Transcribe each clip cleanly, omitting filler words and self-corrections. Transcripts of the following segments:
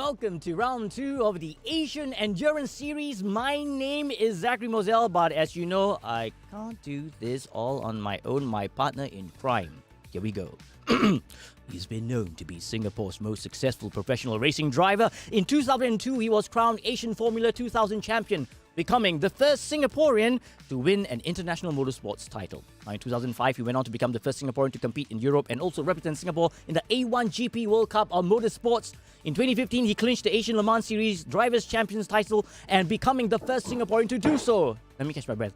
welcome to round 2 of the Asian Endurance Series. My name is Zachary Moselle, but as you know, I can't do this all on my own. My partner in crime. Here we go. He's been known to be Singapore's most successful professional racing driver. In 2002, he was crowned Asian Formula 2000 champion, becoming the first Singaporean to win an international motorsports title. Now, in 2005, he went on to become the first Singaporean to compete in Europe and also represent Singapore in the A1GP World Cup of Motorsports. In 2015, he clinched the Asian Le Mans Series Drivers' Champions title and becoming the first Singaporean to do so. Let me catch my breath.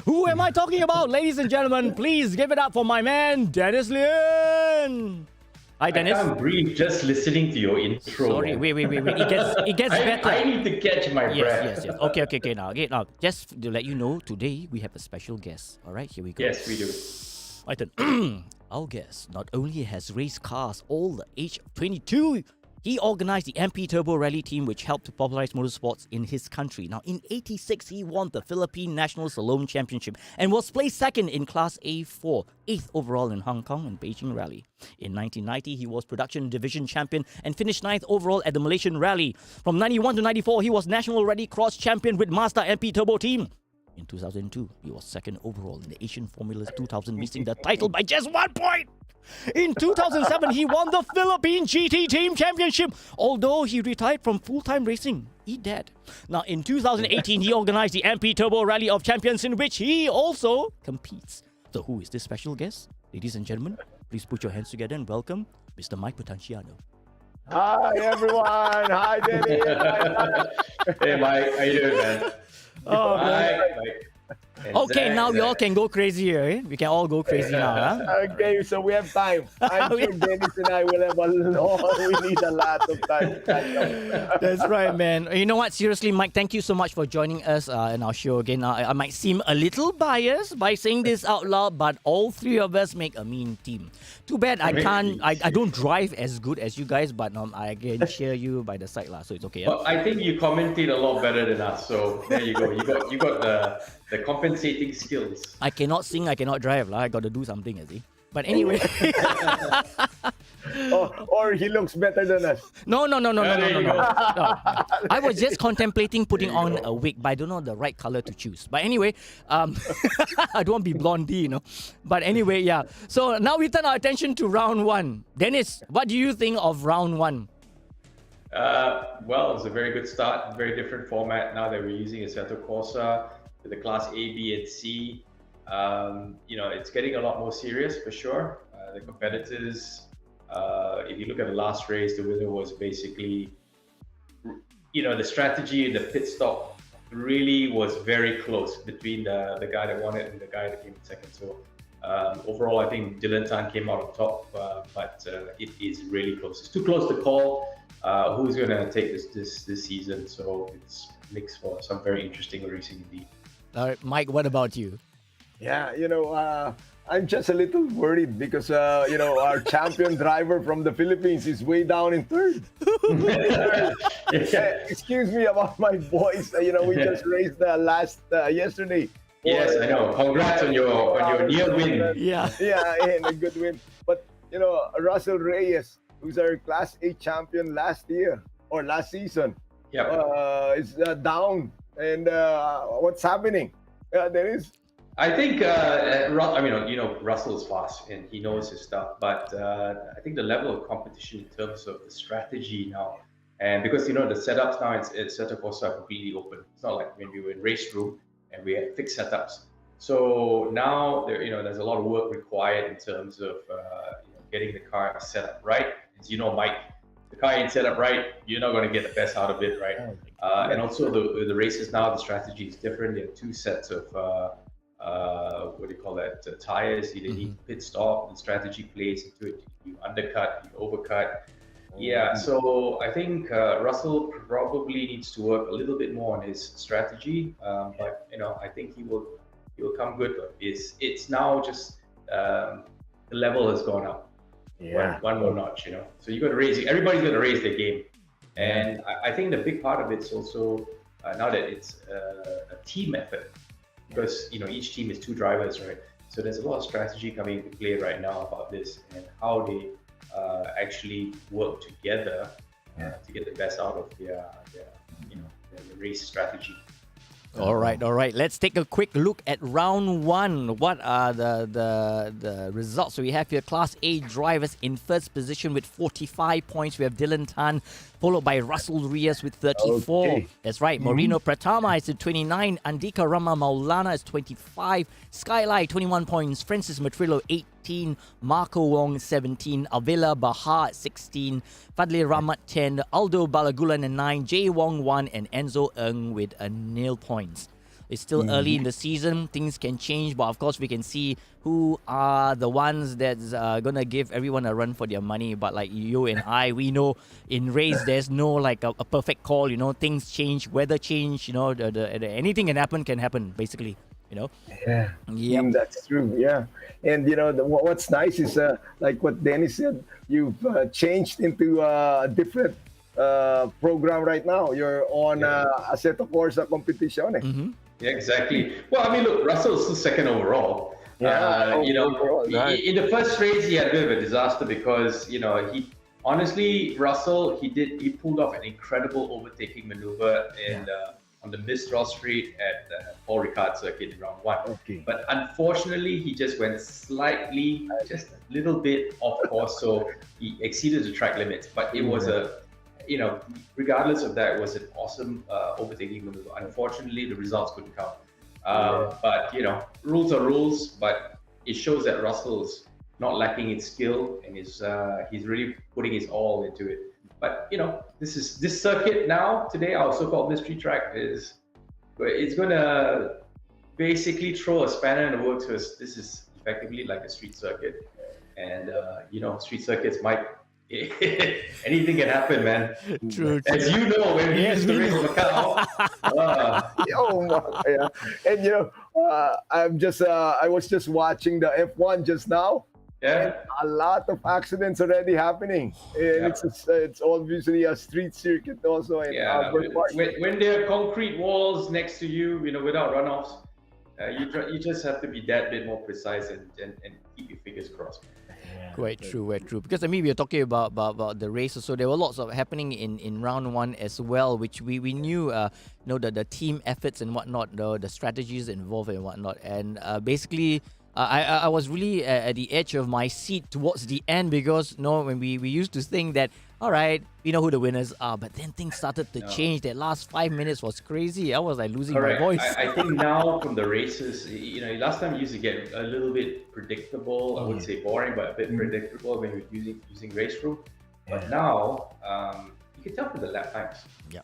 Who am I talking about? Ladies and gentlemen, please give it up for my man, Dennis Lin. Hi, Dennis. I can't breathe just listening to your intro. Sorry, wait. It gets better. I need to catch my breath. Yes. Okay. Now, just to let you know, today we have a special guest. All right, here we go. Yes, we do. My turn. Our guest not only has raced cars all the age of 22, he organized the MP Turbo Rally team, which helped to popularize motorsports in his country. Now, in '86, he won the Philippine National Slalom Championship and was placed second in Class A4, 8th overall in Hong Kong and Beijing Rally. In 1990, he was Production Division Champion and finished 9th overall at the Malaysian Rally. From 91 to 94, he was National Rally Cross Champion with Mazda MP Turbo team. In 2002, he was second overall in the Asian Formula 2000, missing the title by just 1 point. In 2007, he won the Philippine GT Team Championship, although he retired from full-time racing. Eat that. Now, in 2018, he organized the MP Turbo Rally of Champions, in which he also competes. So who is this special guest? Ladies and gentlemen, please put your hands together and welcome Mr. Mike Potenciano. Hi, everyone. Hi, Denny. Hey, Mike. How you doing, man? Oh, Mike. Okay, now we all can go crazy here. Eh? We can all go crazy now. Huh? Okay, so we have time. I'm sure Dennis and I will have we need a lot of time. That's right, man. You know what? Seriously, Mike, thank you so much for joining us in our show again. I might seem a little biased by saying this out loud, but all three of us make a mean team. Too bad I don't drive as good as you guys, but I can cheer you by the side, so it's okay. Well, I think you commentate a lot better than us, so there you go. You got the compensating skills. I cannot sing, I cannot drive. I got to do something, you see. But anyway. Or he looks better than us. No. I was just contemplating putting on a wig, but I don't know the right color to choose. But anyway, I don't want to be blondie, But anyway, yeah. So now we turn our attention to round 1. Dennis, what do you think of round 1? Well, it's a very good start. Very different format now that we're using Assetto Corsa with the Class A, B, and C. It's getting a lot more serious for sure. The competitors, if you look at the last race, the winner was basically, the strategy, the pit stop really was very close between the guy that won it and the guy that came in second. So overall, I think Dylan Tan came out on top, but it is really close. It's too close to call who's going to take this season. So it's makes for some very interesting racing indeed. All right, Mike, what about you? Yeah, I'm just a little worried because, our champion driver from the Philippines is way down in third. Excuse me about my voice. We just raced last yesterday. Yes, I know. Congrats on your near win. Yeah, and a good win. But, Russell Reyes, who's our Class A champion last season, is down. And what's happening? There is. I think, Russell's fast and he knows his stuff, but I think the level of competition in terms of the strategy now, and because, the setups now, it's Assetto Corsa completely open. It's not like when we were in race room and we had fixed setups. So now, there's a lot of work required in terms of, getting the car set up right. As you know, Mike, the car ain't set up right, you're not going to get the best out of it, right? And also the races now, the strategy is different. There are 2 sets of tires. You need pit stop, and strategy plays into it. You undercut, you overcut. Yeah, so I think Russell probably needs to work a little bit more on his strategy, but I think he will come good. It's now just the level has gone up. Yeah. One more notch, So you got to everybody's going to raise their game. And I think the big part of it's also now that it's a team effort, because each team is 2 drivers, right? So there's a lot of strategy coming into play right now about this and how they actually work together to get the best out of their race strategy. All right. Let's take a quick look at round one. What are the results we have here? Class A drivers in first position with 45 points. We have Dylan Tan, followed by Russell Reyes with 34. Okay. That's right. Moreno Pratama is at 29. Andika Rama Maulana is 25. Skyline 21 points. Francis Matrillo 18. Marco Wong 17. Avila Bahar 16. Fadli Rahmat 10. Aldo Balagulan at 9. Jay Wong 1. And Enzo Ng with a nil points. It's still early in the season. Things can change, but of course we can see who are the ones that's gonna give everyone a run for their money. But like you and I, we know in race there's no like a perfect call. Things change, weather change. Anything can happen basically. Yeah, that's true. Yeah, and what's nice is like what Dennis said. You've changed into a different program right now. You're on Assetto Corsa competition. Mm-hmm. Yeah, exactly. Well, I mean, look, Russell's still second overall. Overall, right. In the first race, he had a bit of a disaster because, Russell, he pulled off an incredible overtaking maneuver on the Mistral Street at Paul Ricard circuit in round one. Okay. But unfortunately, he just went slightly, just a little bit off course, so he exceeded the track limits. But it was regardless of that, it was an awesome overtaking maneuver. Unfortunately, the results couldn't come. But rules are rules. But it shows that Russell's not lacking in skill, and he's really putting his all into it. But this circuit now today, our so-called mystery track it's going to basically throw a spanner in the works because this is effectively like a street circuit, and street circuits might. Anything can happen, man. True. As you know, when we used to race Macau. And I was just watching the F1 just now. Yeah. A lot of accidents already happening. And it's obviously a street circuit also in Albert Park. When there are concrete walls next to you, without runoffs, you just have to be that bit more precise and keep your fingers crossed. Quite true. Because we are talking about the race, so there were lots of happening in round one as well, which we knew, the team efforts and whatnot, the strategies involved and whatnot, and basically. I was really at the edge of my seat towards the end because when we used to think that all right, we know who the winners are, but then things started to change. That last 5 minutes was crazy. I was like losing my voice. I think now from the races, last time you used to get a little bit predictable. I wouldn't say boring, but a bit predictable when you're using race room. But now you can tell from the lap times. Yeah.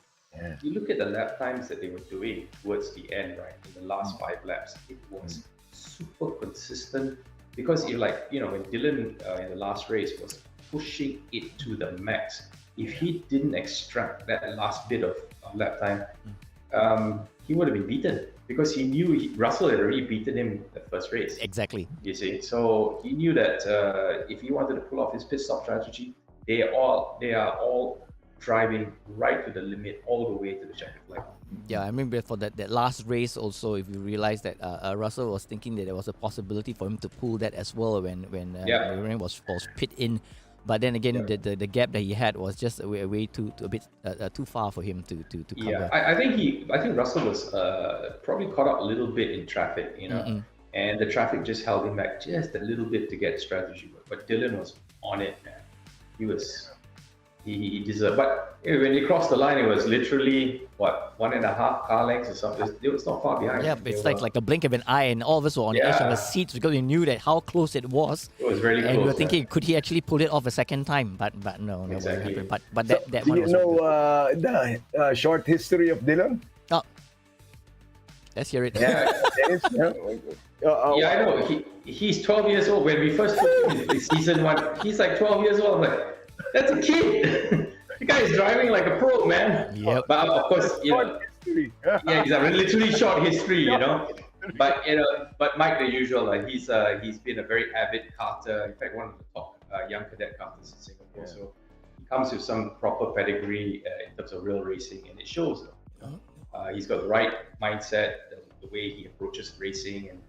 You look at the lap times that they were doing towards the end, right? In the last 5 laps, it was super consistent because when Dylan in the last race was pushing it to the max, if he didn't extract that last bit of lap time, he would have been beaten because he knew Russell had already beaten him the first race. Exactly. You see, so he knew that if he wanted to pull off his pit stop strategy, they are all driving right to the limit all the way to the checkered flag. Yeah, I remember for that last race also, if you realize that Russell was thinking that there was a possibility for him to pull that as well when Rain was pit in, but then again the gap that he had was just way too far for him to cover. Yeah, I think Russell was probably caught up a little bit in traffic, and the traffic just held him back just a little bit to get strategy. But Dylan was on it, man. He deserved, but when he crossed the line, it was literally 1.5 car lengths or something. It was not far behind. Yeah, it's like a blink of an eye, and all of us were on the edge of the seats because we knew that how close it was. It was really close. And we were thinking, could he actually pull it off a second time? But no, exactly. But that do one you was know the short history of Dylan? Oh, let's hear it. Yeah, I know. He's 12 years old. When we first took him in season 1, he's like 12 years old. I'm like, that's a kid. The guy is driving like a pro, man. Yep. But of course, history. Yeah, exactly. Literally short history, But but Mike, the usual, he's been a very avid karter. In fact, one of the top young cadet karters in Singapore. So he comes with some proper pedigree in terms of real racing, and it shows. He's got the right mindset, the way he approaches racing, and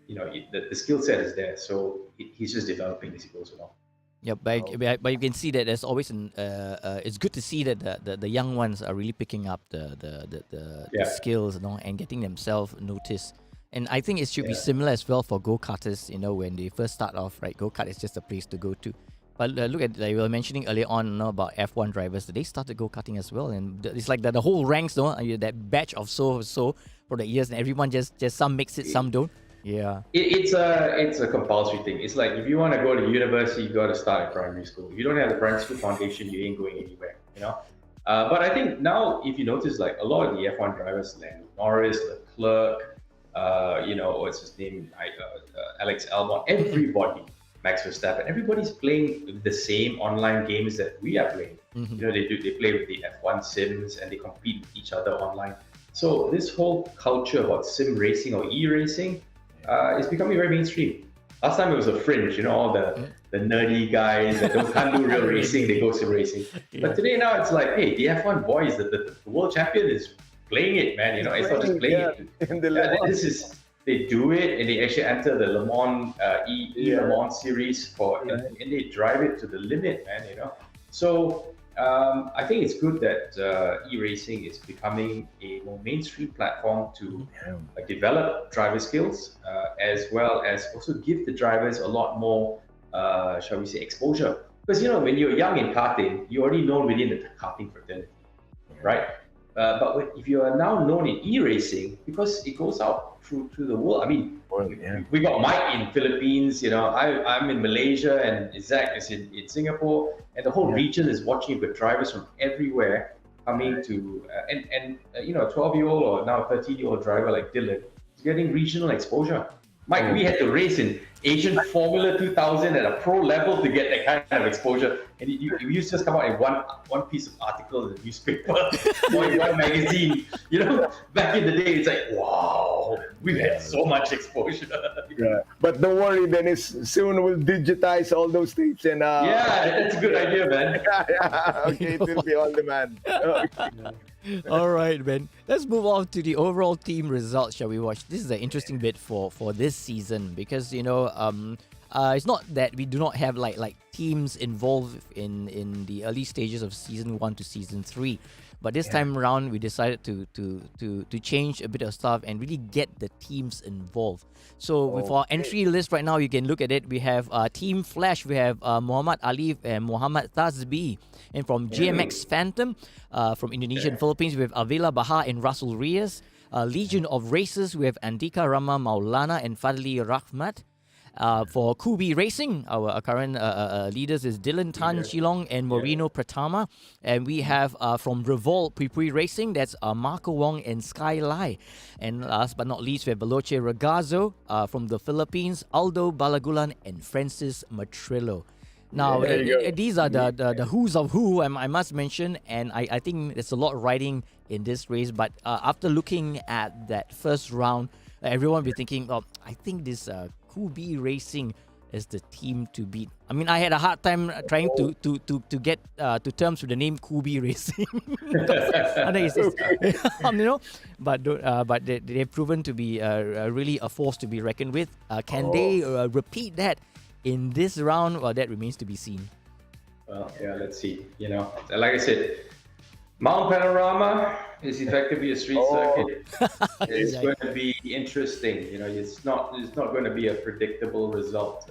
the skill set is there. So he's just developing as he goes along. Yeah, but you can see that there's always it's good to see that the young ones are really picking up the skills, and getting themselves noticed. And I think it should be similar as well for go-karters. When they first start off, right? Go-kart is just a place to go to. But look at, like we were mentioning earlier on, about F1 drivers. They started go-karting as well, and it's like the whole ranks, that batch of so for the years, and everyone just some makes it, some don't. Yeah, it's a compulsory thing. It's like if you want to go to university, you got to start at primary school. If you don't have the primary school foundation, you ain't going anywhere. But I think now, if you notice, like a lot of the F1 drivers, Lando Norris, Leclerc, what's his name, Alex Albon, everybody, Max Verstappen, everybody's playing the same online games that we are playing. They play with the F1 sims and they compete with each other online. So this whole culture about sim racing or e-racing is becoming very mainstream. Last time it was a fringe, all the nerdy guys that can't do real racing, they go sim racing. Yeah. But today now it's like, hey, the F1 boys, the world champion is playing it, man. It's not just playing it. They do it and they actually enter the Le Mans Le Mans series and they drive it to the limit, man. So I think it's good that e-racing is becoming a more mainstream platform to develop driver skills, as well as also give the drivers a lot more, shall we say, exposure. Because when you're young in karting, you're already known within the karting fraternity, right? But if you are now known in e-racing, because it goes out through the world. I mean, we got Mike in Philippines. I'm in Malaysia, and Zach is in Singapore, and the whole region is watching with drivers from everywhere coming to and a 12-year-old or now a 13-year-old driver like Dylan is getting regional exposure. Mike, we had to race in Asian Formula 2000 at a pro level to get that kind of exposure. And you used to just come out in one piece of article in the newspaper or in one magazine. Back in the day, it's like, wow, we've had so much exposure. Yeah. But don't worry, Dennis, soon we'll digitize all those tapes. And, that's a good idea, man. Okay, it will be on demand. All right, man. Let's move on to the overall team results, shall we watch? This is an interesting bit for this season because, it's not that we do not have like teams involved in the early stages of season 1 to season 3. But this time around, we decided to change a bit of stuff and really get the teams involved. So with our entry list right now, you can look at it. We have Team Flash. We have Muhammad Alif and Muhammad Tazbi. And from GMX Phantom, from Indonesia and Philippines, we have Avila Bahar and Russell Reyes. Legion of Racers, we have Andika Rama Maulana and Fadli Rahmat. For Kubi Racing, our current leaders is Dylan Tan Chilong and Moreno Pratama. And we have from Revolt Pui Racing, that's Marco Wong and Sky Lai. And last but not least, we have Baloche Ragazzo from the Philippines, Aldo Balagulan and Francis Matrillo. Now, these are the who's of who, I must mention, and I think there's a lot riding in this race. But after looking at that first round, everyone will be thinking, I think this Kubi Racing is the team to beat. I mean, I had a hard time trying to get to terms with the name Kubi Racing. But they've proven to be really a force to be reckoned with. Can they repeat that in this round? Well, that remains to be seen. Well, let's see. Like I said, Mount Panorama is effectively a street circuit. It's going to be interesting. It's not going to be a predictable result.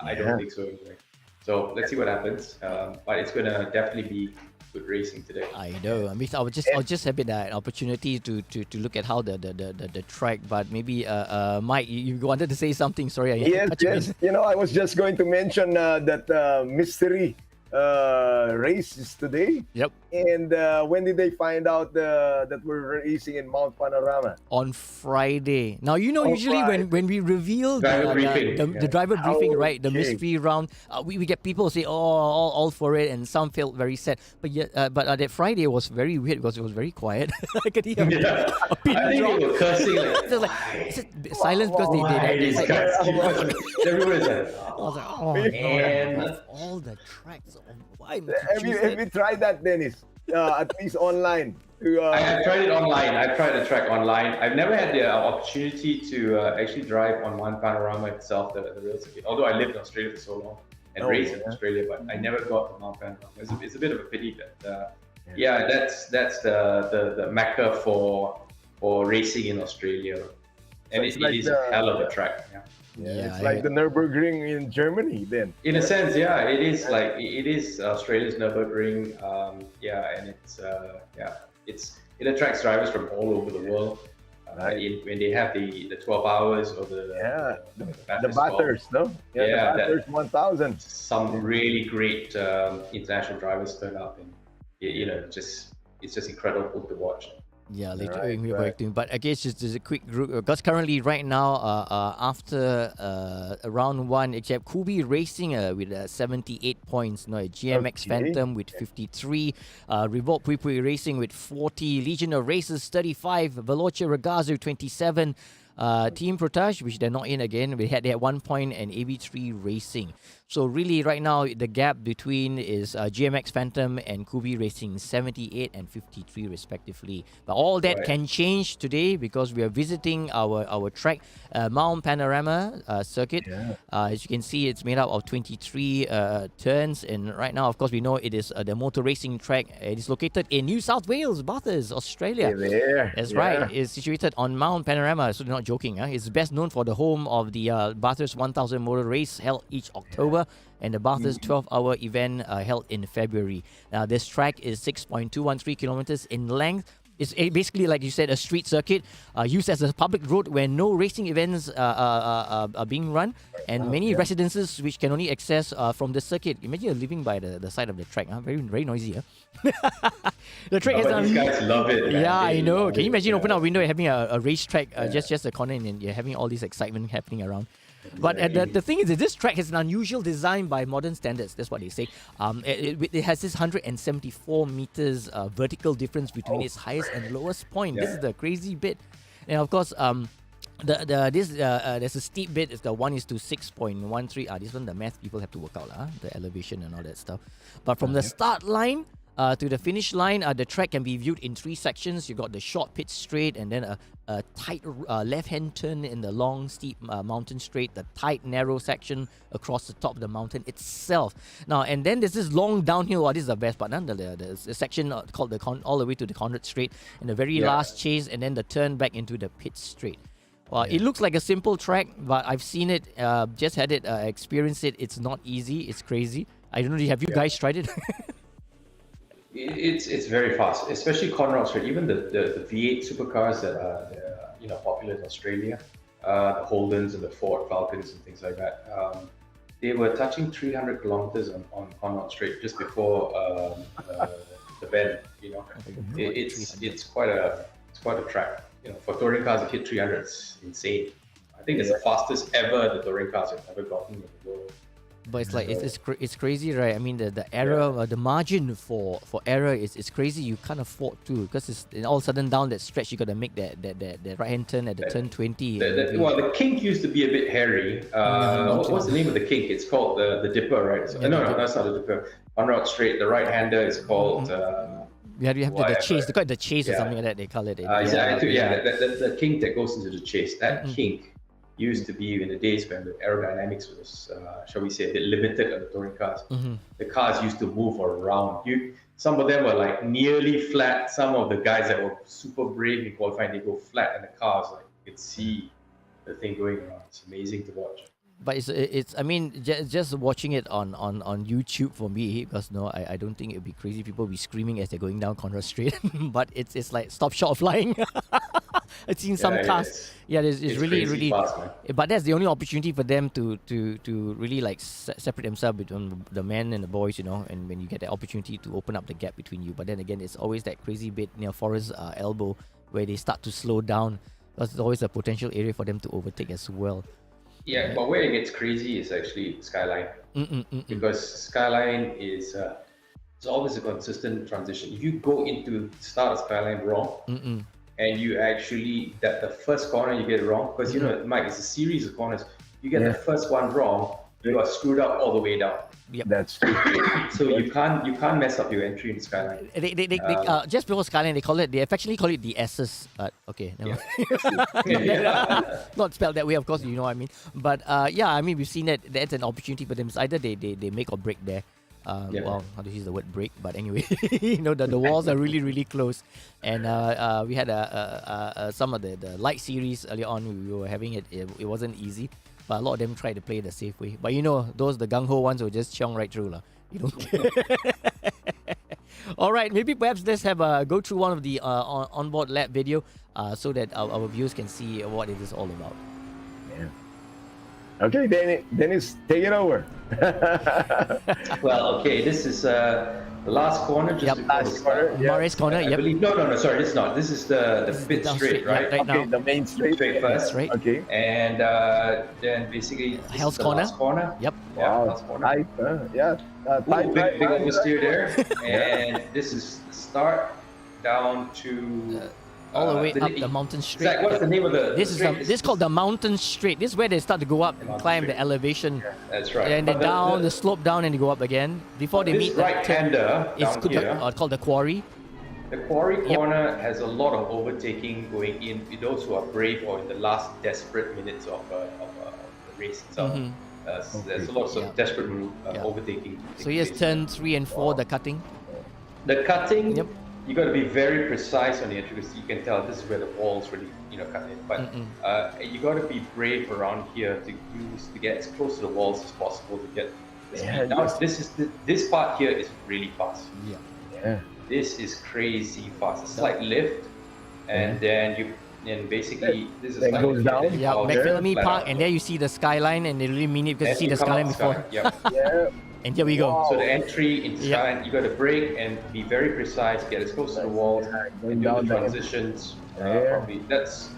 I don't think so anyway. So let's see what happens. But it's going to definitely be good racing today. I know. I mean, I'll just have an opportunity to look at how the track. But maybe Mike, you wanted to say something. Sorry. Yes. I was just going to mention that mystery race is today. Yep. And when did they find out that we're racing in Mount Panorama? On Friday. Now, usually when we reveal the driver briefing, right, the mystery round, we get people say, all for it, and some felt very sad. But that Friday was very weird because it was very quiet. I could hear a pin I think drop. they were cursing. Is it silence because they everyone's like, I was like, oh man, of all the tracks, why? Have you tried that, Dennis? At least online. I've tried it online. I've tried the track online. I've never had the opportunity to actually drive on Mount Panorama itself, the real circuit. Although I lived in Australia for so long, and race in Australia, but I never got to Mount Panorama. It's a bit of a pity, but that's the mecca for racing in Australia, and it is a hell of a track. It's like the Nürburgring in Germany then. In a sense, it is like it is Australia's Nürburgring. And it attracts drivers from all over the world. When they have the 12 hours or the Bathurst, no? The Bathurst 1000. Some really great international drivers turn up, and it's just incredible to watch. Yeah, later but I guess just a quick group because currently right now after round one, except Kubi Racing with 78 points, a GMX Phantom with 53, Revolt Pui Pui Racing with 40, Legion of Races 35, Veloce Ragazzo 27, Team Protage, which they're not in again, they had 1 point, and AB3 Racing. So really right now the gap between is GMX Phantom and Kubi Racing 78 and 53 respectively. But all that can change today because we are visiting our track, Mount Panorama circuit. As you can see, it's made up of 23 turns, and right now of course we know it is the motor racing track. It is located in New South Wales, Bathurst, Australia. That's right. It's situated on Mount Panorama, so they're not joking. It's best known for the home of the Bathurst 1000 motor race held each October, and the Bathurst 12-hour event held in February. Now, this track is 6.213 kilometers in length. It's basically, like you said, a street circuit used as a public road where no racing events are being run, and many residences which can only access from the circuit. Imagine you're living by the side of the track. Very, very noisy. The track these guys love it. Man. Yeah, I know. Can you imagine open up a window and having a racetrack just a corner, and you're having all this excitement happening around? But the thing is that this track has an unusual design by modern standards. That's what they say. It has this 174 meters vertical difference between its highest and lowest point. This is the crazy bit. And of course, there's a steep bit. It's the 1:6.13. This one the math people have to work out, the elevation and all that stuff. But from the start line to the finish line, the track can be viewed in 3 sections. You got the short pit straight, and then a tight left-hand turn in the long, steep mountain straight, the tight, narrow section across the top of the mountain itself. Now, and then there's this long downhill. This is the best part. The section called all the way to the Conrad Straight, and the very last chase, and then the turn back into the pit straight. Well, it looks like a simple track, but I've seen it, just had it, experienced it. It's not easy. It's crazy. I don't know. Have you guys tried it? It's very fast, especially Conrad Street. Even the V8 supercars that are popular in Australia, the Holdens and the Ford Falcons and things like that. They were touching 300 kilometers on Conrad Street just before the bend. It's quite a track. For touring cars to hit 300, it's insane. I think it's the fastest ever the touring cars have ever gotten in the world. But it's like it's crazy, right? I mean, the error, the margin for error is crazy. You can't afford to, because it's all of a sudden down that stretch. You got to make that right hand turn at the turn 20. The kink used to be a bit hairy. What's the name of the kink? It's called the dipper, right? So, no, that's not the dipper. Conrad Straight, the right hander is called. You have the chase. They call it the chase or something like that. They call it. Exactly. The kink that goes into the chase. That kink used to be in the days when the aerodynamics was, shall we say, a bit limited on the touring cars. The cars used to move around. Some of them were like nearly flat. Some of the guys that were super brave in qualifying, they go flat, and the cars, like, you could see the thing going around. It's amazing to watch. But it's I mean, just watching it on YouTube for me, because I don't think it'd be crazy. People be screaming as they're going down Conrad Street. But it's like stop short of flying. I've seen some cars. It's really fast, man. But that's the only opportunity for them to really like separate themselves between the men and the boys, and when you get the opportunity to open up the gap between you. But then again, it's always that crazy bit near Forest's elbow where they start to slow down. There's always a potential area for them to overtake as well. Yeah, but where it gets crazy is actually Skyline. Because Skyline is it's always a consistent transition. If you go into start a Skyline wrong, and you actually, the first corner you get it wrong, because Mike, it's a series of corners. You get the first one wrong, you are screwed up all the way down. Yep. That's true. So you can't mess up your entry in Skyline. Just before Skyline, they affectionately call it the S's. Okay, never Yeah. not spelled that way, of course, you know what I mean. But yeah, I mean, we've seen that that's an opportunity for them. It's either they make or break there. Well, how to use the word break, but anyway, you know, the walls are really, really close. And we had some of the light series earlier on, we were having it. It wasn't easy, but a lot of them tried to play the safe way. But you know, the gung-ho ones will just chong right through. You don't care. All right, maybe perhaps let's have go through one of the onboard lap video so that our viewers can see what it is all about. Yeah. Okay, Dennis, take it over. Well, okay, this is the last corner. Just last corner. Murray's corner. I believe, no, sorry, this is not. This is the pit straight, right? Right Okay, now. the main straight. First. Right. Okay. And then basically this Hell's is the corner. last corner. Yep. Yeah, Wow. last corner. Tight, yeah. Ooh, big oversteer there. And this is the start down to all the way up the mountain straight. Zach, what's the name of the This straight? is called the mountain straight. This is where they start to go up and Mountain climb straight. the elevation. That's right. And then down, the slope down, and they go up again before they This meet the right-hander It's down here. called the quarry. The quarry corner has a lot of overtaking going in. For those who are brave or in the last desperate minutes of the race itself. There's a lot of desperate overtaking. So here's turn 3 and 4, the cutting. The cutting, Yep. you got to be very precise on the entry because you can tell this is where the walls really, cut in. But you got to be brave around here to get as close to the walls as possible to get the speed. Now, this part here is really fast. Yeah. This is crazy fast. A slight lift, and then basically this is Then like goes down. Yeah, out McPhillamy flat Park, out. and there you see the skyline, and they really mean it because you see the come skyline out before. Sky. Yep. Yeah. And here we go. Wow. So the entry into Yep. Skyline, you got to brake and be very precise, get as close to the walls, Going and do down the there. transitions. Yeah. Probably that's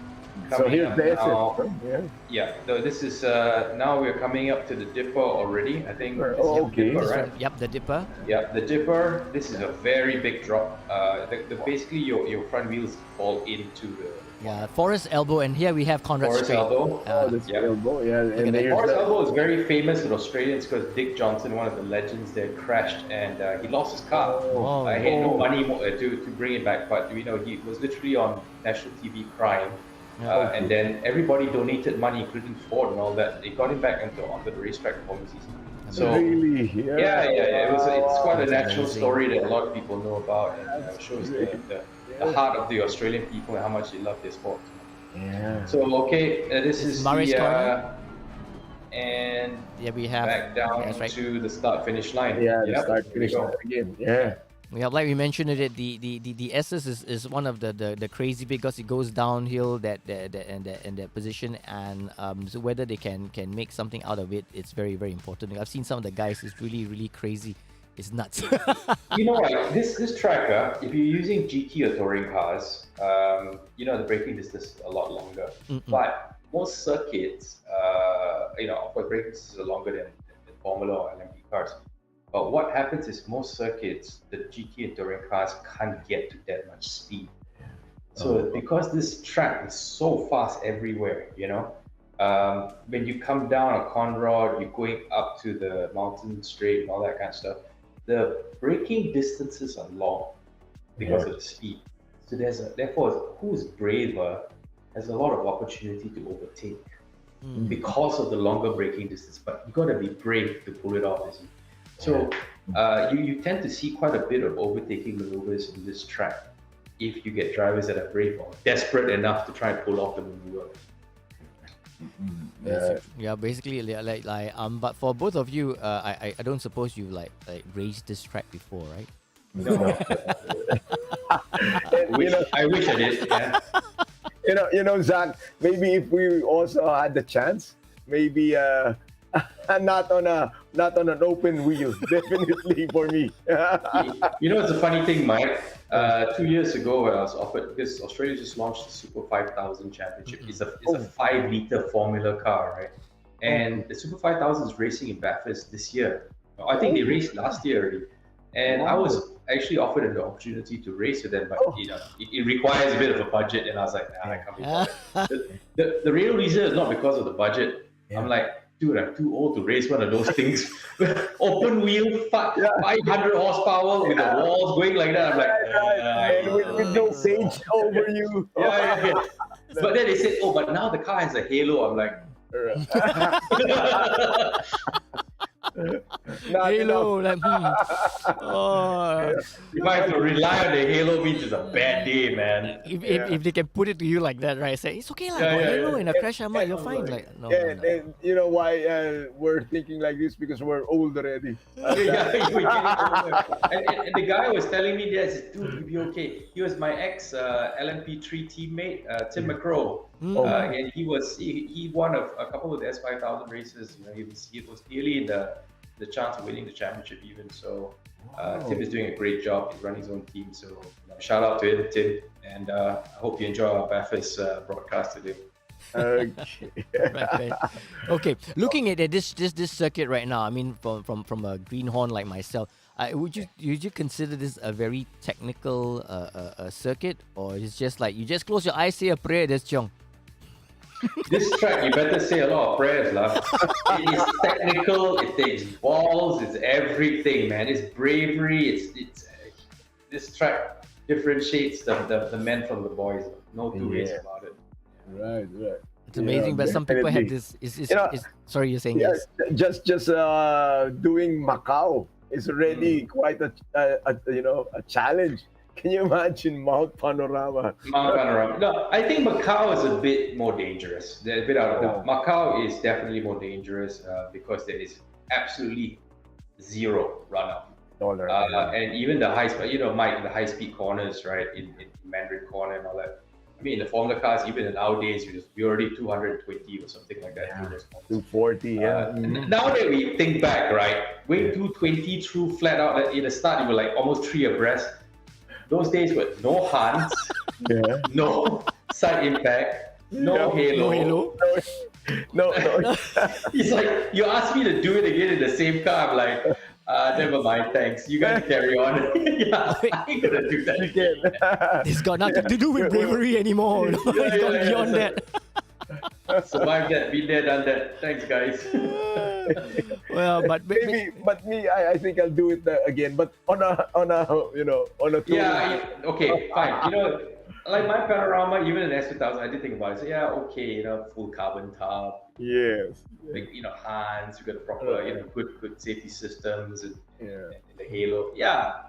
So coming here's up the now. essence. Yeah. Yeah, no, this is now we're coming up to the dipper already. I think. Oh, this is the okay. Dipper, This right? one, yep, the dipper. Yeah, the dipper. This is a very big drop. Basically your front wheels fall into the Yeah, Forest Elbow, and here we have Conrad Forest Straight. elbow. Oh, this Yeah. elbow. Yeah. at And that. there's Forest the- elbow is very famous with Australians because Dick Johnson, one of the legends there, crashed and he lost his car. Oh. He had no money to bring it back, but he was literally on national TV crying. And then everybody donated money, including Ford and all that. They got him back onto the racetrack the following season. So really? yeah. It's quite a That's natural amazing. story that a lot of people know about, and shows the heart of the Australian people and how much they love their sport. Yeah. So okay, this is Murray's the corner. and Yeah, we have. back down That's right. to the start finish line. Yeah, the Yep, start there we finish go. line again. Yeah. We have, like we mentioned it, the SS is one of the crazy because it goes downhill that position, and so whether they can make something out of it, it's very, very important. I've seen some of the guys, it's really, really crazy. It's nuts. You know what? This tracker, if you're using GT or touring cars, the braking distance is a lot longer. But most circuits, of course, braking distances are longer than Formula or LMP cars. But what happens is most circuits, the GT and touring cars can't get to that much speed. So because this track is so fast everywhere, when you come down a Conrod, you're going up to the mountain straight and all that kind of stuff, the braking distances are long because of the speed. So therefore, who's braver has a lot of opportunity to overtake because of the longer braking distance. But you got to be brave to pull it off, as you. So you tend to see quite a bit of overtaking maneuvers in this track if you get drivers that are brave or desperate enough to try and pull off the maneuver. Yeah, basically, but for both of you, I don't suppose you like raced this track before, right? No. I wish I did. Yeah. Zach, maybe if we also had the chance, maybe not on an open wheel, definitely for me. It's a funny thing, Mike. 2 years ago, when I was offered, because Australia just launched the Super 5000 Championship. It's a 5-liter Formula car, right? And the Super 5000 is racing in Bathurst this year. I think they raced last year already. And I was actually offered the opportunity to race with them, but it requires a bit of a budget, and I was like, nah, I can't be bothered. The real reason is not because of the budget. I'm like, dude, I'm too old to race one of those things. Open wheel, 500 horsepower with the walls going like that. I'm like, and with no cage over you. yeah. But then they said, oh, but now the car has a halo. I'm like, Halo, like, oh. If I have to rely on the halo, means it's a bad day, man. If they can put it to you like that, right? Say it's okay, halo and a crash armor, you're fine. Like, no. And you know why we're thinking like this? Because we're old already. And the guy was telling me this, dude, you'll be okay. He was my ex LMP3 teammate, Tim McCrow. And he won a couple of the S5000 races. You know, he was nearly in the chance of winning the championship even. So Tim is doing a great job. He's running his own team. So shout out to him, Tim. And I hope you enjoy our Bathurst broadcast today. Okay. Right. Okay, looking at this circuit right now, I mean, from a greenhorn like myself, would you consider this a very technical circuit, or it's just like you just close your eyes, say a prayer, there's Chong? This track, you better say a lot of prayers, lah. It is technical. It takes balls. It's everything, man. It's bravery. It's this track differentiates the men from the boys. No two ways about it. Right. It's amazing, but some people have this. Sorry, you're saying yes. Just doing Macau is already quite a challenge. Can you imagine Mount Panorama? Mount Panorama. No, I think Macau is a bit more dangerous. They're a bit out of doubt. Macau is definitely more dangerous because there is absolutely zero run-up. And even the high speed, Mike, the high-speed corners, right, in Mandarin Corner and all that. I mean, in the Formula cars, even nowadays, we're already 220 or something like that. 240, yeah. Now that we think back, right, going 220 through flat out, in the start, you were like almost 3 abreast. Those days were no Hans, no side impact, no halo. No. He's like, you asked me to do it again in the same car. I'm like, never mind, thanks. You guys carry on. I ain't gonna do that again. It's got nothing to do with bravery anymore. It's gone beyond that. Survived that, been there, done that. Thanks, guys. Well, but me, I think I'll do it again, but on a tour. Yeah, okay, fine. Like my Panorama, even in S2000, I did think about it. So yeah, okay, full carbon top. Yes. Like, Hans, you got a proper, good safety systems and the halo. Yeah.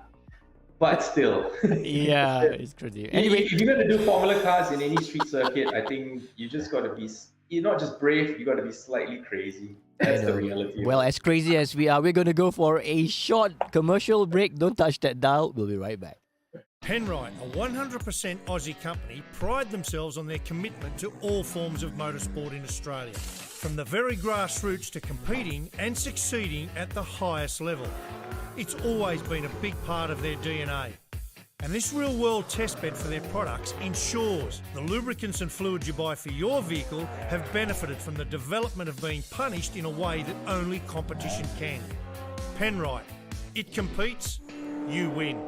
But still. Yeah, it's crazy. Anyway, if you're going to do Formula cars in any street circuit, I think you just got to be, you're not just brave, you got to be slightly crazy. That's the reality. Well, as crazy as we are, we're going to go for a short commercial break. Don't touch that dial. We'll be right back. Penrite, a 100% Aussie company, pride themselves on their commitment to all forms of motorsport in Australia, from the very grassroots to competing and succeeding at the highest level. It's always been a big part of their DNA. And this real-world testbed for their products ensures the lubricants and fluids you buy for your vehicle have benefited from the development of being punished in a way that only competition can. Penrite, it competes, you win.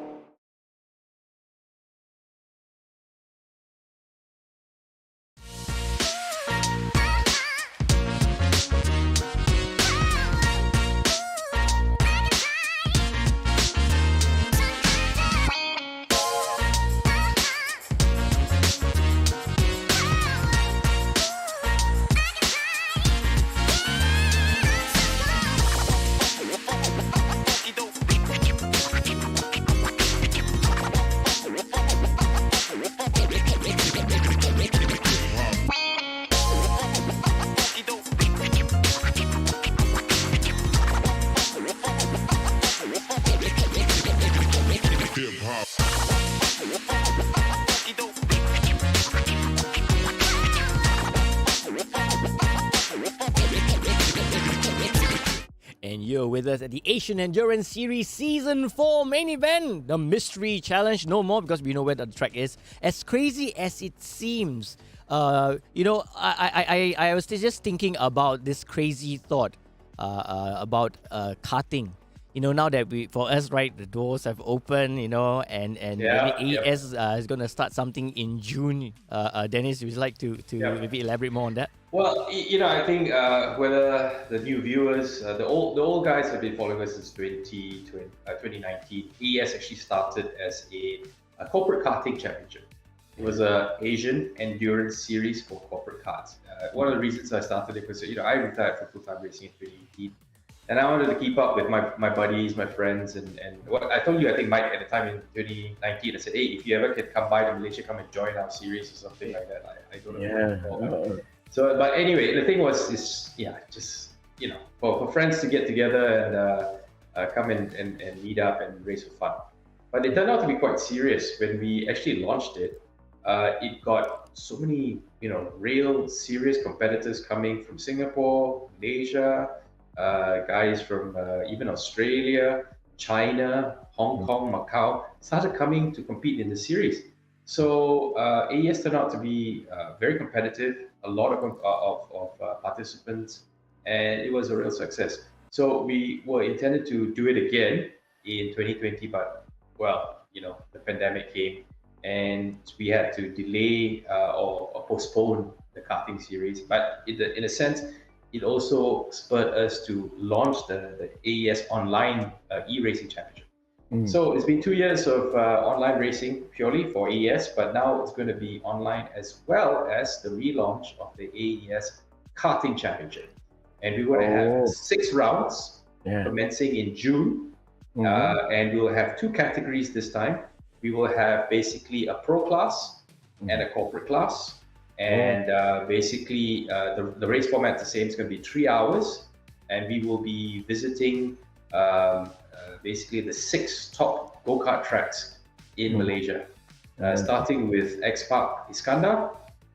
And you're with us at the Asian Endurance Series Season 4 main event, the Mystery Challenge. No more, because we know where the track is. As crazy as it seems, I was just thinking about this crazy thought about karting. now that for us, right, the doors have opened, and maybe AES is going to start something in June. Dennis, would you like to maybe elaborate more on that? Well, I think whether the new viewers, the old guys have been following us since 2019. AES actually started as a corporate karting championship. It was an Asian endurance series for corporate karts. One of the reasons I started it was, I retired from full-time racing in 2018. And I wanted to keep up with my buddies, my friends, and what I told you, I think, Mike, at the time in 2019, I said, hey, if you ever can come by to Malaysia, come and join our series or something like that. I don't know. So, but anyway, the thing was, for friends to get together and come and meet up and race for fun. But it turned out to be quite serious when we actually launched it. It got so many, real serious competitors coming from Singapore, Malaysia, guys from even Australia, China, Hong Kong, Macau, started coming to compete in the series. So AES turned out to be very competitive, a lot of participants, and it was a real success. So we were intended to do it again in 2020, but the pandemic came, and we had to delay or postpone the karting series. But in a sense, it also spurred us to launch the AES Online e-racing championship. So it's been 2 years of online racing purely for AES, but now it's going to be online as well as the relaunch of the AES Karting Championship. And we're going to have 6 rounds commencing in June. And we'll have 2 categories this time. We will have basically a pro class and a corporate class. And basically, the race format is the same. It's going to be 3 hours, and we will be visiting basically the 6 top go-kart tracks in Malaysia, starting with X Park Iskandar,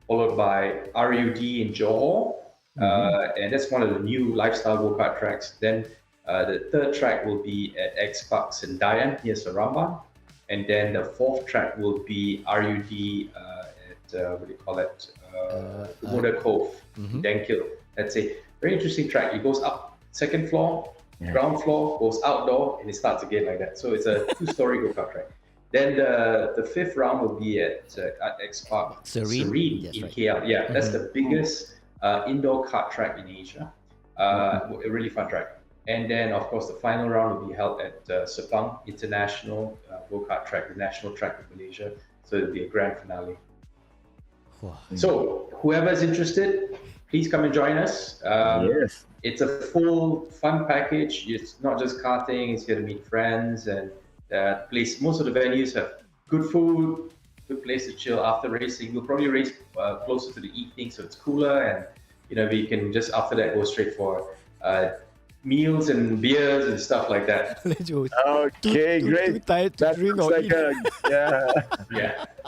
followed by RUD in Johor, and that's one of the new lifestyle go-kart tracks. Then the 3rd track will be at X Park Sendayan near Seremban, and then the 4th track will be RUD Moda Cove, Dankil. That's a very interesting track. It goes up 2nd floor, ground floor, goes outdoor, and it starts again like that. So it's a 2-story go-kart track. Then the 5th round will be at X Park Serene in KL. Yeah, that's the biggest indoor kart track in Asia. A really fun track. And then, of course, the final round will be held at Sepang International Go-Kart Track, the national track of Malaysia. So it'll be a grand finale. So whoever's interested, please come and join us. It's a full fun package. It's not just karting, it's here to meet friends, and most of the venues have good food, good place to chill after racing. We'll probably race closer to the evening, so it's cooler, and we can just after that go straight for meals and beers and stuff like that. Okay, great. That looks like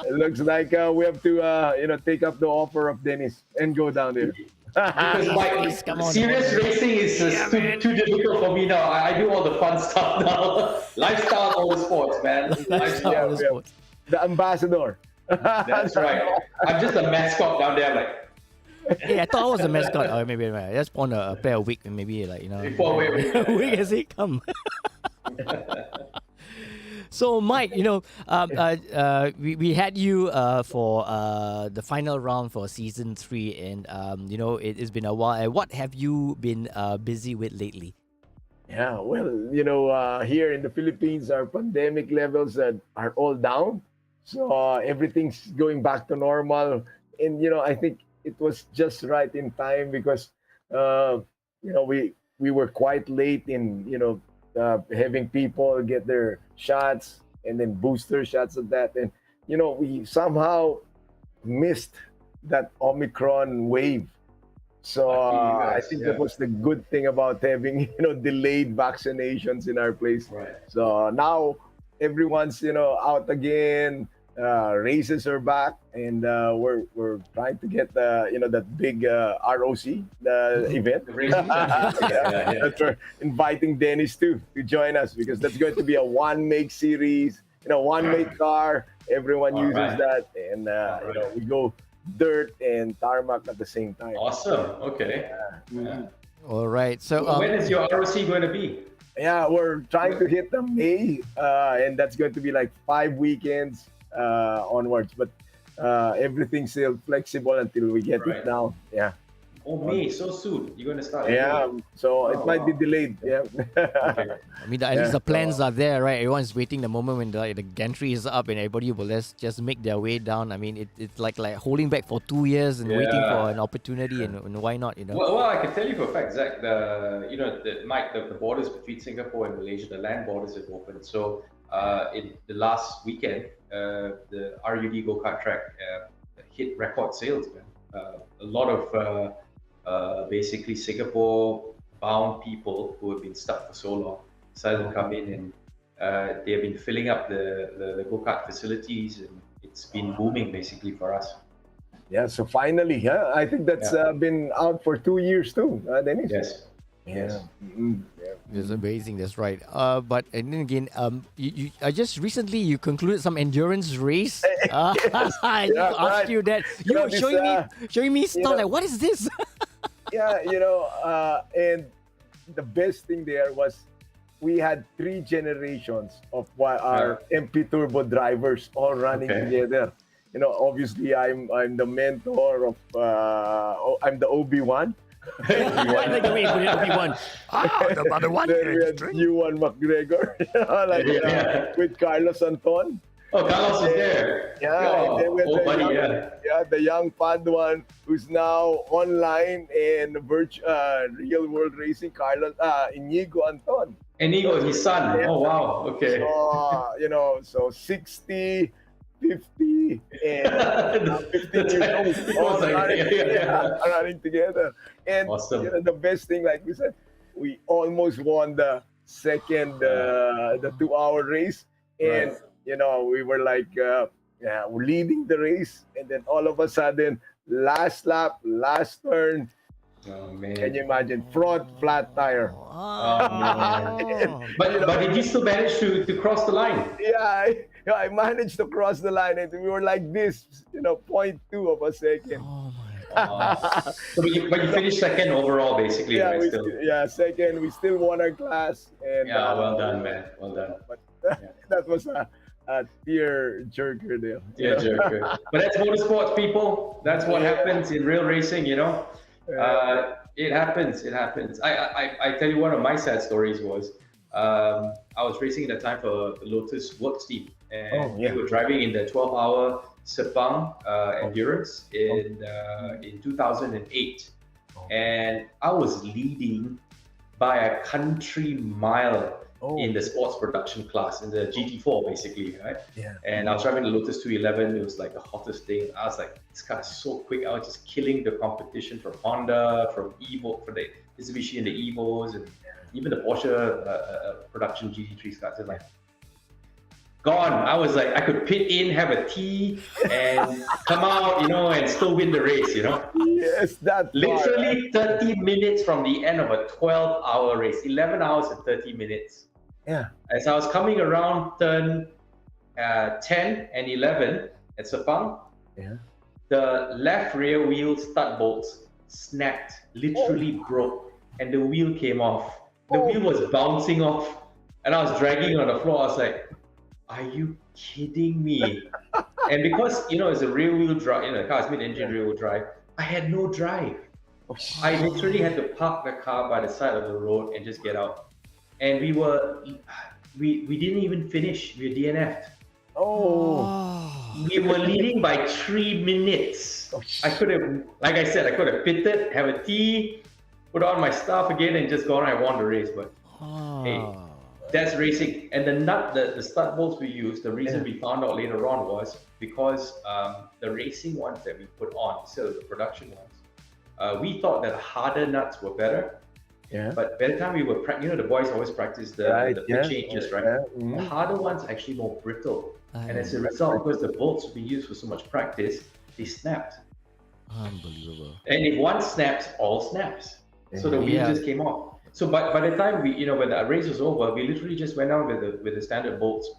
it looks like we have to take up the offer of Dennis and go down there. Because serious racing is too difficult for me now. I do all the fun stuff now. Lifestyle, all the sports, man. Lifestyle, all the sports. The ambassador. That's right. I'm just a mascot down there, like. Hey, I thought I was a mascot. Or maybe I just want a pair of wig and maybe Before wig as it come. So Mike, we had you for the final round for season 3, and it's been a while. What have you been busy with lately? Yeah, well, here in the Philippines, our pandemic levels are all down, so everything's going back to normal, and I think it was just right in time because we were quite late in having people get their shots and then booster shots of that, and we somehow missed that Omicron wave. So I think that was the good thing about having delayed vaccinations in our place. Right. So now everyone's out again. Races are back, and we're trying to get that big ROC event. We're inviting Dennis too to join us because that's going to be a one-make series. One-make car. Everyone uses that, and we go dirt and tarmac at the same time. Awesome. Okay. All right. So when is your ROC going to be? Yeah, we're trying to hit the May, and that's going to be like 5 weekends onwards. But everything's still flexible until we get it down. Yeah. Oh, May, so soon. You're going to start. Yeah, so it might be delayed. Yeah. Okay. I mean, at least the plans are there, right? Everyone's waiting the moment when the gantry is up and everybody will just make their way down. I mean, it's like holding back for 2 years and waiting for an opportunity, and why not, you know? Well, I can tell you for a fact, Zach, the borders between Singapore and Malaysia, the land borders have opened. So in the last weekend, the RUD go-kart track hit record sales, man. A lot of basically Singapore-bound people who have been stuck for so long decided to come in, and they have been filling up the go-kart facilities, and it's been booming basically for us. Yeah, so finally, I think that's been out for 2 years too, Dennis. Yes. Yeah. Yes. It's amazing, that's right. But and then again, I just recently you concluded some endurance race. I need to ask you that. You were showing me stuff like, what is this? Yeah, and the best thing there was we had 3 generations of our MP Turbo drivers all running together. Obviously I'm the mentor of I'm the Obi-Wan. I like the way you put it, Obi-Wan. The other one. Then we had Ewan McGregor, with Carlos Anton. Oh, Carlos is there. Yeah, and then with the young Paduan who's now online and real world racing, Carlos Inigo Anton. Inigo, his son. Oh wow. Okay. So 60, 50, and 50 years old, all running together. And awesome. The best thing, like we said, we almost won the second, the 2-hour race, and we were like, we're leading the race, and then all of a sudden, last lap, last turn. Oh man! Can you imagine? Front flat tire. But did you still manage to cross the line? Yeah, I managed to cross the line, and we were like this, 0.2 of a second. Oh my God. But you finished second overall, basically. Yeah, right, second. We still won our class. And, well done, man. Well done. But that was a tear jerker there. Yeah, jerker. But that's motorsports, people. That's what happens in real racing, It happens. I tell you, one of my sad stories was I was racing at the time for the Lotus Works team, and we were driving in the 12-hour Sepang endurance in 2008, and I was leading by a country mile in the sports production class, in the GT4 basically, right? Yeah. And I was driving the Lotus 211. It was like the hottest thing. I was like, this car is so quick. I was just killing the competition from Honda, from Evo, for the Mitsubishi and the Evos, and even the Porsche production GT3 cars. Like, gone. I was like, I could pit in, have a tea, and come out, and still win the race, Yes, that literally 30 minutes from the end of a 12-hour race, 11 hours and 30 minutes. Yeah. As I was coming around turn 10 and 11 at Sepang, the left rear wheel stud bolts snapped, literally broke, and the wheel came off. The wheel was bouncing off, and I was dragging on the floor. I was like, are you kidding me? And because, it's a rear wheel drive, the car is mid-engine rear wheel drive, I had no drive. I literally had to park the car by the side of the road and just get out. And we didn't even finish. We were DNF'd. We were leading by 3 minutes. I could have, like I said, pitted, have a tea, put on my stuff again, and just gone and won the race. But hey, that's racing. And the stud bolts we used, the reason we found out later on was because the racing ones that we put on instead of the production ones, we thought that harder nuts were better. Yeah. But by the time we were, the boys always practice the changes, right? The harder ones are actually more brittle. And as a result, because the bolts we used for so much practice, they snapped. Unbelievable. And if one snaps, all snaps. So the wheel just came off. So by the time we, when the race was over, we literally just went out with the standard bolts,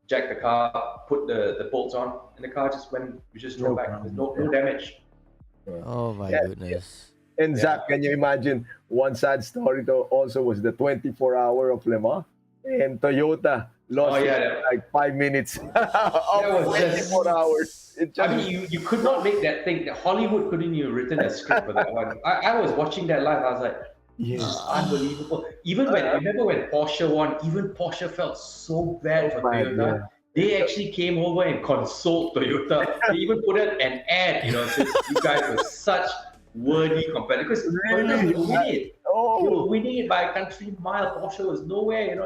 jacked the car, put the bolts on, and the car just went. We just drove back. There's no damage. Oh my goodness. And Zach, can you imagine one sad story though also was the 24-hour of Le Mans, and Toyota lost like 5 minutes of 24 hours. It just, I mean, you could not make that thing. Hollywood couldn't even written a script for that one. I was watching that live. I was like, this is unbelievable. Even remember when Porsche won, even Porsche felt so bad for Toyota. Yeah. They actually came over and consoled Toyota. They even put out an ad, says you guys were such worthy competitors. Because Toyota was winning it. They were winning it by a country mile. Porsche was nowhere, and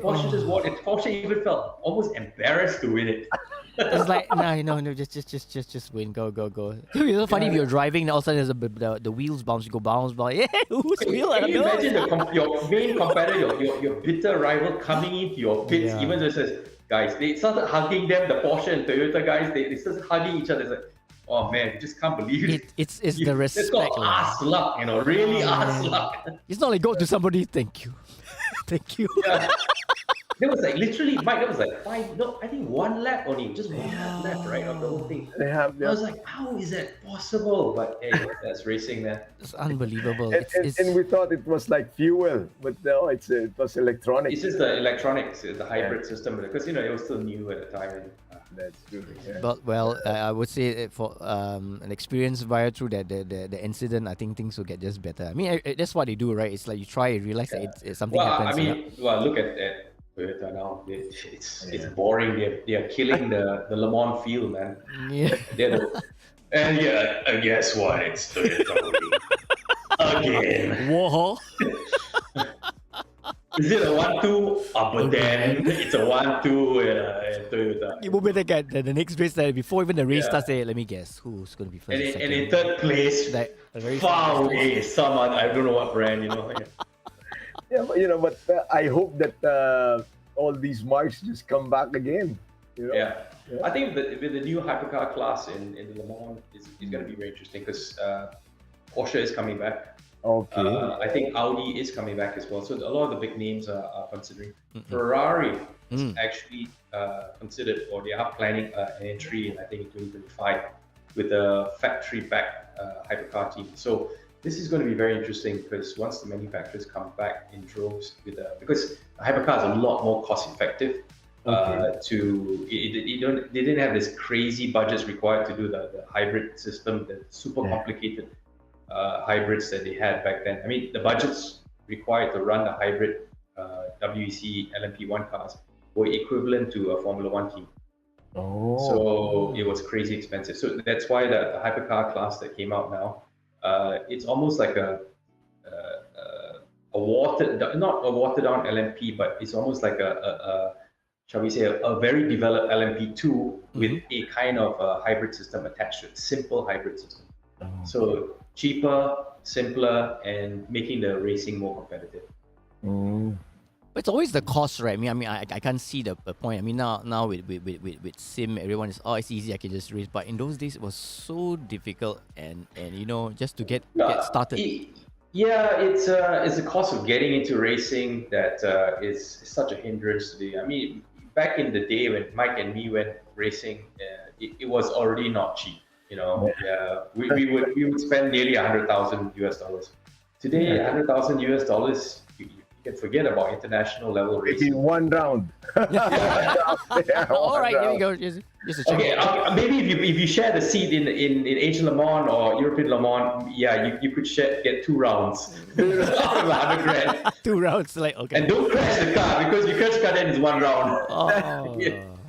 Porsche just won it. Porsche even felt almost embarrassed to win it. It's like, no, just win, go. Dude, it's so funny if you're driving and all of a sudden the wheels bounce, you go bounce, yeah, whose wheel? Can you imagine your main competitor, your bitter rival coming into your pits, even though it says, guys, they started hugging them, the Porsche and Toyota guys, they started hugging each other. It's like, oh man, you just can't believe it. It's the respect. It's called ass luck, really ass luck. It's not like go to somebody, thank you. Thank you. Yeah. There was like literally, Mike, there was like I think 1 lap only, just 1 lap left, right, of the whole thing. I was like, how is that possible? But hey, that's racing, man. It's unbelievable. And we thought it was like fuel, but no, it was electronic. It's just the electronics, the hybrid system, because it was still new at the time. And, that's true. Yeah. But I would say for an experience via through the incident, I think things will get just better. I mean, that's what they do, right? It's like you try and realize that it's something happens. I mean, look at Toyota now. It's boring. They are killing the Le Mans field, man. Yeah. And guess what? It's Toyota again. Whoa. Is it a 1-2? But then it's a 1-2 Toyota. You move it again. The next race, before even the race starts, let me guess who's going to be first. And in third place, far away, someone, I don't know what brand, Yeah, but I hope that all these marks just come back again. Yeah. I think that with the new hypercar class in the Le Mans, it's going to be very interesting because Porsche is coming back. Okay. I think Audi is coming back as well. So a lot of the big names are considering. Ferrari is actually considered, or they are planning an entry in, I think, in 2025 with a factory-backed hypercar team. So this is going to be very interesting because once the manufacturers come back in droves because hypercar is a lot more cost-effective. They didn't have this crazy budgets required to do the hybrid system, the super complicated hybrids that they had back then. I mean, the budgets required to run the hybrid WEC LMP1 cars were equivalent to a Formula One team. So it was crazy expensive. So that's why the hypercar class that came out now, it's almost like not a watered down LMP, but it's almost like shall we say, a very developed LMP2 with a kind of hybrid system attached to it, simple hybrid system. So cheaper, simpler, and making the racing more competitive. But it's always the cost, right? I mean, I can't see the point. I mean, now with sim, everyone is it's easy. I can just race. But in those days, it was so difficult, and just to get started. It's the cost of getting into racing that is such a hindrance today. I mean, back in the day when Mike and me went racing, it was already not cheap. We would spend nearly $100,000 US. Today, $100,000 you can forget about international level racing. In one round. All right, here we go. Just a check. Okay, maybe if you share the seat in Asian Le Mans or European Le Mans, you could get 2 rounds out of 100 grand. 2 rounds, like okay. And don't crash the car because you crash the car then it's 1 round. Oh.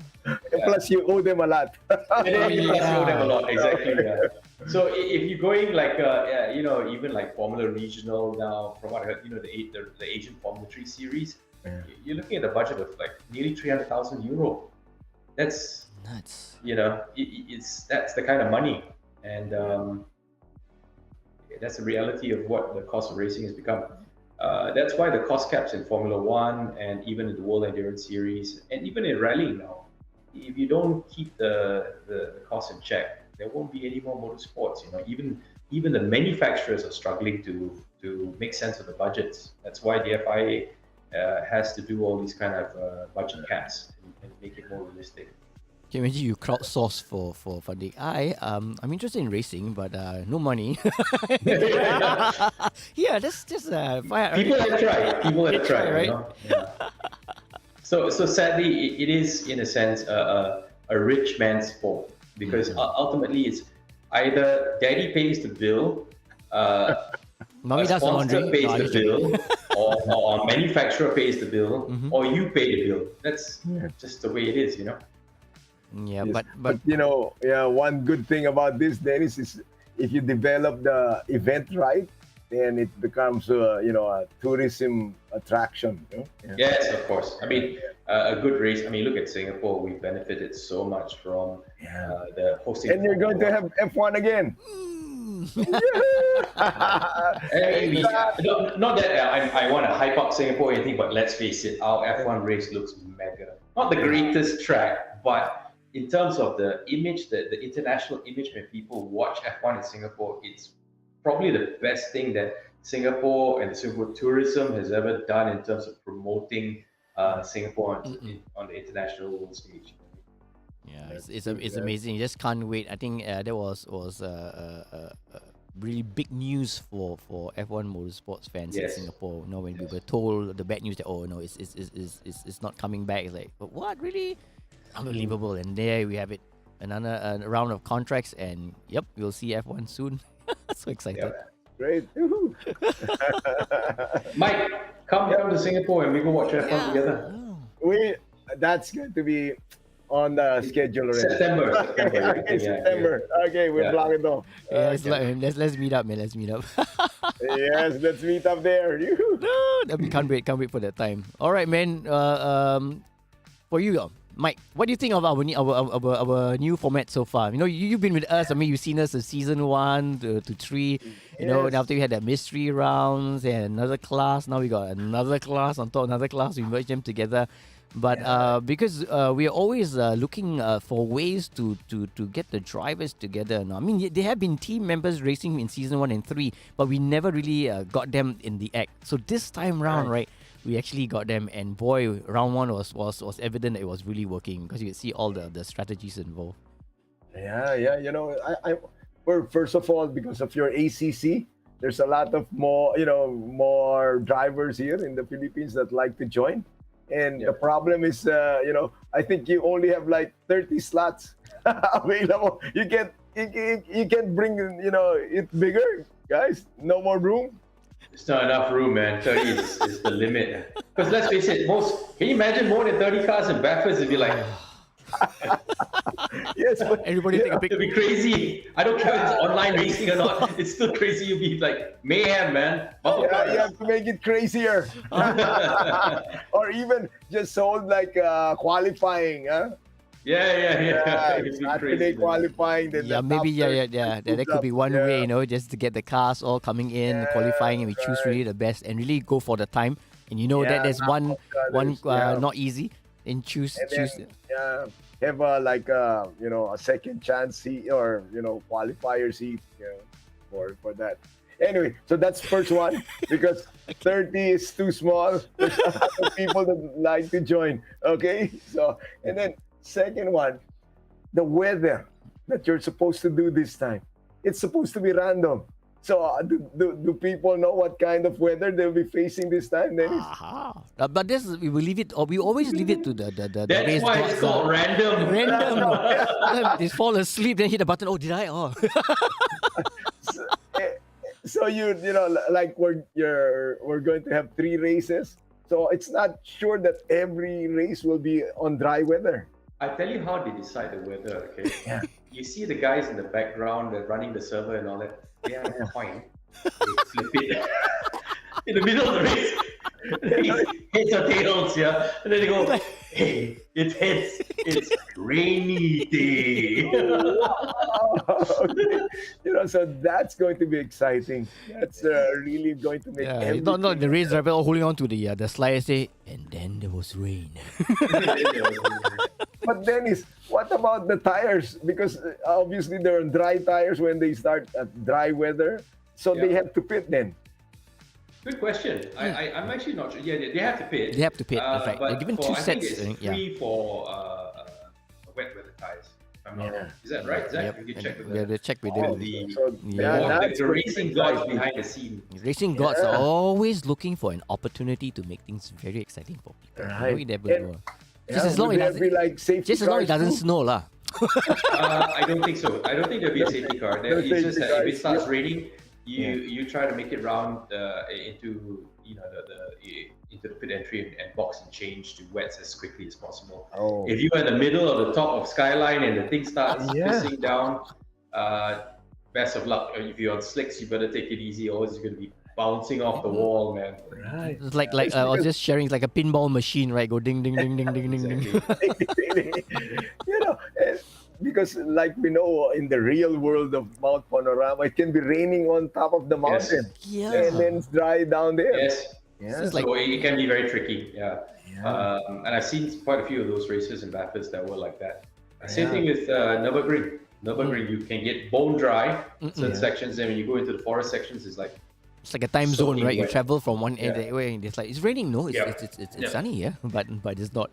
Plus you owe them a lot. And then you owe them a lot, exactly. Yeah. So if you're going like even like Formula Regional now, from what I heard, the Asian Formula 3 series, you're looking at a budget of like nearly 300,000 euro. That's nuts. That's the kind of money, and that's the reality of what the cost of racing has become. That's why the cost caps in Formula One and even in the World Endurance Series and even in rallying now, if you don't keep the costs in check, there won't be any more motorsports. Even the manufacturers are struggling to make sense of the budgets. That's why the FIA has to do all these kind of budget caps and make it more realistic. Can you imagine you crowdsource for funding? I'm interested in racing, but no money. Yeah, that's just People have tried. People have tried, right? you know? Yeah. So sadly, it is in a sense a rich man's sport because ultimately it's either daddy pays the bill, Mommy a does the sponsor laundry. pays No, the bill, or a manufacturer pays the bill, or you pay the bill. That's just the way it is, you know. Yeah, Yes. but you know, one good thing about this, Dennis, is if you develop the event right, then it becomes a tourism attraction. You know? Yes, of course. I mean, a good race. I mean, look at Singapore. We benefited so much from the hosting. And you're going to have F1 again. Not that I want to hype up Singapore or anything, but let's face it, our F1 race looks mega. Not the greatest track, but in terms of the image, the international image when people watch F1 in Singapore, it's probably the best thing that Singapore and Singapore tourism has ever done in terms of promoting Singapore on the international world stage. yeah, it's amazing. You just can't wait. I think that was really big news for F1 motorsports fans in Singapore. You know, when we were told the bad news that it's not coming back. It's like, but what, really? Unbelievable. And there we have it, another round of contracts, and yep, we'll see F1 soon. So excited. Yeah. Great. Mike, come down to Singapore and we go watch F1 together. That's going to be on the schedule already. September. September. Okay, we'll block it off. Yeah, let's meet up, man. Let's meet up. Yes, let's meet up there. We can't wait for that time. All right, man. For you, Mike, what do you think of our new format so far? You know, you've been with us. I mean, you've seen us in season 1 to 3. You know, and after we had the mystery rounds and another class, now we got another class on top of another class. We merged them together. But because we are always looking for ways to get the drivers together. Now, I mean, there have been team members racing in season 1 and 3, but we never really got them in the act. So this time round, right, we actually got them, and boy, round 1 was evident that it was really working because you could see all the strategies involved. Yeah. You know, well, first of all, because of your ACC, there's a lot of more drivers here in the Philippines that like to join. And the problem is, I think you only have like 30 slots available. You can't bring, it bigger, guys. No more room. It's not enough room, man. 30 is the limit. Because let's face it, can you imagine more than 30 cars in Bathurst? It'd be like, yes, but everybody take a picture. it'd be crazy. I don't care if it's online racing or not. It's still crazy. You'll be like mayhem, man. You have to make it crazier. Or even just hold like qualifying, huh? Yeah. Saturday qualifying. That could be one way, you know, just to get the cars all coming in, qualifying, and we choose really the best and really go for the time. And you know that there's one not easy. And choose. Have a second chance seat or qualifier seat for that. Anyway, so that's first one because 30 is too small. There's a lot of people that like to join. Okay, so and then second one, the weather that you're supposed to do this time. It's supposed to be random. So do people know what kind of weather they'll be facing this time, Dennis? But this we will leave it, or we always leave it to the That's race why gods, it's called random. They fall asleep, then hit the button. Oh, did I? Oh. So like we're going to have 3 races. So it's not sure that every race will be on dry weather. I tell you how they decide the weather, okay? Yeah. You see the guys in the background, they're running the server and all that. They have a point. They flip it in the middle of the race. Heads or tails, yeah. And then they go, hey, it's heads. It's rainy day. Okay. So that's going to be exciting. That's really going to make everything. Not the race driver all holding on to the slide and say, and then there was rain. But Dennis, what about the tires? Because obviously they're on dry tires when they start at dry weather. So they have to pit then. Good question. I'm actually not sure. Yeah, they have to pit. They have to pit, that's right. They're given 2 sets. I think it's 3 for wet weather tires. size. Is that right, Zach? Yep. You can check with We have to check with them. the racing gods behind the scene. Racing gods are always looking for an opportunity to make things very exciting for people. Right. You never know. Just as will long as there it be doesn't, like safety just as long as it cars doesn't too? snow, lah. I don't think so. I don't think there'll be a safety car. No It's just safety that if cars, it starts raining, you try to make it round into into the pit entry and box and change to wets as quickly as possible. Oh. If you are in the middle of the top of skyline and the thing starts Yeah. pissing down, best of luck. If you're on slicks, you better take it easy, or it's going to be bouncing off the wall, man. Right. It's like I was just sharing. It's like a pinball machine, right? Go ding ding ding ding ding ding ding. Exactly. Because like we know in the real world of Mount Panorama, it can be raining on top of the mountain Yeah. and then it's dry down there. Yes. Yeah. It's like- So it can be very tricky. Yeah. Yeah. And I've seen quite a few of those races in Bathurst that were like that. Same Yeah. thing with Nürburgring. Nürburgring, you can get bone dry certain sections, and when you go into the forest sections, it's like It's like a time zone, soaking right? You wet. travel from one end to the other, and it's like it's raining. No, it's Yeah. it's Yeah. sunny, yeah, but it's not.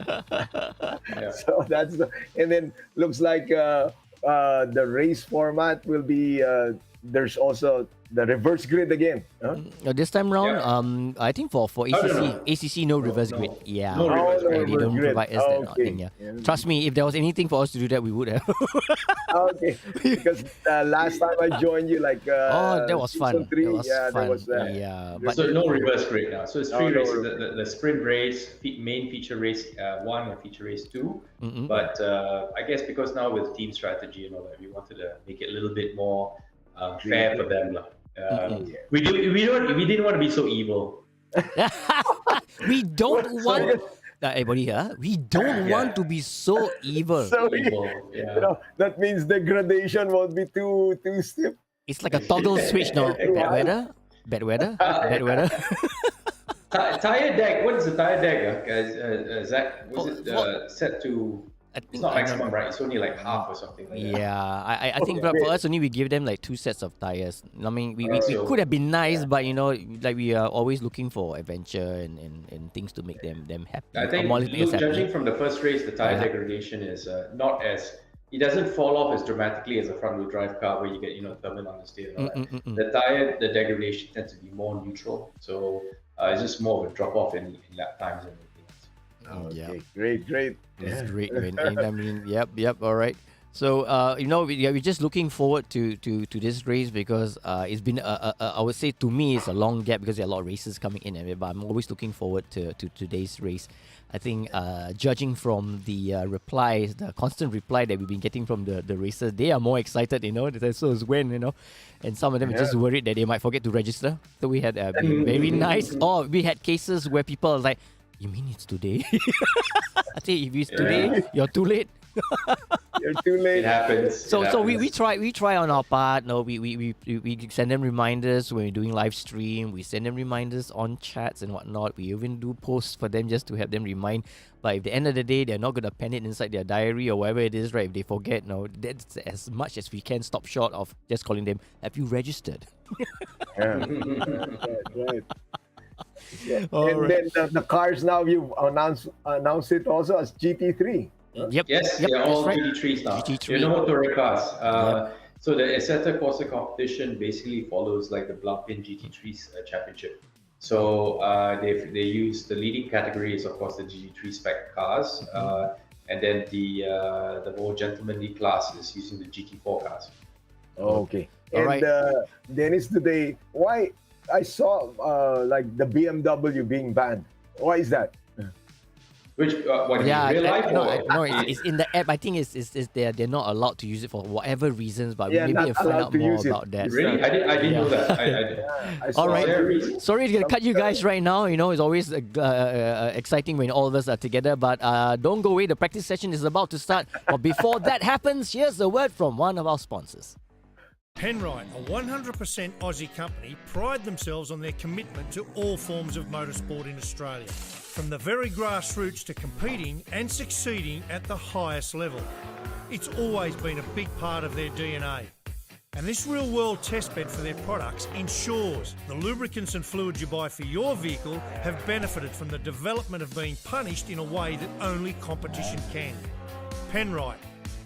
Yeah. So that's and then looks like the race format will be there's also the reverse grid again. Huh? This time round, Yeah. I think for no, ACC no reverse grid. Yeah, No reverse yeah, grid. they don't grid. provide us that Okay. thing. Yeah. Yeah. Trust me, if there was anything for us to do that, we would have. Okay, because last time I joined you, like Oh, that was season fun. 3, That was yeah, fun. there was that. Yeah, but So no reverse grid now. So it's No, three no races: reverse. the sprint race, main feature race 1, and feature race 2. Mm-mm. But I guess because now with team strategy and all that, we wanted to make it a little bit more fair for them, lah. We didn't want to be so evil. we don't want. Everybody here, we don't Yeah. want to be so evil. So Evil, yeah. that means degradation won't be too stiff. It's like a toggle switch now. Bad weather, bad weather, bad weather. Tire deck. What is the tire deck, Zach? Was it set to? I It's think not I maximum, don't- right? It's only like half or something like that. Yeah, I think for us only we give them like 2 sets of tires. I mean, we So- could have been nice, but like we are always looking for adventure and things to make them happy. I think, Or more make us happy. judging from the first race, the tire Yeah. degradation is not as. It doesn't fall off as dramatically as a front-wheel drive car where you get thermal on the steer and all that. The degradation tends to be more neutral, so it's just more of a drop-off in lap times and everything else. Okay, great. It's great, man. And I mean, yep, all right. So, we're just looking forward to this race because it's been, I would say to me, it's a long gap because there are a lot of races coming in, but I'm always looking forward to today's race. I think, judging from the replies, the constant reply that we've been getting from the racers, they are more excited, so is when, and some of them are just worried that they might forget to register. So we had been very nice. Or we had cases where people are like, you mean it's today? I say, if it's today, you're too late. You're too late. It happens. So we try on our part. No, we send them reminders when we're doing live stream. We send them reminders on chats and whatnot. We even do posts for them just to have them remind. But if at the end of the day they're not gonna pen it inside their diary or whatever it is, right? If they forget, no, that's as much as we can stop short of just calling them. Have you registered? Yeah. Right. Yeah. All And right. then the cars now you've announced it also as GT3. Yep. Yes, yep, they're all that's right. GT3s now. GT3. They're no touring cars. So the Assetto Corsa competition basically follows like the Blancpain GT3s championship. So they use the leading category is of course the GT3 spec cars, and then the more gentlemanly class is using the GT4 cars. Okay. All And right. Dennis, today, why I saw like the BMW being banned? Why is that? Which what Yeah, in real life? no, it's in the app. I think it's they're not allowed to use it for whatever reasons, but Yeah, maybe not we'll find allowed out to more use it. about that. Really, I didn't know that. I saw All right. there a reason? Sorry to cut you guys right now. It's always exciting when all of us are together. But don't go away. The practice session is about to start. But before that happens, here's a word from one of our sponsors. Penrite, a 100% Aussie company, pride themselves on their commitment to all forms of motorsport in Australia, from the very grassroots to competing and succeeding at the highest level. It's always been a big part of their DNA. And this real-world testbed for their products ensures the lubricants and fluids you buy for your vehicle have benefited from the development of being punished in a way that only competition can. Penrite,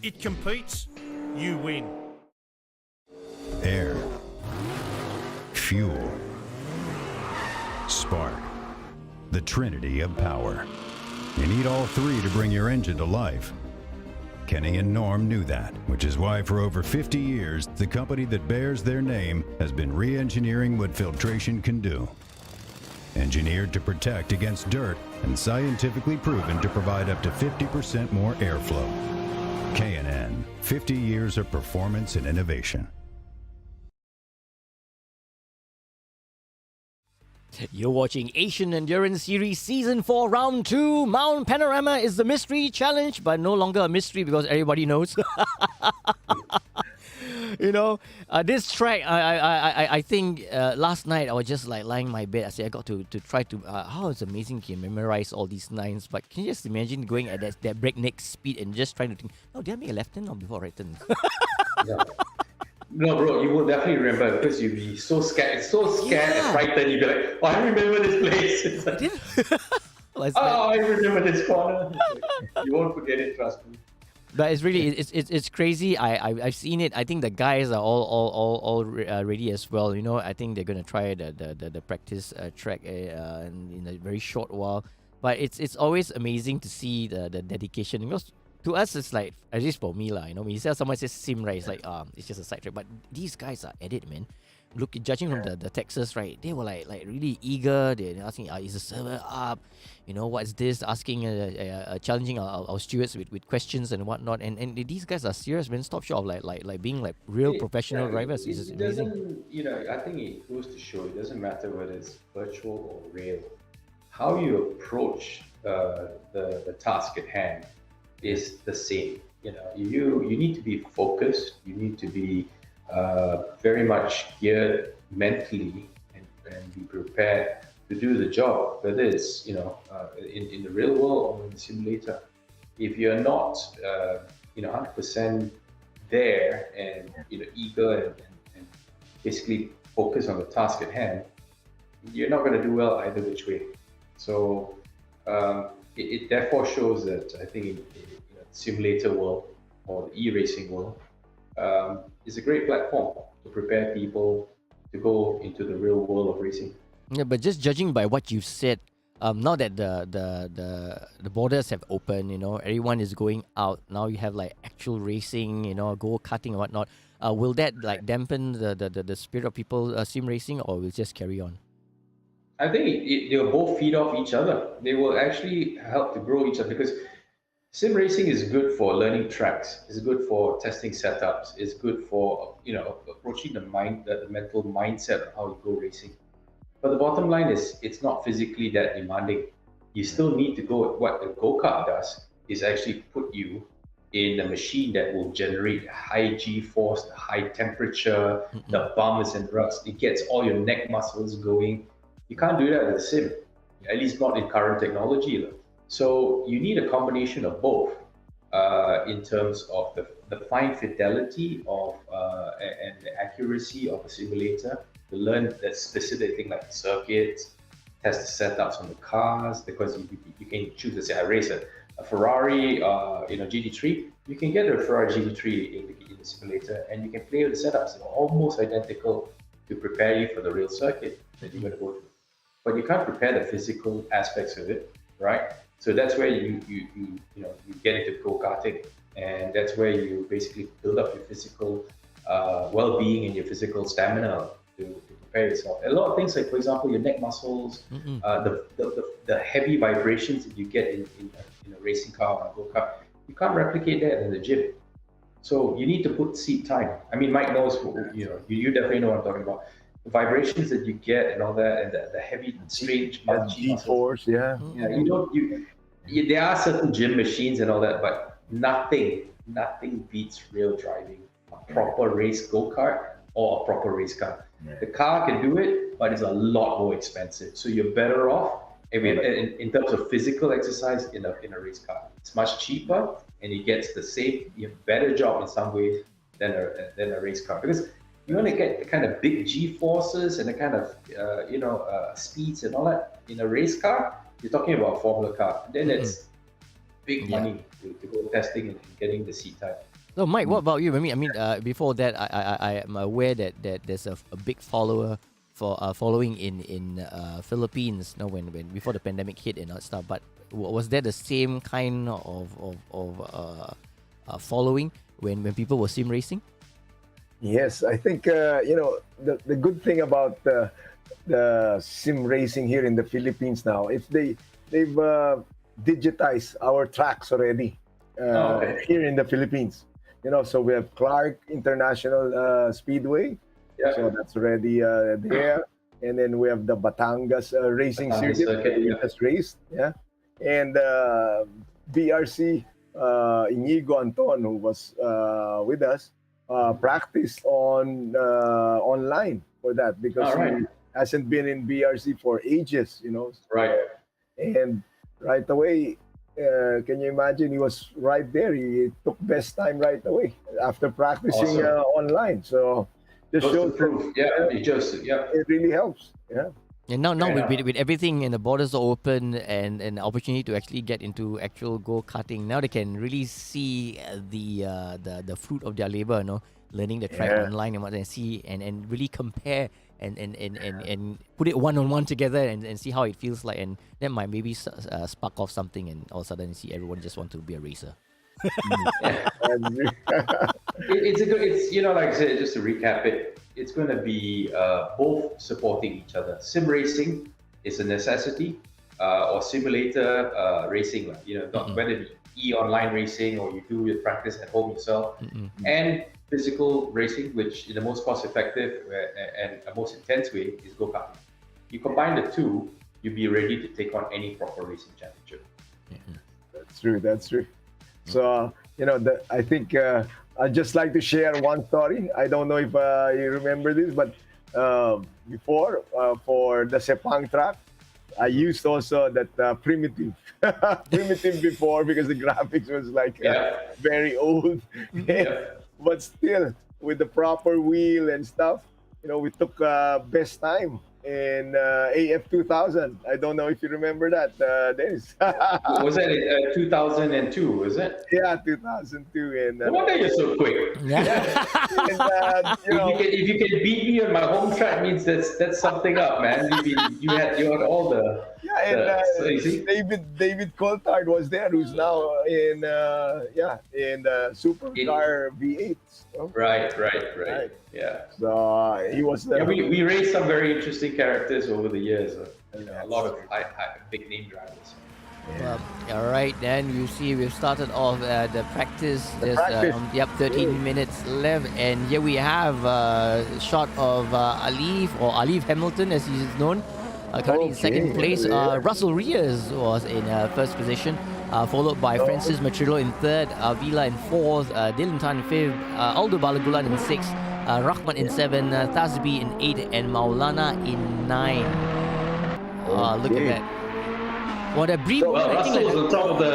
It competes, you win. Air, fuel, spark, the trinity of power. You need all three to bring your engine to life. Kenny and Norm knew that, which is why for over 50 years, the company that bears their name has been re-engineering what filtration can do. Engineered to protect against dirt and scientifically proven to provide up to 50% more airflow. K&N, 50 years of performance and innovation. You're watching Asian Endurance Series Season 4 Round 2. Mount Panorama is the mystery challenge, but no longer a mystery because everybody knows. You know, this track, I think last night I was just like lying in my bed. I said I got to try to, it's amazing you can memorize all these lines, but can you just imagine going at that breakneck speed and just trying to think, oh, did I make a left turn or before right turn? Yeah. No, bro, you will definitely remember because you'll be so scared, and frightened. You'll be like, oh, I remember this place. It's like, I remember this corner. You won't forget it, trust me. But it's really it's crazy. I've seen it. I think the guys are all ready as well. You know, I think they're gonna try the practice track in a very short while. But it's always amazing to see the dedication because to us it's like, at least for me lah. You know, when you say someone says sim, right, it's like it's just a side track. But these guys are at it, man. Look, judging from the Texas, right, they were like really eager. They're asking, is the server up? You know, what's this? Asking, challenging our stewards with questions and whatnot. And these guys are serious, man. Stop short of like being like real professional drivers. It's just amazing. You know, I think it goes to show it doesn't matter whether it's virtual or real. How you approach the task at hand is the same. You know, you need to be focused. You need to be very much geared mentally and be prepared to do the job, whether it's in the real world or in the simulator. If you're not 100% there and eager and basically focus on the task at hand, you're not going to do well either which way. So it therefore shows that I think in the simulator world or the e-racing world is a great platform to prepare people to go into the real world of racing. Yeah, but just judging by what you've said, now that the borders have opened, everyone is going out. Now you have like actual racing, go-karting and whatnot. Will that like dampen the spirit of people sim racing, or will it just carry on? I think they'll both feed off each other. They will actually help to grow each other because sim racing is good for learning tracks. It's good for testing setups. It's good for approaching the mental mindset of how you go racing. But the bottom line is, it's not physically that demanding. You still need to go. What a go-kart does is actually put you in a machine that will generate high G-force, the high temperature, the bumps and ruts. It gets all your neck muscles going. You can't do that with a sim, at least not in current technology. So you need a combination of both in terms of the fine fidelity of and the accuracy of a simulator to learn that specific thing like circuits, test the setups on the cars, because you can choose to say I race a Ferrari GT3. You can get a Ferrari GT3 in the simulator and you can play with the setups. They're almost identical to prepare you for the real circuit that you're going to go through. But you can't prepare the physical aspects of it, right? So that's where you get into go-karting, and that's where you basically build up your physical well-being and your physical stamina to prepare yourself. A lot of things like, for example, your neck muscles, the heavy vibrations that you get in a racing car or a go-kart, you can't replicate that in the gym. So you need to put seat time. I mean, Mike knows, you definitely know what I'm talking about. The vibrations that you get and all that, and the heavy, strange G-force, yeah. There are certain gym machines and all that, but nothing beats real driving. A proper race go-kart or a proper race car. Yeah. The car can do it, but it's a lot more expensive. So you're better off in terms of physical exercise in a race car. It's much cheaper, and it gets the same, better job in some ways than a race car, because you want to get the kind of big G-forces and the kind of speeds and all that in a race car. You're talking about a Formula car. Then it's big money to go testing and getting the seat time. So, Mike, what about you? Before that, I am aware that there's a big following in Philippines. You know, when before the pandemic hit and that stuff. But was there the same kind of following when people were sim racing? Yes, I think the good thing about the sim racing here in the Philippines now, if they've digitized our tracks already here in the Philippines. So we have Clark International Speedway, so that's already there, and then we have the Batangas racing circuit that we just raced, and BRC Inigo Anton, who was with us, practiced online for that because he hasn't been in BRC for ages, Right. And right away, can you imagine? He was right there. He took best time right away after practicing online. So just shows proof. It really helps. Yeah. And now with everything and the borders are open and an opportunity to actually get into actual go-karting, now they can really see the fruit of their labor, learning the track online and what they see and really compare and put it one-on-one together and see how it feels like, and that might maybe spark off something, and all of a sudden you see everyone just want to be a racer. It's like I said, just to recap it's going to be both supporting each other. Sim racing is a necessity, or simulator racing, not whether it be online racing or you do your practice at home yourself, and physical racing, which in the most cost-effective and most intense way is go-karting. You combine the two, you'll be ready to take on any proper racing championship. That's true. So, I think I'd just like to share one story. I don't know if you remember this, but before, for the Sepang track, I used also that primitive before because the graphics was very old. But still, with the proper wheel and stuff, we took best time in AF 2000. I don't know if you remember that, Dennis. Was that in 2002, was it? Yeah, 2002. And no wonder you're so quick. Yeah. And, if you can beat me on my home track, means that's something up, man. You had all the David Coulthard was there, who's now in Supercar V8. Right. Yeah. So he was there. We raised some very interesting characters over the years. A lot of big name drivers. Well, all right, then you see we've started off the practice. There's 13 minutes left, and here we have a shot of Alif Hamilton, as he's known, currently in second place. Russell Reyes was in first position, followed by Francis Matrillo in third, Vila in fourth, Dylan Tan in fifth, Aldo Balagulan in sixth, Rahmat in seventh, Thasbi in eighth, and Maulana in ninth. Look at that. What a brief. Well, Russell was on top of the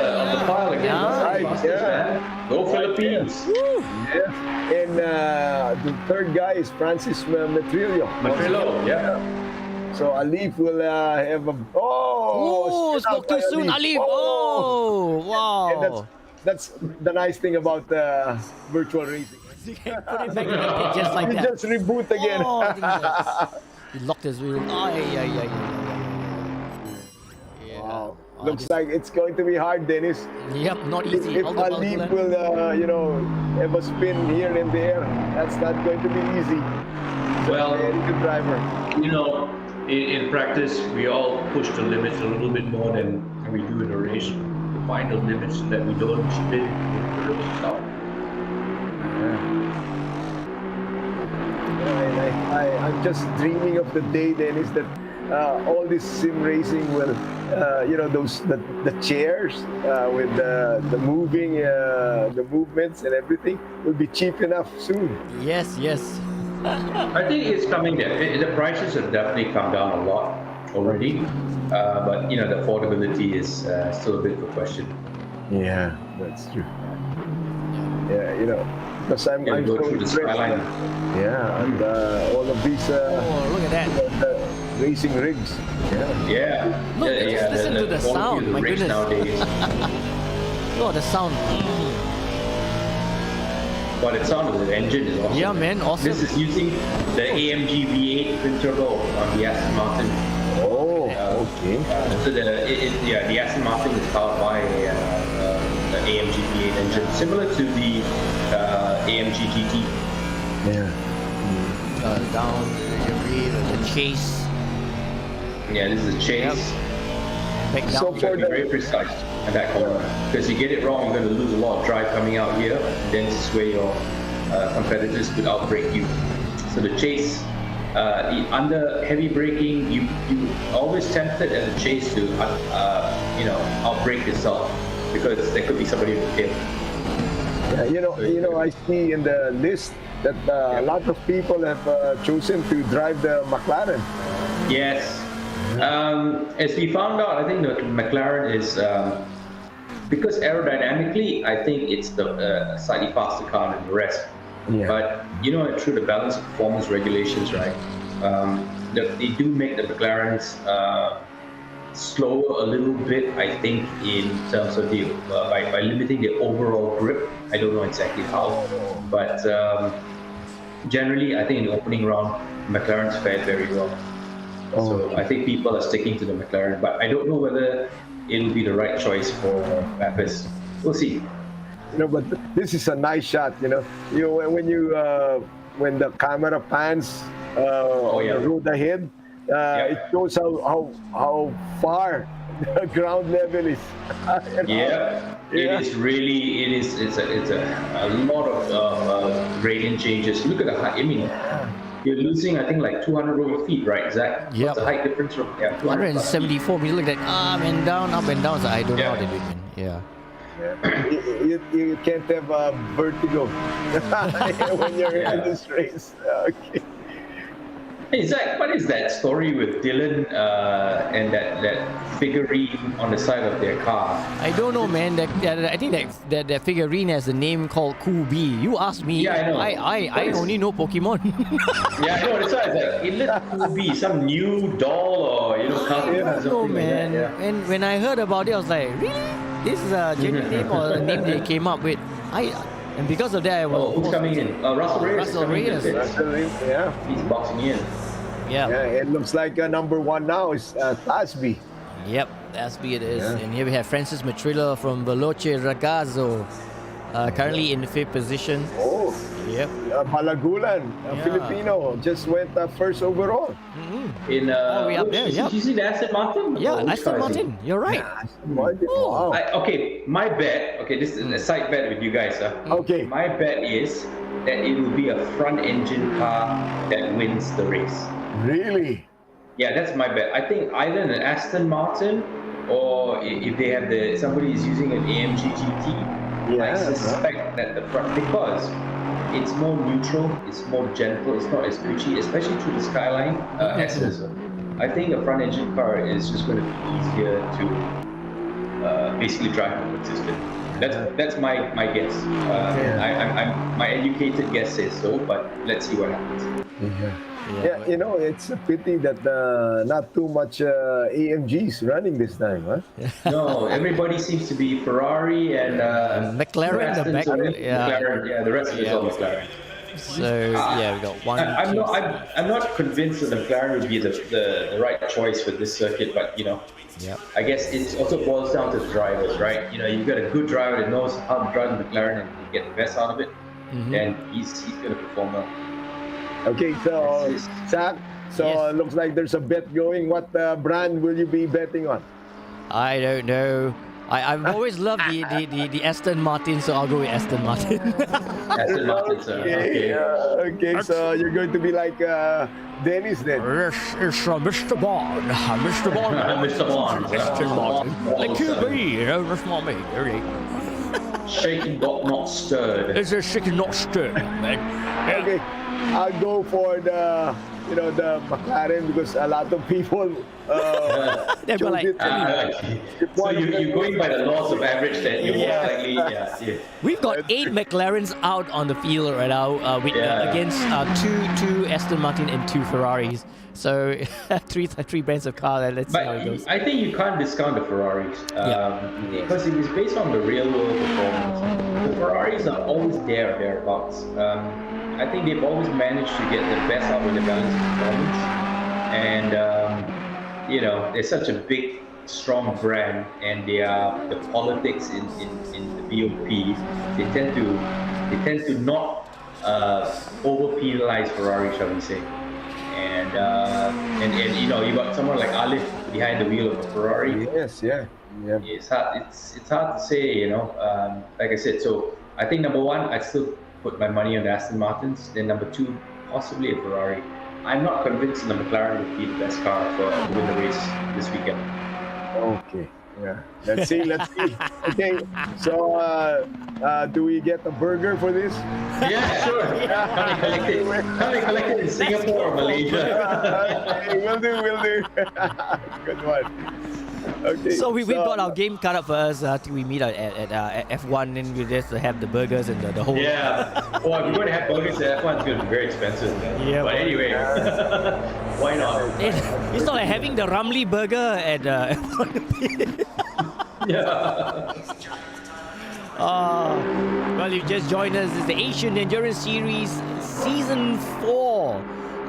pile again. Go Philippines. Yes. And the third guy is Francis Matrillo. So Alif will have a... spoke too soon, Alif. Wow. And that's the nice thing about virtual racing. Put it back in the pit just like that. Just reboot again. He locked his wheel. Wow. Looks like it's going to be hard, Dennis. Yep, not easy. If Alif will, have a spin here and there, that's not going to be easy. Well, very good driver. In practice, we all push the limits a little bit more than we do in a race. To find the limits so that we don't spin in the race itself. I'm just dreaming of the day, Dennis, that all this sim racing will, the chairs with the movements and everything will be cheap enough soon. Yes. I think it's coming there. The prices have definitely come down a lot already, but the affordability is still a bit of a question. Yeah, that's true. Yeah, because I'm go so through the skyline. And all of these look at that. Racing rigs. Yeah. Look, listen to the sound. My goodness. Nowadays. Oh, the sound. But the sound of the engine is awesome. Yeah, man, awesome. This is using the AMG V8 twin turbo on the Aston Martin. Oh, okay. So the Aston Martin is powered by the AMG V8 engine, similar to the AMG GT. Yeah. Down the chase. Yeah, this is a chase. Back down. So You gotta be very precise at that corner, because you get it wrong, you're going to lose a lot of drive coming out here. Then this is where your competitors could outbrake you. So the chase, under heavy braking, you always tempted as a chase to outbrake yourself, because there could be somebody in the tail. Yeah, I see in the list that a lot of people have chosen to drive the McLaren. Yes. As we found out, I think the McLaren is, because aerodynamically, I think it's the slightly faster car than the rest. Yeah. But, through the balance of performance regulations, right, they do make the McLarens slower a little bit, I think, in terms of the by limiting the overall grip. I don't know exactly how, but generally, I think in the opening round, McLaren's fared very well. So I think people are sticking to the McLaren, but I don't know whether it'll be the right choice for Mappis. We'll see. But this is a nice shot. When the camera pans on the road ahead, it shows how far the ground level is. It's a lot of gradient changes. Look at the height. I mean, you're losing, I think, like 200 over feet, right, Zach? Yep. What's the height difference from 174 meters. Look at that, up and down. So I don't know how they do it, man. Yeah. You can't have vertigo when you're in this race. Okay. Hey Zach, what is that story with Dylan and that figurine on the side of their car? I don't know, man. I think that figurine has a name called Cool Bee. You asked me. Yeah, I know. I only know Pokemon. Yeah, I know. That's why I was like, it could be some new doll or cartoon or something No, man. like that. Yeah. And when I heard about it, I was like, really? This is a genuine name or a name they came up with? And because of that, I was. Who's coming in? Russell Reyes. Russell Reyes. Yeah. He's boxing in. Yeah. It looks like number one now is Tasby. Yep, Tasby it is. Yeah. And here we have Francis Matrilla from Veloce Ragazzo, currently in the 5th position. Oh, Yep. Balagulan, Filipino, just went first overall. In All the way up there, did you see the Aston Martin? Yeah, Which Aston car is Martin. You're right. Wow. My bet. Okay, this is a side bet with you guys. Okay. My bet is that it will be a front-engine car that wins the race. Really? Yeah, that's my bet. I think either an Aston Martin or if they have somebody is using an AMG GT, I suspect that the front, because it's more neutral, it's more gentle, it's not as pitchy, especially through the Skyline S's. I think a front engine car is just going to be easier to basically drive more consistent. That's my guess. My educated guess says so, but let's see what happens. Yeah, it's a pity that not too much AMGs running this time, huh? No, everybody seems to be Ferrari and McLaren in the back. McLaren, the rest of it's all McLaren. So we got one. I'm not convinced that the McLaren would be the right choice for this circuit, but I guess it also boils down to the drivers, right? You've got a good driver that knows how to drive the McLaren and get the best out of it, then he's going to perform well. Okay, so Zach, it looks like there's a bet going. What brand will you be betting on? I don't know. I've always loved the Aston Martin, so I'll go with Aston Martin. Aston Martin, sir. Okay, so you're going to be like Dennis then. This is Mr. Bond. Mr. Bond. Mr. Bond. Aston Martin. Like QB, that's not me. Shaken but not stirred. It's a shaken not stirred, man. Okay, I'll go for the the McLaren, because a lot of people They were chose like, it. So you're going by the laws of average that you're most likely, we've got 8 McLarens out on the field right now against two Aston Martin and 2 Ferraris. So three brands of car. Let's see how it goes. I think you can't discount the Ferraris because it was based on the real world performance. The Ferraris are always there or thereabouts. I think they've always managed to get the best out of the balanced performance, and they're such a big, strong brand, and they are the politics in the BOP. They tend to not over penalize Ferrari, shall we say? And you got someone like Alif behind the wheel of a Ferrari. Yes, yeah. It's hard to say, like I said. So I think number 1, I'd still put my money on the Aston Martins. Then number 2, possibly a Ferrari. I'm not convinced the McLaren would be the best car to win the race this weekend. Okay. Yeah. Let's see. Okay. So, do we get a burger for this? Yeah, sure. Can we collect it in Singapore or Malaysia? Okay, will do. Good one. Okay. So we've got our game cut up for us till we meet at F1, and we just have the burgers and the whole. Yeah. Well, if we're going to have burgers at F1, it's going to be very expensive. Yeah. But anyway, why not? It's not like having the Ramly burger at F1. Yeah. Well, you just joined us. It's the Asian Endurance Series Season 4.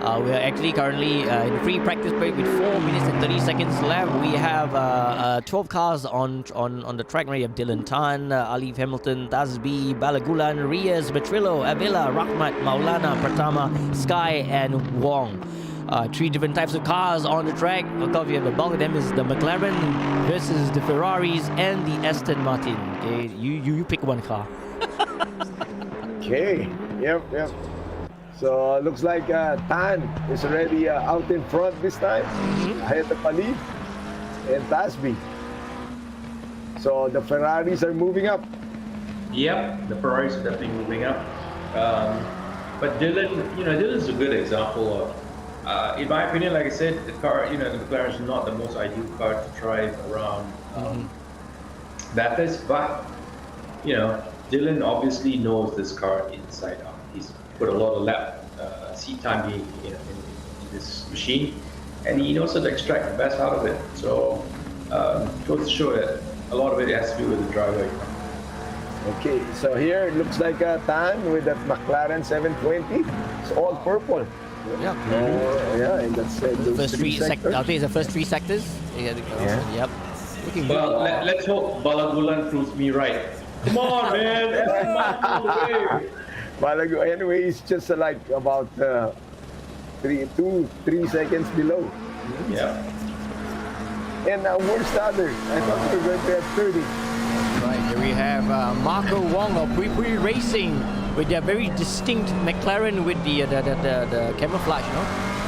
We are actually currently in free practice break with 4 minutes and 30 seconds left. We have 12 cars on the track. We have Dylan Tan, Alif Hamilton, Tazbi, Balagulan, Riaz, Petrillo, Avila, Rahmat, Maulana, Pratama, Sky, and Wong. 3 different types of cars on the track. Of course, we have the bulk of them is the McLaren versus the Ferraris and the Aston Martin. Okay, you pick one car. Okay. Yep. So looks like Tan is already out in front this time, ahead of Alif and Tasbi. So the Ferraris are moving up. Yep, the Ferraris are definitely moving up. But Dylan's a good example of, in my opinion, like I said, the car, the McLaren is not the most ideal car to drive around Bathurst, but Dylan obviously knows this car inside out. He's put a lot of lap seat time in this machine, and he knows how to extract the best out of it. So goes to show that a lot of it has to do with the driver. Okay, so here it looks like Tan with that McLaren 720. It's all purple. Yeah. And that's the First 3 sectors. I think it's the first 3 sectors. Yep. Looking good. Well, let's hope Balagulan proves me right. Come on, man. Balagu, anyway, it's just like about 3 seconds below. Yeah. And where's the other? I thought we were going to have 30. Right, here we have Marco Wong of Pui Racing with their very distinct McLaren with the camouflage,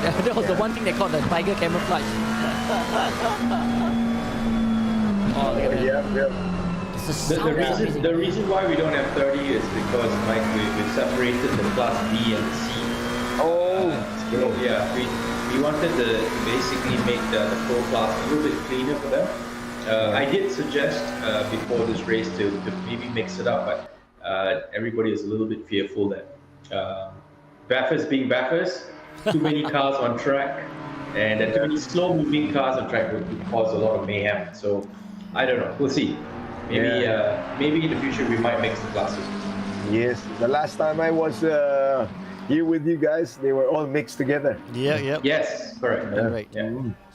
That was the one thing they called the tiger camouflage. Yeah. The reason why we don't have 30 is because, Mike, we separated the Class B and C. We wanted to basically make the Pro Class a little bit cleaner for them. I did suggest before this race to maybe mix it up, but everybody is a little bit fearful that Bathurst being Bathurst, too many cars on track, and too many slow-moving cars on track would cause a lot of mayhem. So I don't know. We'll see. Maybe in the future we might mix the classes. Yes, the last time I was here with you guys, they were all mixed together. Yeah. Yes, correct. Right.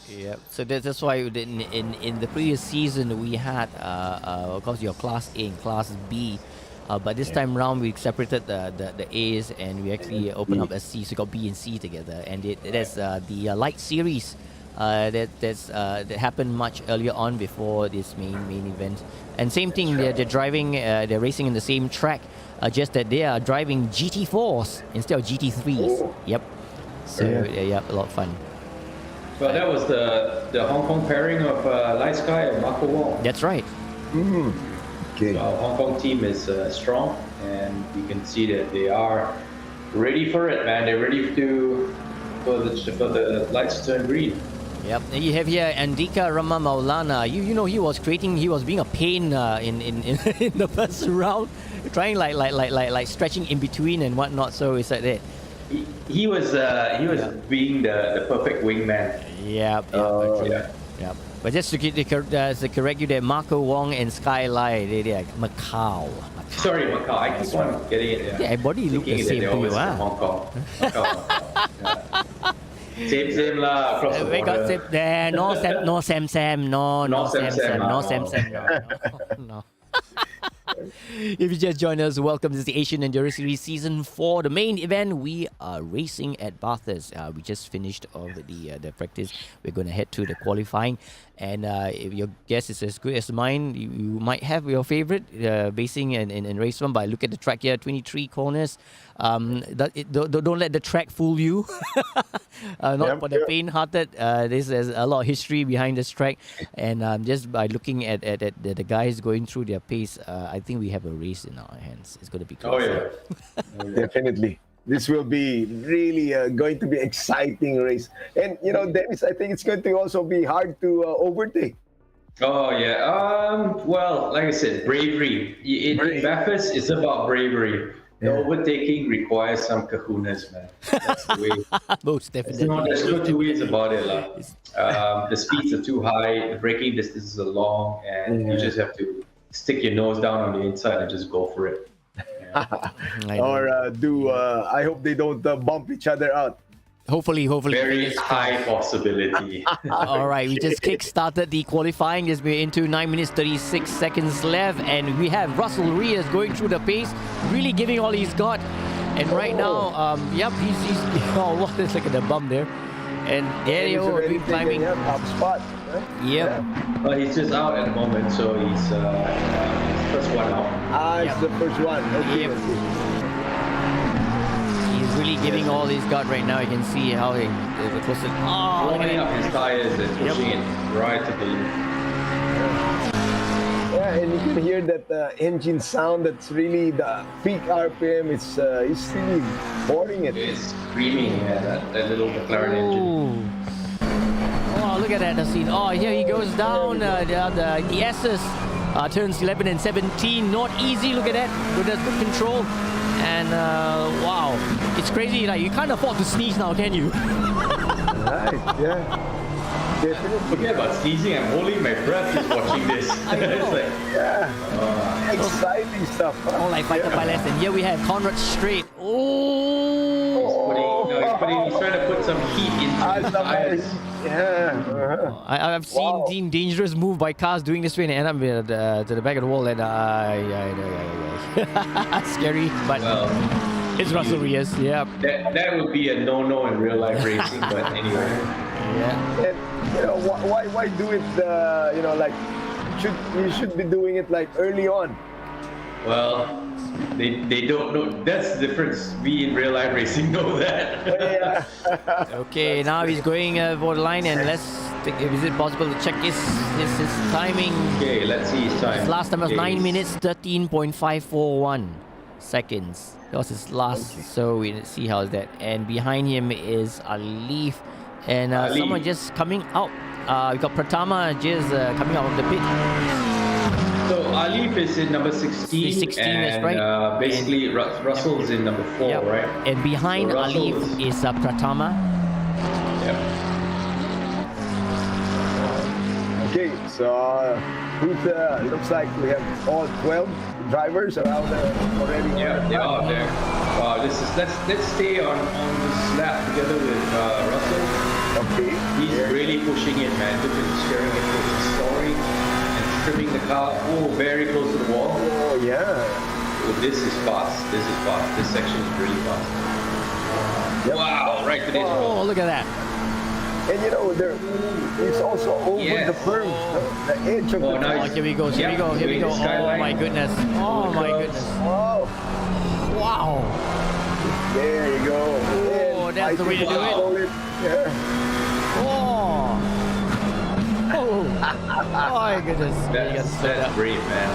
Yeah. So that's why in the previous season we had of course your Class A and Class B, but this time round we separated the A's and we actually opened up a C, so we got B and C together, and that's the light series. That happened much earlier on before this main event, and same thing. They're driving, they're racing in the same track, just that they are driving GT4s instead of GT3s. Yep. So a lot of fun. Well, that was the Hong Kong pairing of Light Sky and Marco Wong. That's right. Okay. So our Hong Kong team is strong, and you can see that they are ready for it, man. They're ready to for the lights to turn green. Yep. And you have here Andika Rama Maulana. You know he was being a pain in in the first round, trying like stretching in between and whatnot. So it's like that. He was being the perfect wingman. Yeah. Yeah. But just to correct you there, Marco Wong and Skyline, they're Macau. Sorry, Macau. I keep on getting it. Yeah, everybody look the same to you, huh? Hong Kong. Macau. Yeah. Same lah. Across the We got border. same there. No Sam. No Sam. No. If you just joined us, welcome. This is the Asian Endurance Series Season 4. The main event, we are racing at Bathurst. We just finished off the practice. We're going to head to the qualifying. And if your guess is as good as mine, you might have your favorite basing in race 1. But I look at the track here, 23 corners. Don't let the track fool you. Not for the faint-hearted. There's a lot of history behind this track. And just by looking at the guys going through their pace, I think we have a race in our hands. It's going to be close. Oh, yeah. Definitely. This will be really going to be exciting race. And, Dennis, I think it's going to also be hard to overtake. Oh, yeah. Well, like I said, bravery. In Bathurst, it's about bravery. The overtaking requires some kahunas, man. That's the way. Most definitely. There's no two ways about it. The speeds are too high, the braking distances are long, and you just have to stick your nose down on the inside and just go for it. Or I hope they don't bump each other out. Hopefully. Very high possibility. All right, we just kick-started the qualifying as we're into 9 minutes 36 seconds left, and we have Russell Reyes going through the pace, really giving all he's got. And right now, he's oh, look at the bump there. And there you go, we're climbing. Top spot. Yep. Yeah. Well, he's just out at the moment, so he's first one out. It's the first one. Okay. Yep. He's really giving all he's got right now. You can see how he close to. Oh, look Blowing up at his tires and pushing it right to the limit. Yeah, and you can hear that engine sound. That's really the peak RPM. It's really boring it. It's screaming, that little McLaren engine. Oh, look at that, the scene. Oh, here he goes down. The S's turns 11 and 17. Not easy. Look at that. Good control. And wow, it's crazy. Like, you can't afford to sneeze now, can you? Right, yeah. Definitely. Forget about sneezing. I'm holding my breath just watching this. It's like, exciting stuff. Huh? Oh, like fighter pilots. And here we have Conrad Strait. He's trying to put some heat into his tires. Yeah. I've seen Team Dangerous move by cars doing this way and end up to the back of the wall. And scary, but it's Russell Reyes. Yeah. That would be a no-no in real life racing, but anyway. Yeah. And, why do it? Like you should be doing it like early on. Well, they don't know. That's the difference. We in real life racing know that. Yeah. Okay, now he's going for the line, and let's think, is it possible to check his timing? Okay, let's see his time. His last time was Okay. 9 minutes 13.541 seconds. That was his last. Okay. So we see how's that. And behind him is Alif, and Ali. someone just coming out. We got Pratama just coming out of the pit. So Alif is in number 16, 16, and that's right. Basically Russell's in number 4, Yep. right? And behind So Alif Russell's- is Pratama. Yep. Okay, so looks like we have all 12 drivers around already. Yeah, they are there. Let's stay on this lap together with Russell. Okay. He's really pushing it, man. Look at the steering wheel, he's storing and trimming the car. Oh, very close to the wall. Oh yeah. Oh, this is fast. This section is really fast. Yep. Wow, right to this. Oh, look at that. And there it's also over Yes. the berm, the edge of Oh, the nice. Oh, here we go. Here we Yep, go. Here we doing go. the Oh skyline. my goodness. Oh my goodness. Wow. Wow. There you go. Oh, And that's the I way to think do we it. call Yeah. Oh. Oh. Oh my goodness. You got to slow That's down. brave, man.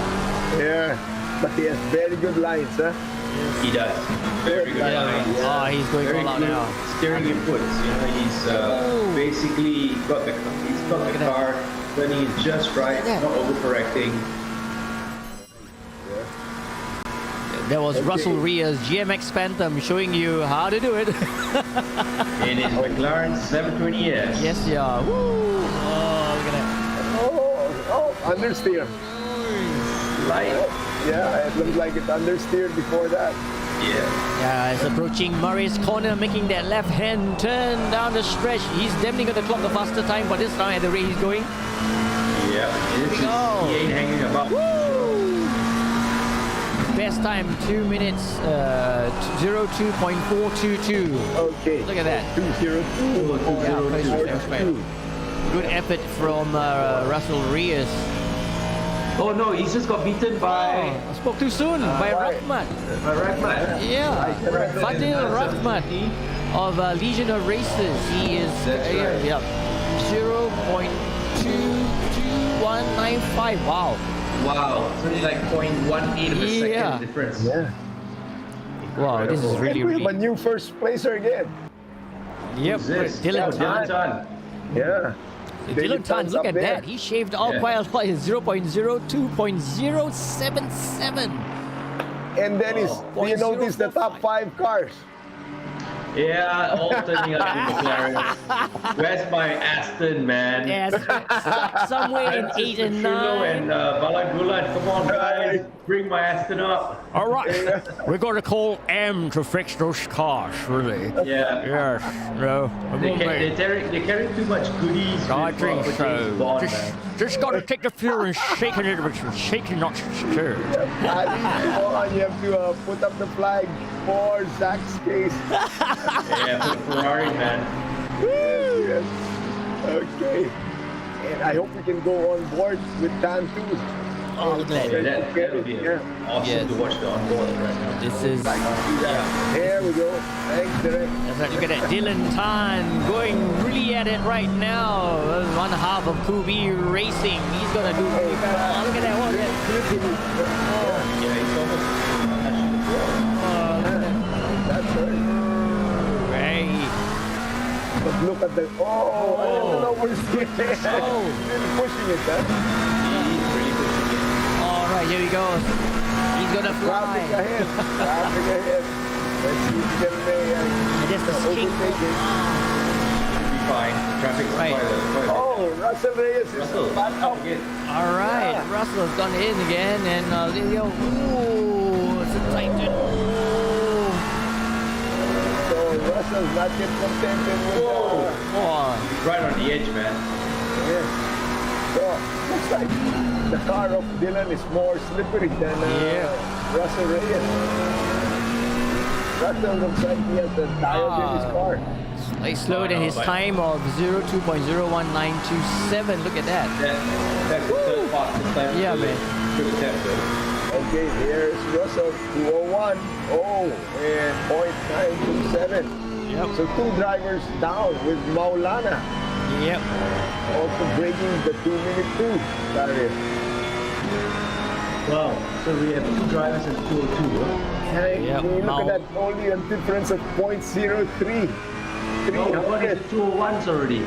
Yeah. But he has very good lines, huh? He does. Very good line. Oh, he's going Very all out good now. steering inputs. You know, he's basically got the car turning it just right, not overcorrecting. There was Russell Reyes, GMX Phantom, showing you how to do it. In his McLaren 720S. Yes, yeah. Woo! Oh, look at that. Oh, understeer. Light. Yeah, it looks like it understeered before that. Yeah. Yeah, it's approaching Murray's corner, making that left-hand turn down the stretch. He's definitely going to clock a faster time, but this time at the rate he's going. Yeah. He ain't hanging about. Best time, 2 minutes, 02.422. Okay. Look at that. 202. Good effort from Russell Reyes. Oh no, he's just got beaten by I spoke too soon by Rahmat. Yeah, Fadil Rahmat of Legion of Races. He is 0.22195. Wow. Wow, so it's like 0.18 of a second difference. Yeah. Wow, this is really, And we have a really. new first placer again. Yep, Dylan Tan. Yeah. Dylan Tan, look up at there. that. He shaved out quite a lot. 0.02.077. And then do you notice the top 5 cars? Yeah, all turning up in McLaren. Where's my Aston, man? Yes, stuck somewhere in 8 and 9. And Balagulat, come on, guys, bring my Aston up. All right, we're going to call M to fix those cars, really. Yeah. Yes, no. They carry too much goodies. I with think James so. Bond, man. Just got to take the fuel and shake it a little bit. Shaking, not stirred. Ali, come on, you have to put up the flag for Zach's case. Yeah, for Ferrari, man. Yes. Okay. And I hope we can go on board with Tan too. Oh, look at that. That'll be awesome to watch the onboard right now. This is. There we go. Thanks, Derek. That's right. Look at that. Dylan Tan going really at it right now. One half of Kubi Racing. He's going to do really well. Oh, look at that. Oh, yeah. Yeah, he's almost touching the floor. That's right. Right. But look at the. Oh, I don't know where he's really pushing it, huh? He's really pushing it. All right, here he goes. He's going to Traffic fly. ahead. Traffic ahead. Let's see if we can Just a skate. overtake it. Should be fine. Traffic's Right. quite Oh, Russell Reyes is Russell, back up. again. All right, Russell's gone in again, and there you go. Ooh, it's a tight turn. Ooh. So Russell's not yet contented with Oh, Right on the edge, man. yeah. So looks like the car of Dylan is more slippery than Russell Reyes. Russell looks like he has the dial in his car. Like slower than his time of 02.01927. Look at that. That's the third fastest time. Yeah, to man. Good attempt, though. Okay, here's Russell, 201. Oh, and 0.927. Yep. So 2 drivers down with Maulana Yep. also breaking the 2-minute 2 barrier. Wow. So we have 2 drivers and 202, huh? Hey, Yep, you look Mau. at that, only a difference of 0.03. No, what is the 201s already?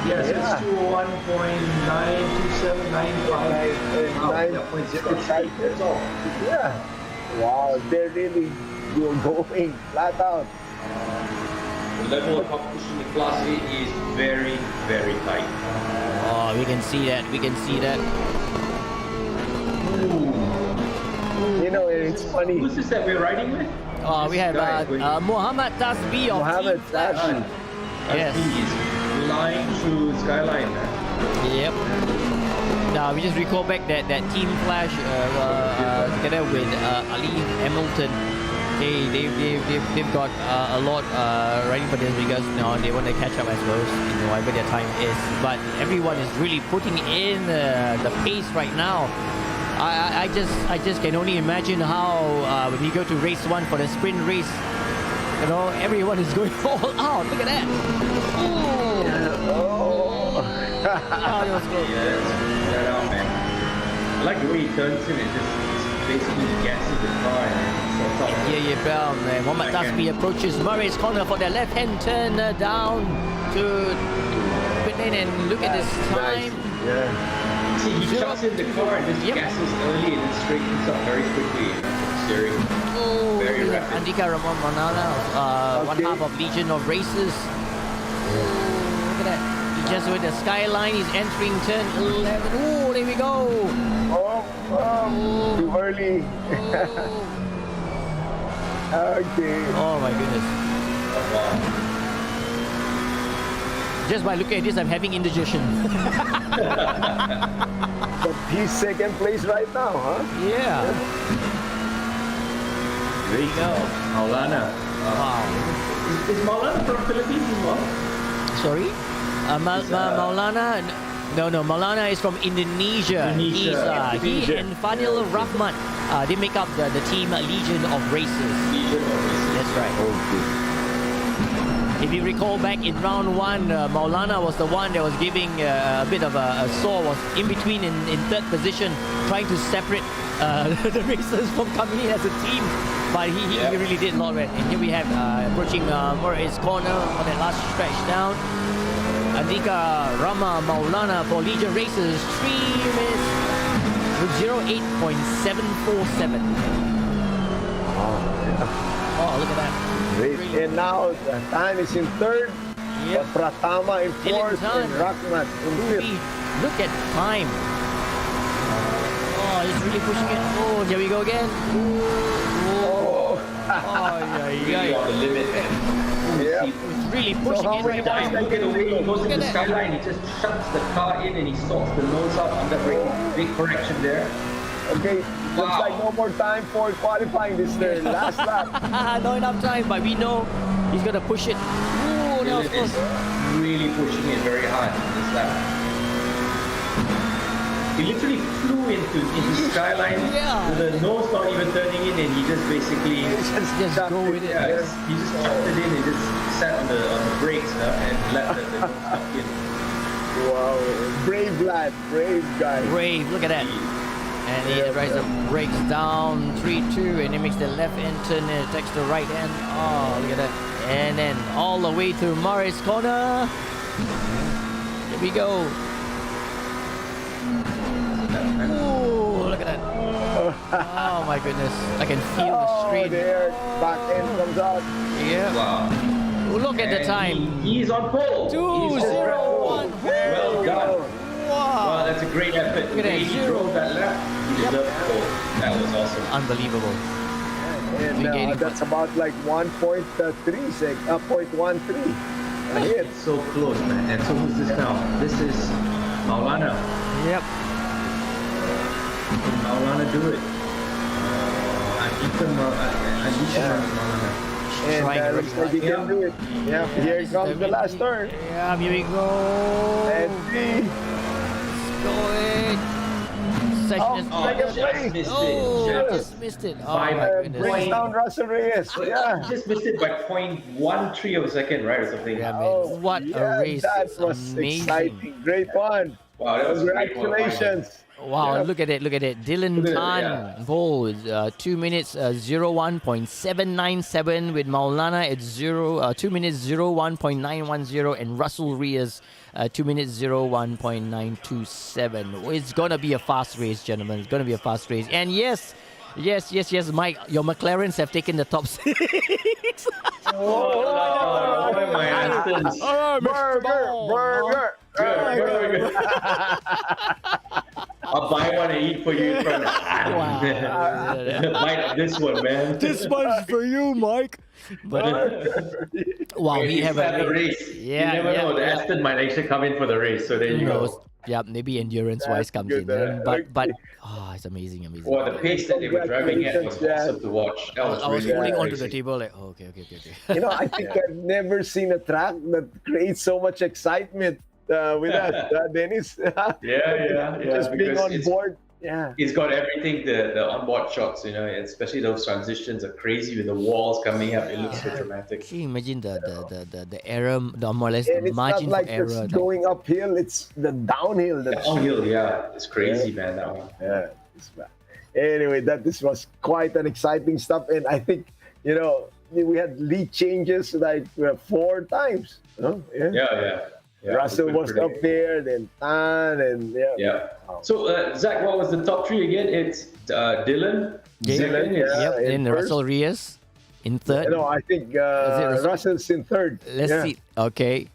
Yes, Yeah. it's 201.92795. Yeah. Wow, they're really going flat out. The level of competition in Class A is very, very tight. Oh, we can see that. We can see that. You know, it's funny. Who's this that we're riding with? Oh, we have Muhammad Tasbi of Mohammed Team Flash. Tasbi. Yes. He's flying through skyline, man. Yep. Now we just recall back that Team Flash together with Ali Hamilton. They've got a lot riding for this because they want to catch up, I suppose, whatever their time is. But everyone is really putting in the pace right now. I just can only imagine how when you go to race 1 for the sprint race, everyone is going all out. Look at that. Oh. Yeah, that's right out, man. I like the way he turns in. It just basically gassing the car and sets off. Yeah, bell, man. Mohammad Tasbi approaches Murray's corner for the left-hand turn down to pit lane, and look at this time. Yeah. See, he chucks in the car and just Yep. gasses early and then straightens up very quickly. Steering. Oh, Very look at rapid. Andika Ramon Manala, one Okay. half of Legion of Races. Oh, look at that. He just with the skyline, he's entering turn 11. Oh, there we go. Too early. Okay. Oh my goodness. Just by looking at this, I'm having indigestion. But he's second place right now, huh? Yeah. There you go. Maulana. Wow. Is Maulana from Philippines as well? Sorry? Maulana? No, Maulana is from Indonesia. He Indonesia. and Fadil Rahmat, they make up the team Legion of Races. Legion of Races. That's right. If you recall back in round one, Maulana was the one that was giving a bit of a sore, was in between in third position, trying to separate the racers from coming in as a team. But he really did a lot of it. And here we have approaching Murray's corner on that last stretch down. Andika Rama Maulana for Legion Races, 3 minutes with 08.747. Oh, look at that. Great. And now the time is in third. Yep. Pratama in fourth and Rahmat in fifth. Look at time. Oh, he's really pushing it. Oh, here we go again. Oh, Really on the limit. Yeah. It's really pushing how it many right now. times Look at the way he goes Look to at the that. skyline. He just shuts the car in and he sorts the nose up under braking. Big correction there. Okay. Looks Wow. like no more time for qualifying this turn. Last lap. Not enough time, but we know he's gonna push it. Oh, that was Dylan is close. really pushing it very hard in this lap. He literally flew into the skyline Yeah. with the nose not even turning in, and he just basically Just go with it. he just chucked it in and just sat on the brakes and let the nose stuck in. Wow. Brave lad. Brave guy. Brave, look at that. And he rides the brakes down 3-2, and he makes the left end turn and attacks the right end. Oh, look at that. And then all the way to Murray's corner. Here we go. Ooh, look at that. Oh my goodness. I can feel the Oh, stream. there. Back end comes out. Yeah. Wow. Look at the time. He's on pole. 2:01. Well done. Wow, Wow. that's a great effort. Look at The way that. he drove that lap, he deserved pole. That was awesome. Unbelievable. And Gaining that's about like 1.13 ahead. It's so close, man. And so who's this now? This is Maulana. Yep. Can Maulana do it? Andika Maulana. And Trying looks really like he hard. can do it. Yeah, here comes the last turn. Yeah, here we go. And three. Let's go in. Section is Oh, second place. Missed Oh, it. just missed it. Oh Five my goodness. Brings down Russell Reyes. Yeah. Just missed it by 0.13 of a second, right? Or something. Yeah, man. Oh, What yeah, a race. That It's was amazing. exciting. Great one. Wow, that was a great one. Congratulations. Wow, Yeah. look at it. Dylan Look at it, Tan, yeah. pole, 2 minutes 01.797 with Maulana at 2 minutes 01.910, and Russell Reyes 2 minutes 01.927. It's gonna be a fast race, gentlemen. It's gonna be a fast race. And yes, Mike, your McLarens have taken the top 6. Oh, what am I Astons? Oh, Burger. Burger. I'll buy one and eat for you in front of Wow. Mike, this one, man. This one's for you, Mike. But wow, we have a a race. Yeah, you never yeah, know. The yeah. Aston might actually come in for the race. So there Who you knows? go. Yeah, maybe endurance-wise That's comes good, in. But okay. it's amazing. Well, the pace that they were driving at was Congratulations, awesome to watch. That was I was really holding onto the crazy. table like, oh, okay. You know, I think I've never seen a track that creates so much excitement with us, Dennis. Yeah. Just being because on board. Yeah. It's got everything, the onboard shots, especially those transitions are crazy with the walls coming up. It looks so dramatic. Can you imagine the error, the more or less And the it's margin not like for error? it's going uphill, it's the downhill. That's Downhill, yeah. It's crazy, man, that one. Yeah, it's bad. Anyway, this was quite an exciting stuff, and I think we had lead changes like 4 times. Yeah. Russell was up there, then Tan, and yeah. So Zach, what was the top 3 again? It's Dylan. Dylan, and Russell Reyes in third. No, I think Russell's in third. Let's see. Okay.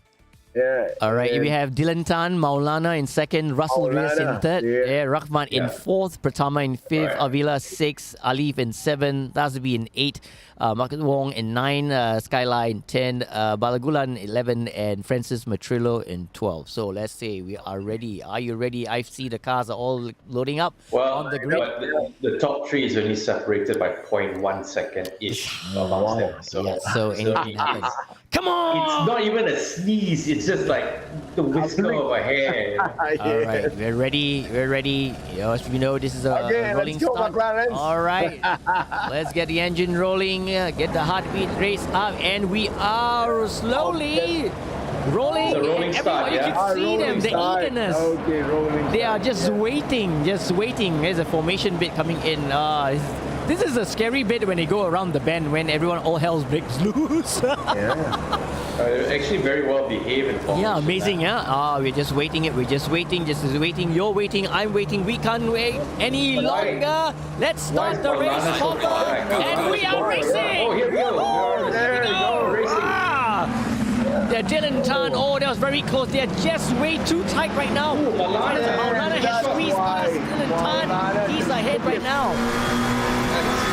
Yeah. All right. We have Dylan Tan, Maulana in second, Russell Reyes in third, Rahman in fourth, Pratama in fifth, Avila 6, Alif in 7, Tazbi in 8, Marcus Wong in 9, Skyline in 10, Balagulan 11, and Francis Matrillo in 12. So let's say we are ready. Are you ready? I see the cars are all loading up on the grid. The top 3 is only separated by 0.1 second-ish. So anything happens. Come on! It's not even a sneeze. It's just like the whisker of a hair. All right, we're ready. As you know, this is a rolling start. All right, let's get the engine rolling. Get the heartbeat race up, and we are slowly rolling. Rolling start, you can see them, the eagerness. Okay, rolling. They are just waiting. There's a formation bit coming in. This is a scary bit when they go around the bend when everyone all hell breaks loose. Actually very well behaved in formation. Yeah, amazing, yeah. We're just waiting. You're waiting, I'm waiting. We can't wait any longer. Let's start the race, Hopper. And we are racing. Oh, here we go. There we go. Racing. The Dylan Tan, that was very close. They're just way too tight right now. Maulana has squeezed past Dylan Tan. He's ahead right now.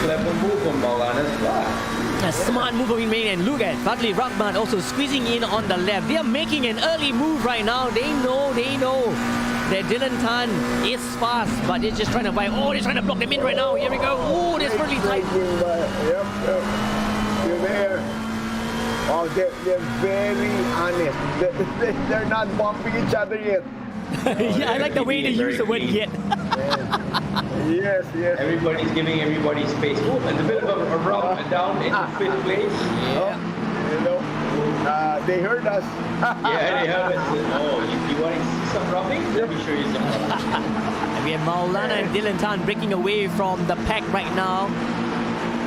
Clever move from Maulana's part. A smart move from Main, and look at Fadli Rahman also squeezing in on the left. They are making an early move right now. They know that Dylan Tan is fast, but they're just trying to fight. They're trying to block them in right now. Here we go. This really tight. Yep. You're there. They're very honest. They're not bumping each other yet. Yeah, I like the way they use the word yet. Yes. Everybody's giving everybody space. And a bit of a rub down into 5th place. They heard us. They heard us. You want to see some rubbing? Let me show you some rubbing. We have Maulana and Dylan Tan breaking away from the pack right now.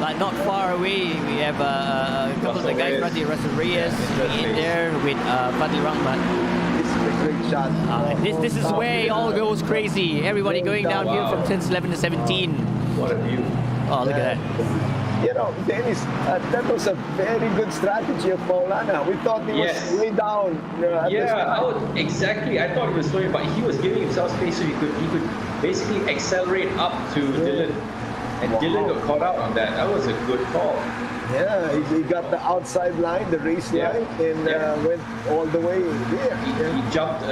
But not far away, we have a couple of the guys, Russell Reyes in there with Fadli Rahman. Great shot. This is where it all goes crazy. Everybody going downhill from 10, 11 to 17. What a view. Oh, look at that. Dennis, that was a very good strategy of Maulana. We thought he was way down. Exactly. I thought he was slowing, but he was giving himself space so he could basically accelerate up to Dylan. And Dylan got caught out on that. That was a good call. Yeah, he got the outside line, the race line, and went all the way there. He jumped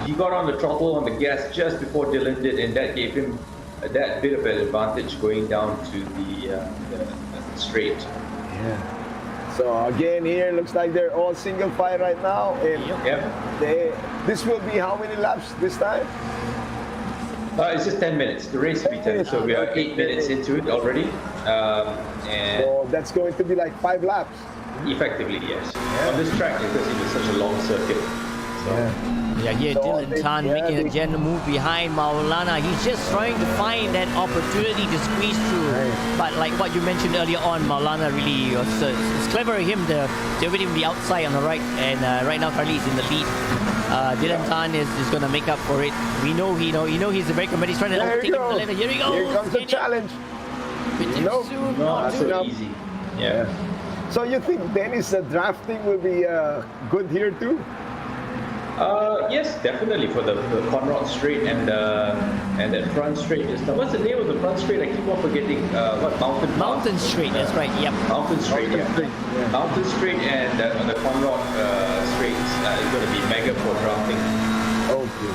he got on the throttle on the gas just before Dylan did, and that gave him that bit of an advantage going down to the straight. Yeah. So again, here looks like they're all single file right now, and this will be how many laps this time? It's just 10 minutes. The race will be 10, so we are 8 minutes into it already. And so that's going to be like 5 laps. Effectively, yes. On this track, because it is such a long circuit. Here Dylan Tan making a gentle move behind Maulana. He's just trying to find that opportunity to squeeze through. But like what you mentioned earlier on, Maulana really it's clever of him to wait him the outside on the right. And right now, Carly is in the lead. Dylan Tan is going to make up for it. We know he's a very committed. He's trying to take him to the left. Here he goes. Here comes the challenge. Not so easy. Yeah. So you think Dennis drafting will be good here too? Yes, definitely for the Conrad straight and that front straight. What's the name of the front straight? I keep on forgetting. Mountain Straight. That's right. Yep. Mountain Straight. Mountain Straight and the Conrad straights is going to be mega for drafting. Okay.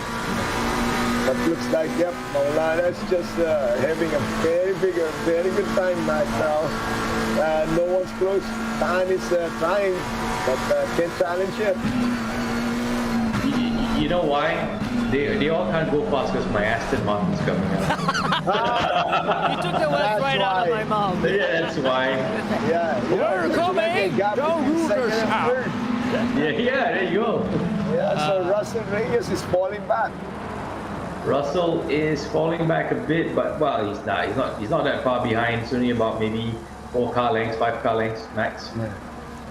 But looks like Maulana's just having a very good time right now. No one's close. Tan is trying, but can't challenge yet. You know why? They all can't go fast because my Aston Martin's coming out. You took the words right out of my mouth. Yeah, that's why. We're coming! Go Roosters! Yeah, there you go. So Russell Reyes is falling back. Russell is falling back a bit, but well, he's not that far behind. It's only about maybe 5 car lengths max.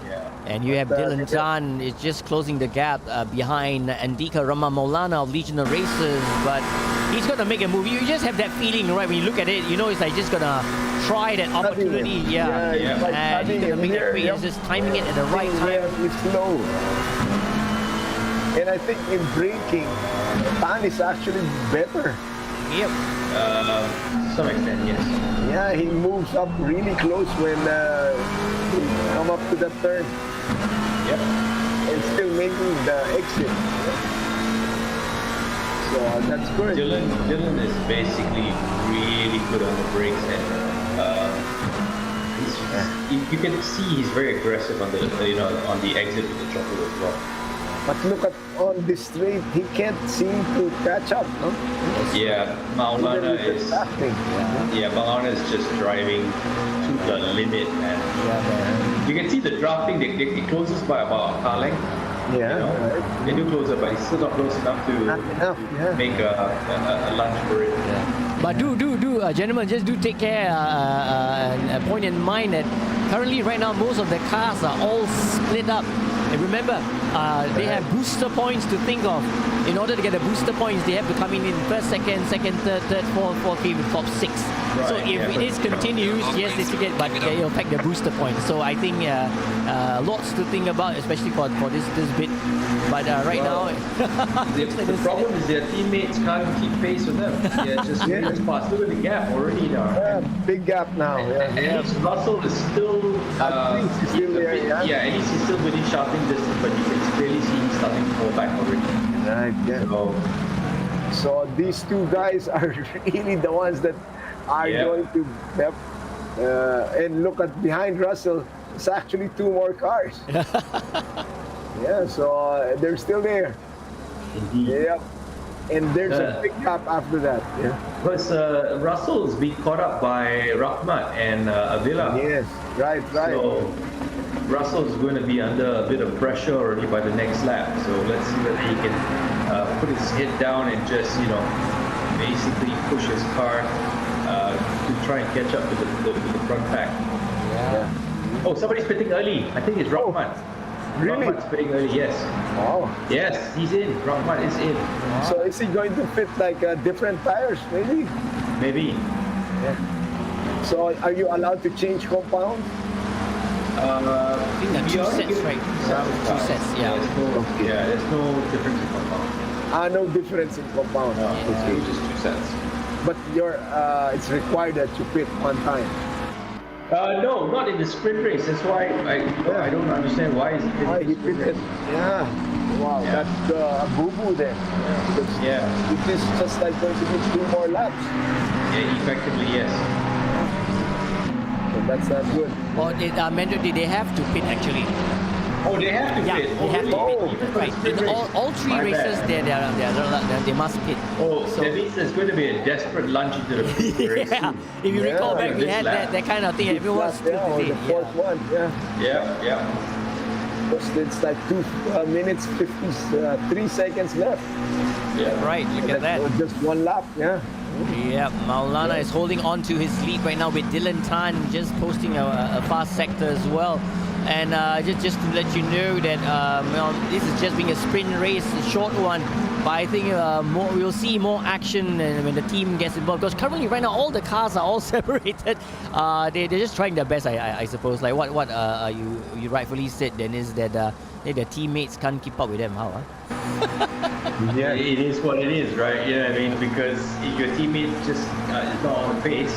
Yeah. And you have Dylan Tan is just closing the gap behind Andika Rama Maulana of Legion of Racers, but he's gonna make a move. You just have that feeling, right? When you look at it, you know it's like just gonna try that opportunity. Yeah. And he's gonna make that play. He's just timing it at the right time. It's slow. And I think in braking, Tan is actually better. Yep. To some extent, yes. Yeah, he moves up really close when he come up to the turn. Yep. And still making the exit. So that's good. Dylan is basically really good on the brakes, and you can see he's very aggressive on the on the exit with the throttle as well. But look at on this straight, he can't seem to catch up, no? Yeah, Maulana is just driving to the limit, and you can see the drafting. They closes by about a car length. Yeah, right. They do close it, but it's still not close enough to make a lunge for it. Yeah. But gentlemen, just do take care and point in mind that currently right now most of the cars are all split up. And remember, they have booster points to think of. In order to get the booster points, they have to come in first, second, third, fourth, fifth, top 6. Right. So if it continues, yes, they still get, but they'll affect the booster points. So I think lots to think about, especially for this bit. But right now, the problem is their teammates can't keep pace with them. Yeah, just fast. Look at the gap already now. Yeah, big gap now. Yeah. Russell is still. I think he's still there. Yeah, at least he's still within shouting distance, but you can clearly see he's starting to fall back already. Right. Yeah. So these two guys are really the ones that are going to. Yep. And look at behind Russell. It's actually 2 more cars. Yeah, so they're still there. Indeed. Yep. And there's a big gap after that. Yeah. Because Russell's being caught up by Rahmat and Avila. Yes, right. So Russell's going to be under a bit of pressure already by the next lap. So let's see whether he can put his head down and just, basically push his car to try and catch up with the front pack. Yeah. Oh, somebody's pitting early. I think it's Rahmat. Really? Rahmat's pitting early, yes. Wow. Yes, he's in. Rahmat is in. Wow. So is he going to fit like different tires, maybe? Maybe. Yeah. So are you allowed to change compound? I think there are 2 sets, right? 2 sets, yeah. There's no difference in compound. No difference in compound. No, it's just 2 sets. But it's required that you pit one time. No, not in the sprint race. That's why I don't understand why is he pitted. Yeah. Wow, that's a boo-boo then. Yeah. It is just like going to be 2 more laps. Yeah, effectively, yes. So that's not good. Or mandatory, they have to pit actually. Oh, they have to pit. They have to pit. Right. In all 3 races, they must pit. Oh, so that means there's going to be a desperate lunge into the race. Yeah. If you recall back, we had that kind of thing. Everyone's the 4th one. Yeah. Because it's like 2 minutes 53 seconds left. Yeah. Right. Look at that. Just 1 lap. Yeah. Yeah, Maulana is holding on to his lead right now with Dylan Tan just posting a fast sector as well. And just to let you know that this is just being a sprint race, a short one. But I think we'll see more action when the team gets involved. Because currently, right now, all the cars are all separated. They're just trying their best, I suppose. Like what you rightfully said, Dennis, that their teammates can't keep up with them. How? Yeah, it is what it is, right? You know what I mean? Because if your teammate just is not on the pace,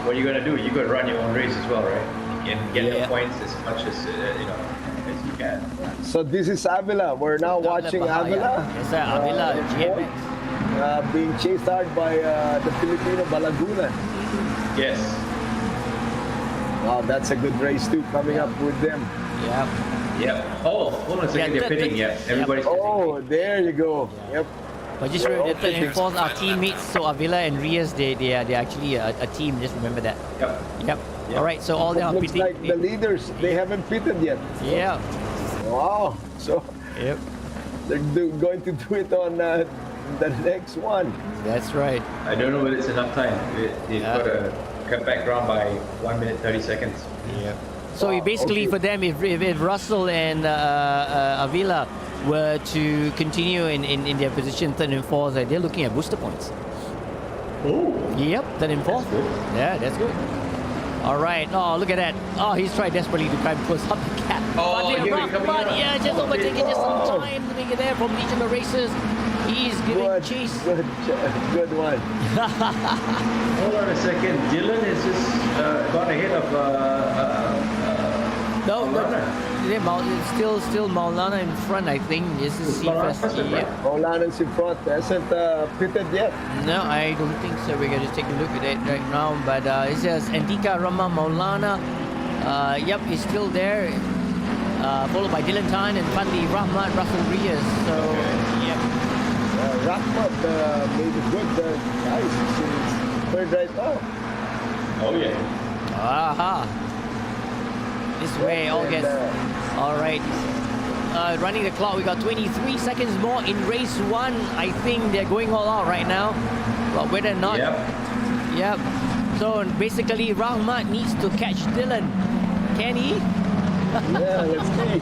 what are you gonna do? You gotta run your own race as well, right? And get the points as much as as you can. So this is Avila. We're now watching Avila. Yes, sir. Avila, GMX. Being chased hard by the Filipino Balagunan. Yes. Wow, that's a good race too, coming up with them. Yeah. Yep. Oh, hold on a second. They're pitting. Yeah, everybody's pitting. Oh, there you go. Yep. But just remember, the 3rd and 4th are teammates. So Avila and Reyes, they're actually a team. Just remember that. Yep. All right. So all they are looks pitting. Like the leaders, they haven't pitted yet. Yeah. Wow. So. Yep. They're going to do it on the next one. That's right. I don't know whether it's enough time. They've got to cut back ground by 1 minute 30 seconds. Yeah. So basically, for them, if Russell and Avila were to continue in their position third and fourth, they're looking at booster points. Oh. Yep, third and fourth. Yeah, that's good. All right. Oh, look at that. Oh, he's trying desperately to try and close up the gap. Oh, but yeah, just overtaking just some time to make it there from Legion of Racers. He's giving chase. Good one. Hold on a second. Dylan has just gone ahead of it's still Maulana in front, I think. This is CFS. Yeah. Maulana's in front. Hasn't pitted yet. No, I don't think so. We're going to take a look at it right now. But it says Andika Rama Maulana. Yep, he's still there. Followed by Dylan Tan and Fadli Rahmat Russell Rias. So, yep. Rahmat made a good guys. He's third right now. Oh, yeah. Aha. This way, August. All right. Running the clock, we got 23 seconds more in race one. I think they're going all out right now. But whether or not. Yep. So basically, Rahmat needs to catch Dylan. Can he? Yeah, let's see.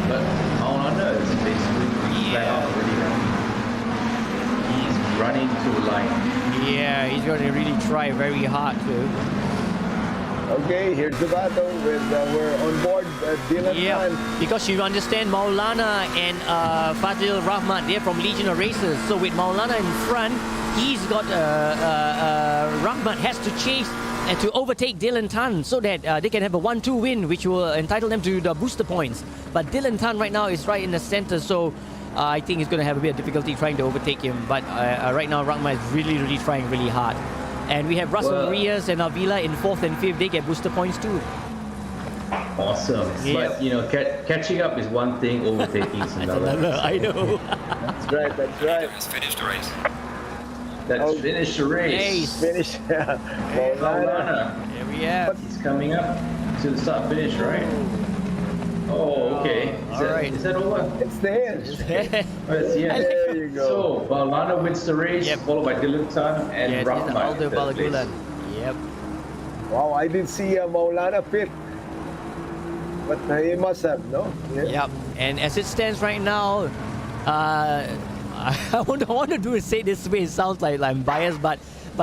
But Maulana is basically flat out already now. He's running to line. Yeah, he's going to really try very hard to. Okay, here's the battle with we're on board Dylan Tan. Because you understand Maulana and Fadil Rahmat, they're from Legion of Racers. So with Maulana in front, he's got Rahmat has to chase and to overtake Dylan Tan so that they can have a 1-2 win, which will entitle them to the booster points. But Dylan Tan right now is right in the center, so I think he's going to have a bit of difficulty trying to overtake him. But right now, Rahmat is really trying really hard. And we have Russell Rias and Avila in fourth and fifth. They get booster points too. Awesome. Yeah. But, you know, catching up is one thing, overtaking is another. I know. That's right. Let's finish the race. Let's finish the race. Finish. Maulana. Here we are. He's coming up to the start finish, right? Oh, okay. Is that over? It's there. There you go. So, Maulana wins the race, followed by Dylan Tan and Rahmat. Aldo Balagulan. Yep. Wow, I didn't see Maulana pit. But he must have, no? Yep. And as it stands right now, I want to say this way. It sounds like I'm biased, but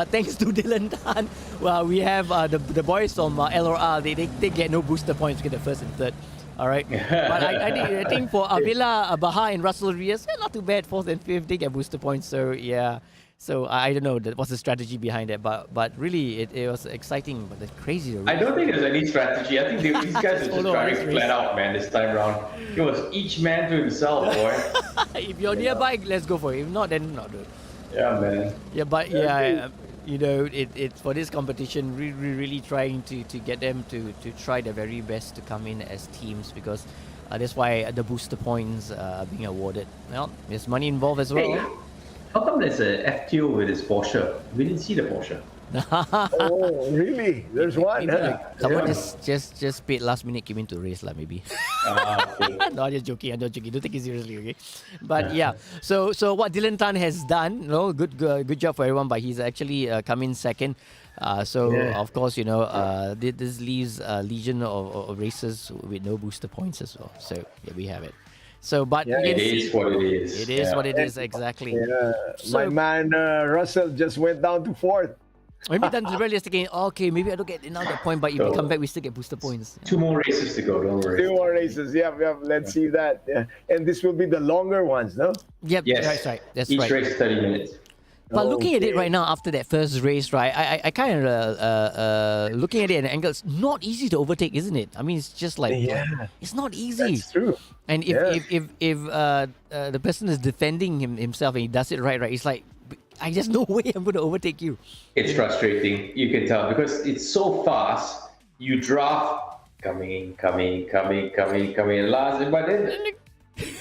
thanks to Dylan Tan, well, we have the boys from LRR. They get no booster points to get the first and third. All right, but I think for Avila, Baha, and Russell Rias, not too bad. Fourth and fifth, they get booster points. So yeah, so I don't know what's the strategy behind it, but really it was exciting, but it's crazy. I don't think there's any strategy. I think these guys are just driving flat out, man. This time around, it was each man to himself, boy. If you're nearby, let's go for it. If not, then not. Yeah, man. Yeah, but yeah. You know, it's for this competition, really trying to get them to try their very best to come in as teams, because that's why the booster points are being awarded. Well, there's money involved as well. Hey, how come there's a FTO with his Porsche? We didn't see the Porsche. Oh, really? There's one. Someone just paid last minute, came in to race maybe. Okay. No, I'm just joking. Don't take it seriously, okay? But yeah, so what Dylan Tan has done, good job for everyone. But he's actually come in second. Of course, this leaves Legion of Racers with no booster points as well. So yeah, we have it. So, but it is what it is. It is what it is, exactly. Yeah. My man Russell just went down to fourth. Maybe then really thinking, okay, maybe I don't get another point, but if we come back, we still get booster points. Two more races to go, don't worry. Two more races, yeah. Let's see that. Yeah. And this will be the longer ones, no? Yep, yes. That's right. That's Each right. race 30 minutes. But looking at it right now after that first race, right, I kind of looking at it at an angle, it's not easy to overtake, isn't it? I mean, it's just like it's not easy. That's true. And if the person is defending himself and he does it right, it's like, I just no way I'm going to overtake you. It's frustrating. You can tell because it's so fast. You draft coming, last, but then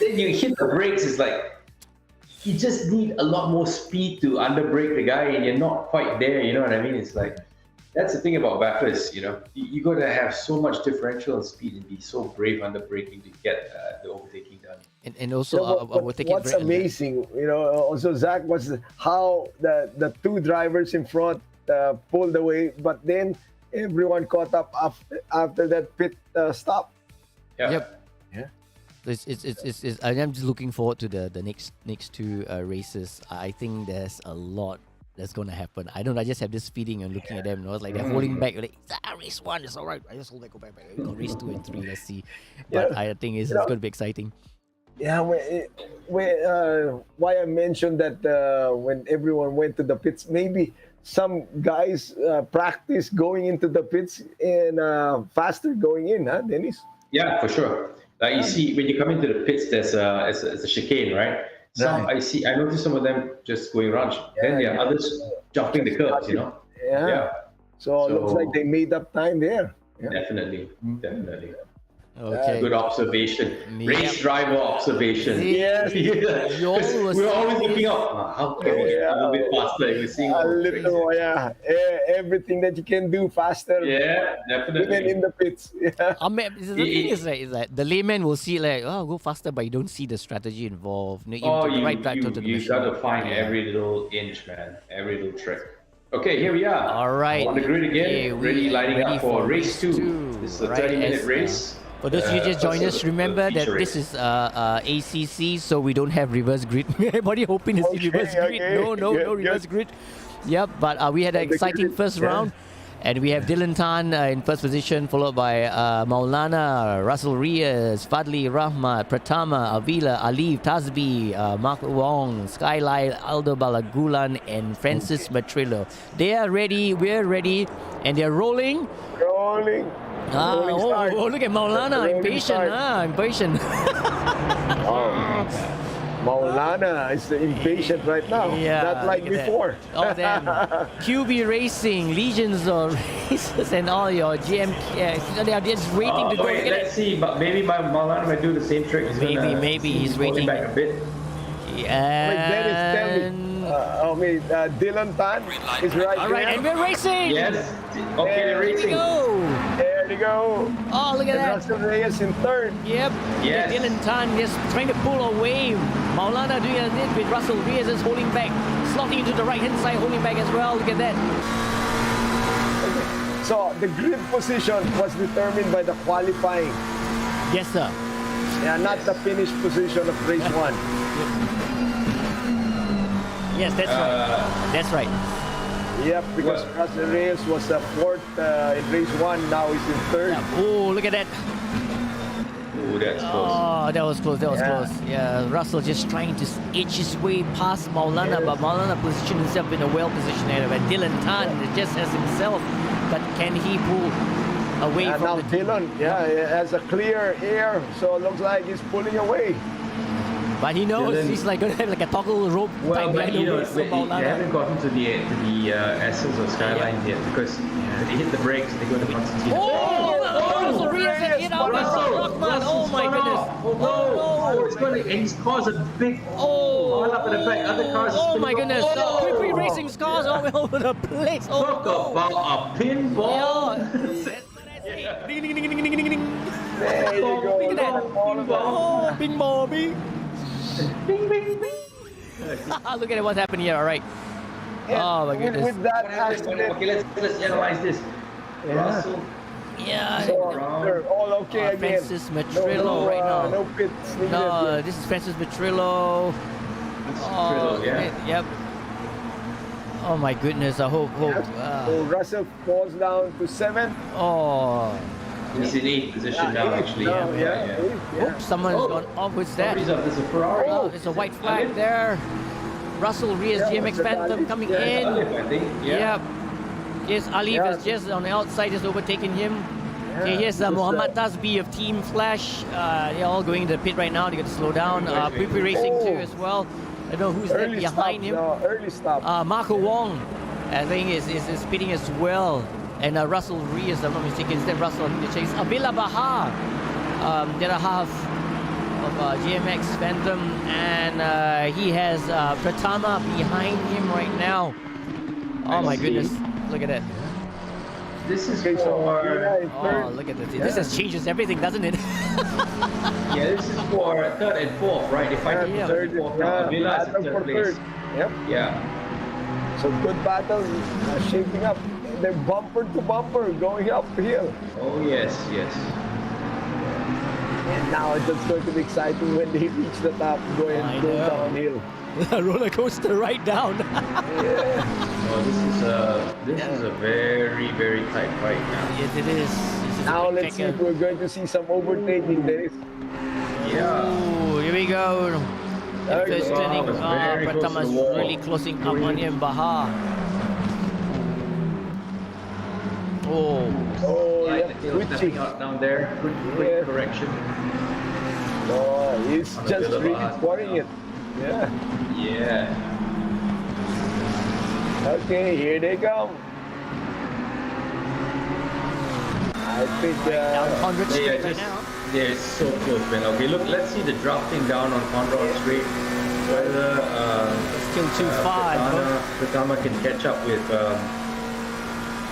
you hit the brakes. It's like you just need a lot more speed to underbrake the guy, and you're not quite there. You know what I mean? It's like that's the thing about backers. You got to have so much differential and speed and be so brave under braking to get the overtaking done. And also, we're taking what's amazing, also Zach, was how the two drivers in front pulled away, but then everyone caught up after that pit stop. Yeah. Yep. It's I'm just looking forward to the next two races. I think there's a lot that's gonna happen. I just have this feeling and looking at them, it's like they're holding back. Like, race 1 is alright. I just hold back, go back. We got race 2 and 3. Let's see. But I think it's gonna be exciting. Yeah, why I mentioned that when everyone went to the pits, maybe some guys practice going into the pits and faster going in, huh, Dennis? Yeah, for sure. Like you see, when you come into the pits, there's a chicane, right? Some I noticed some of them just going around. Then there are others jumping the curbs, Yeah. So it looks like they made up time there. Yeah. Definitely. Okay. Good observation. Race driver observation. Yes. We're always looking up. How can we get a little bit faster? We're seeing everything that you can do faster. Yeah, definitely. Even in the pits. Yeah. The thing is that the layman will see go faster, but you don't see the strategy involved. You got to find every little inch, man. Every little trick. Okay, here we are. All right. On the grid again. Ready up for race 2. This is a 30-minute race. For those of you just joined us, remember that this is ACC, so we don't have reverse grid. Everybody hoping to see reverse grid. No reverse grid. Yep, but we had an exciting first round. And we have Dylan Tan in first position, followed by Maulana, Russell Reyes, Fadli Rahmat, Pratama, Avila, Alif, Tasbi, Mark Wong, Skyline, Aldo Balagulan, and Francis Matrillo. They are ready, we're ready, and they're rolling. Look at Maulana, impatient. Maulana is impatient right now. Yeah, not like before. All them QB Racing, legions of races, and all your GM. They are just waiting to go. Wait, let's see, but maybe Maulana might do the same trick. Maybe he's waiting back a bit. Dylan Tan is right. All right, and we're racing. Yes. Okay, they're racing. There they go. Oh, look at that. Russell Reyes in third. Yep. Yes. Dylan Tan just trying to pull away. Maulana doing it with Russell Reyes is holding back, slotting into the right-hand side, holding back as well. Look at that. Okay. So the grid position was determined by the qualifying. Yes, sir. Yeah, not the finish position of race 1. Yes, that's right. That's right. Yep, because Russell Reyes was fourth in race 1, now he's in third. Yeah. Oh, look at that. Oh, that's close. Oh, that was close. Close. Yeah, Russell just trying to edge his way past Maulana, but Maulana positioned himself in a well-positioned area. But Dylan Tan just as himself, but can he pull away from now Dylan, has a clear air, so it looks like he's pulling away. But he knows he's like going to have like a toggle rope type but you haven't gotten to the essence of Skyline yet, because they hit the brakes, they're going to concentrate. Russell Reyes hit out by Rockman. Oh my goodness. It's going to, and he's caused a big all up in the back. Other cars. Oh my goodness. Quick racing cars all over the place. Talk about a pinball. Yeah. There you go. Look at that. Oh, pinball, bing. Look at what's happening here. All right. Oh my goodness. With that accident. Okay, let's analyze this. Russell. Yeah. So they're all okay again. Francis Matrillo right now. No pits. No, this is Francis Matrillo. Yep. Oh my goodness. I hope. So Russell falls down to 7th. Oh. He's in 8th position now, actually. Oops, someone's gone off. What's that? There's a Ferrari. Oh, there's a white flag there. Russell Reyes, GMX Phantom coming in. I think. Yep. Yes, Alif is just on the outside, just overtaking him. Okay, here's Muhammad Tasbi of Team Flash. They're all going to the pit right now. They got to slow down. Pipi Racing too as well. I don't know who's there behind him. Early stop. Marco Wong, I think, is pitting as well. And Russell Reyes, if I'm not mistaken, is that Russell in the chase. Abila Bahar, the other half of GMX Phantom, and he has Pratama behind him right now. Oh my goodness, look at that. This is Okay, so for Alpina in third. Oh, look at this. This just changes everything, doesn't it? this is for third and fourth, right? If I Yeah. take third and fourth, now Avila is in battle third for place. third. Yep. Yeah. So good battle shaping up. They're bumper to bumper going uphill. Oh yes, yes. And now it's going to be exciting when they reach the top, go I and go know. downhill. Roller coaster right down. Yeah. Oh, this is a very very tight fight now. Yes, it is. This is a Now big let's see if kicker. we're going to see some overtaking. There is. Yeah. Ooh, here we go. There you First go. turning. It's very close to Pratama's the wall. really closing up on him. Baha. Oh. Oh, Like yeah, the tail stepping switching. out down there. Quick Yeah. correction. Oh, he's On a just bit of really a- pouring it. Yeah. Yeah. Okay, here they come. I think Down 100 Yeah, straight right just, now. yeah, it's so close, man. Okay, look, let's see the drafting down on Conrad Straight. Whether Still 2-5. Pratama can catch up with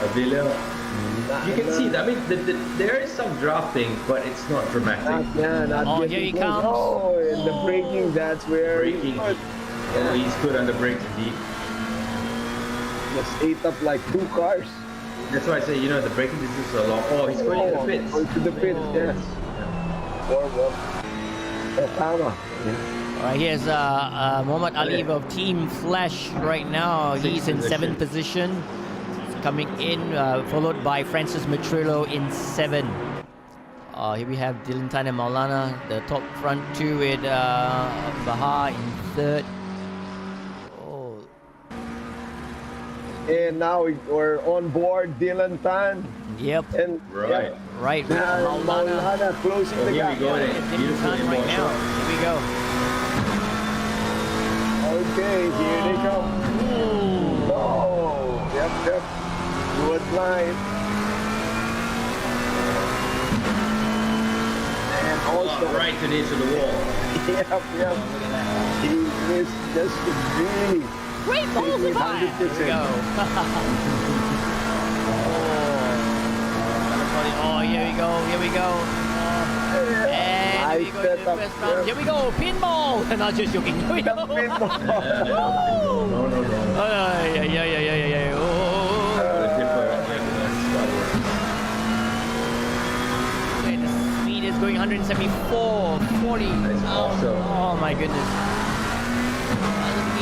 Avila. You can see that. I mean, there is some drafting, but it's not dramatic. not Oh, getting here he close. comes. Oh, and the braking, that's where he's Braking. good. Oh, he's good on the brakes indeed. Just ate up like 2 cars. That's why I say, the braking distance is a long. Oh, he's going to the pits. Going to the pits, Oh. yes. Warm up. Tama. Alright, here's Muhammad Ali of Team Flash right now. He's in 7th position. He's coming in, followed by Francis Matrillo in 7. Here we have Dylan Tan and Maulana, the top front two with Baha in 3rd. Oh, And now we're on board Dylan Tan. yep, And Right. right with and Maulana. Maulana closing Oh, the here gap. we go. Yeah, Then. Dylan Beautiful Tan right now. emotion. Here we go. Okay, here they come. Ooh. Oh, yep. Good line. And also, Right to the edge of the wall. yep. Look at that. He missed just really. Great balls Taking of fire. Here we 100%. go. Oh, here we go. Here we go. And here we go. Nice To the setup, first round. yeah. Here we go. Pinball. And I'm just joking. Here we go. No, no, no. Yeah. Oh. And the speed is going 174, 40. That's awesome. Oh my goodness.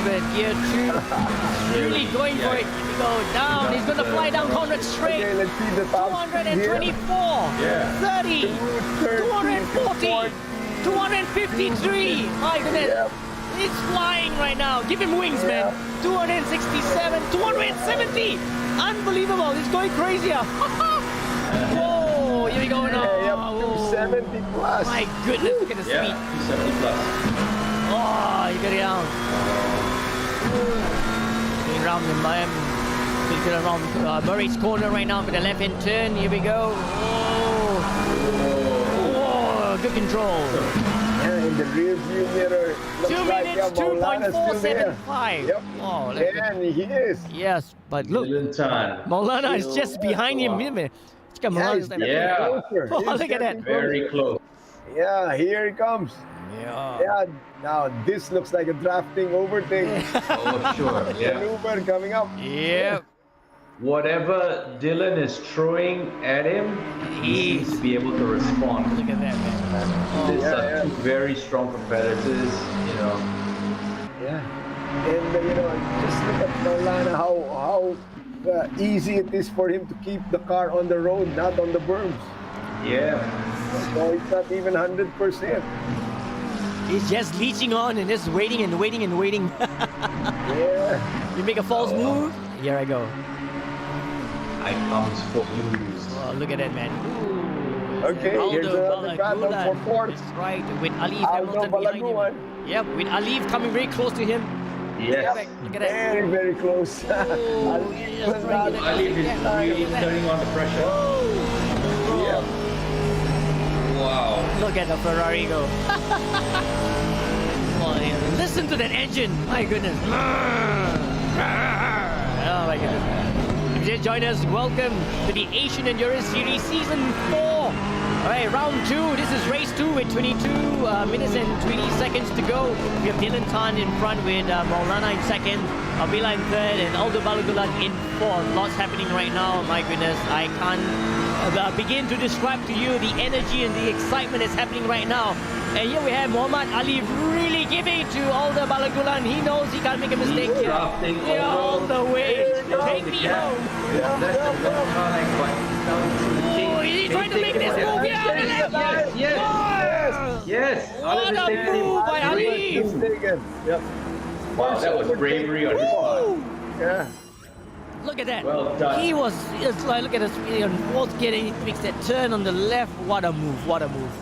Even gear 2. Really going for it. Here we go down. He's going to fly down Conrad straight. Okay, let's see the top speed here. 224, Yeah. 30, 240, 253. My goodness. Yep. It's flying right now. Give him wings, man. 267, 270. Unbelievable. It's going crazier. Whoa, here we go now. Yeah, Whoa. 270 plus. My goodness, look at the speed. Yeah, 270 plus. Oh, you got it down. Going around the going around Murray's corner right now for the left-hand turn. Here we go. Oh, good control. Yeah, in the rear view mirror. Looks 2 like minutes, Maulana's still there. 2.475. Yep. Oh, look at- And he is. yes, but look, Dylan Tan. Maulana is just behind him. Wow. Look at Yeah, Maulana's he's like- getting Yeah. closer. Oh, He's look at getting that. Very close. Yeah, here he comes. Yeah. Yeah, now this looks like a drafting overtake Oh, sure. Yeah. maneuver coming up. Yep. Whatever Dylan is throwing at him, he needs to be able to respond. Look at that, man. These yeah, are yeah. two very strong competitors, Yeah. And just look at Maulana, how easy it is for him to keep the car on the road, not on the berms. Yeah. So it's not even 100%. He's just leeching on and just waiting and waiting and waiting. Yeah. You make a false move. Here I go. I comes for you. Oh, look at that, man. Okay, here's another battle for fourth. That's right, with Ali Aldo Hamilton behind Balaguan. him. Yep, with Ali coming very close to him. Yes. Look at that. Very, very close. Oh, Ali yes, was right. not- Ali is really turning on the pressure. Yeah. Wow. Look at the Ferrari go. Oh, yeah. Listen to that engine. My goodness. Oh my goodness. you just joined us, welcome to the Asian Endurance Series Season 4. Alright, round 2. This is race 2 with 22 minutes and 20 seconds to go. We have Dylan Tan in front with Maulana in second, Abila in third, and Aldo Balagulan in fourth. Lots happening right now. My goodness, I can't begin to describe to you the energy and the excitement that's happening right now. And here we have Muhammad Ali really giving it to Aldo Balagulan. He knows he can't make a mistake here. Yeah, all the way. Take me home. Oh, he's trying to make this move. Yes. What a move by Ali. Yep. Wow, that was bravery on his part. Yeah. Look at that. Well done. He was, it's like, look at us, on fourth gear, and he makes that turn on the left. What a move, what a move.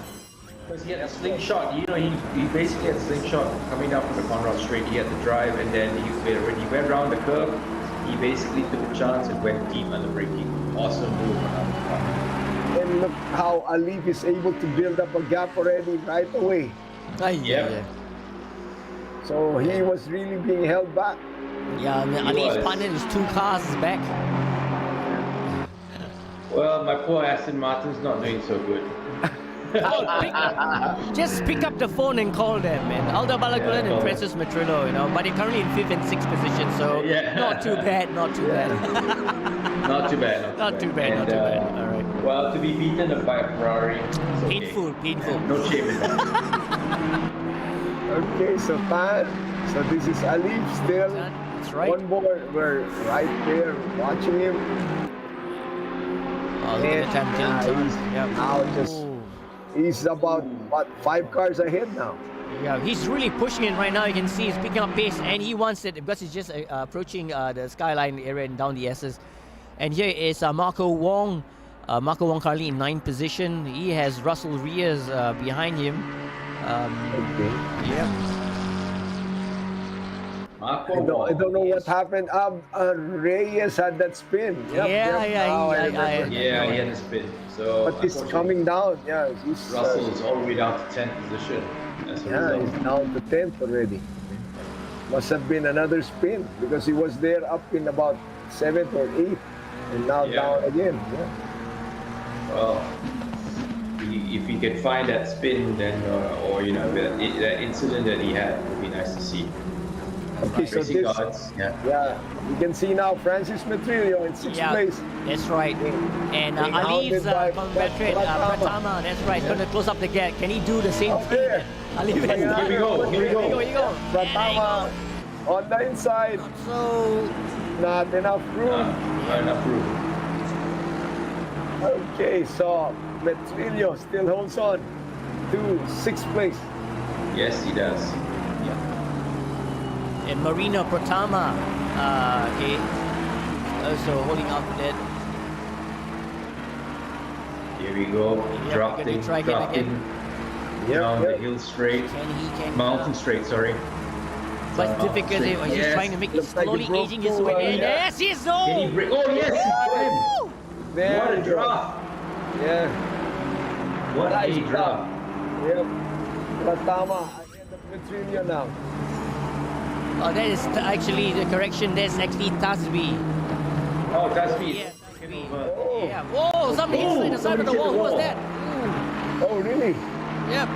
Because he had a slingshot, you know, he basically had a slingshot coming down from the Conrad straight. He had the drive, and then when he went around the curve, he basically took a chance and went deep on the braking. Awesome move on our part. And look how Alif is able to build up a gap already right away. Yeah. So he was really being held back. Yeah, I mean, Ali's partner is 2 cars back. Well, my poor Aston Martin's not doing so good. Just pick up the phone and call them, man. Aldo Balagulan and Francis Matrillo, you know, but they're currently in 5th and 6th position, so not too bad, not too bad. Not too bad. Not too bad. All right. Well, to be beaten by a Ferrari, it's okay. Painful. No shame in that. Okay, so so this is Alif still. That's right. One more, we're right there watching him. Oh, look at the time. He's about, 5 cars ahead now. Yeah, he's really pushing it right now. You can see he's picking up pace, and he wants it because he's just approaching the skyline area and down the S's. And here is Marco Wong. Marco Wong currently in 9th position. He has Russell Reyes behind him. Yeah. I don't know what happened. Reyes had that spin. Yeah, he had a spin. So, but he's coming down. Yeah, Russell is all the way down to 10th position. He's down to 10th already. Must have been another spin because he was there up in about 7th or 8th, and now down again. Yeah. Well, if he can find that spin, then or you know that incident that he had, it would be nice to see. Okay, so this, you can see now Francis Matrillo in 6th place. That's right. And Ali's compatriot, Pratama, that's right, going to close up the gap. Can he do the same thing? Ali, here we go. Pratama on the inside. So, not enough room. Not enough room. Okay, so Matrillo still holds on to 6th place. Yes, he does. And Marina Pratama, also holding out for that. Here we go, dropping down the hill straight, mountain straight, sorry. But difficult, he's just trying to make it slowly aging his way in. Yes, he's no! Oh yes, he got him! What a drop! Yeah. What a drop! Yep. Pratama ahead of Matrillo now. Oh, that is actually the correction. That's actually Tasbi. Oh, Tasbi. Yeah, Tasbi. Yeah. Whoa, something hits in the side of the wall. Who was that? Ooh. Oh, really? Yep.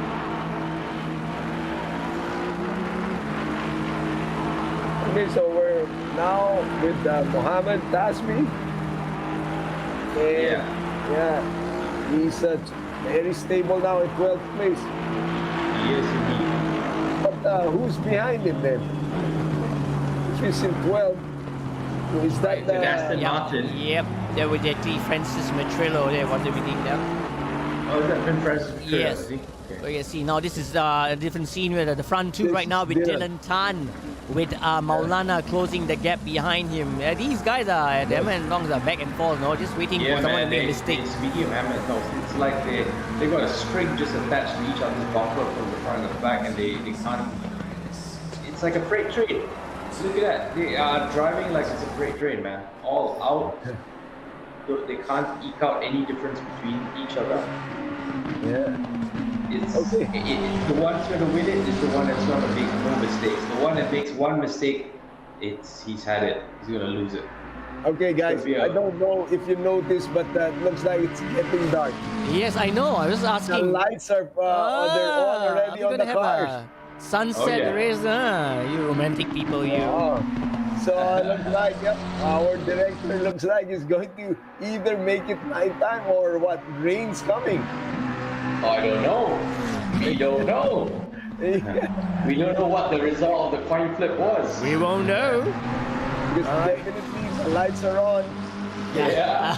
Okay, so we're now with Mohammed Tasbi. And he's very stable now in 12th place. Yes, indeed. But who's behind him then? He's in 12. Is that Aston Martin? Yep. There was actually Francis Matrillo there. Was everything there? Oh, is that been Francis Matrillo? Yes. Okay. So you see, now this is a different scene with the front two right now with Dylan Tan, with Maulana closing the gap behind him. These guys are, them and Longs are back and forth, no? Just waiting for someone to make a mistake. It's medium hammers, no. It's like they got a string just attached to each other's bumper from the front and the back, and they can't. It's like a freight train. Look at that. They are driving like it's a freight train, man. All out. They can't eke out any difference between each other. Yeah. It's the one's going to win it is the one that's going to make no mistakes. The one that makes one mistake, he's had it. He's going to lose it. Okay, guys, I don't know if you noticed, but looks like it's getting dark. Yes, I know. I was The asking. lights are they're on already I'm on the gonna have cars. a sunset race. You romantic people, you. Oh. So it looks like our director looks like he's going to either make it nighttime or what? Rain's coming. I don't know. We don't know. We don't know what the result of the coin flip was. We won't know. Because definitely the lights are on. Yeah.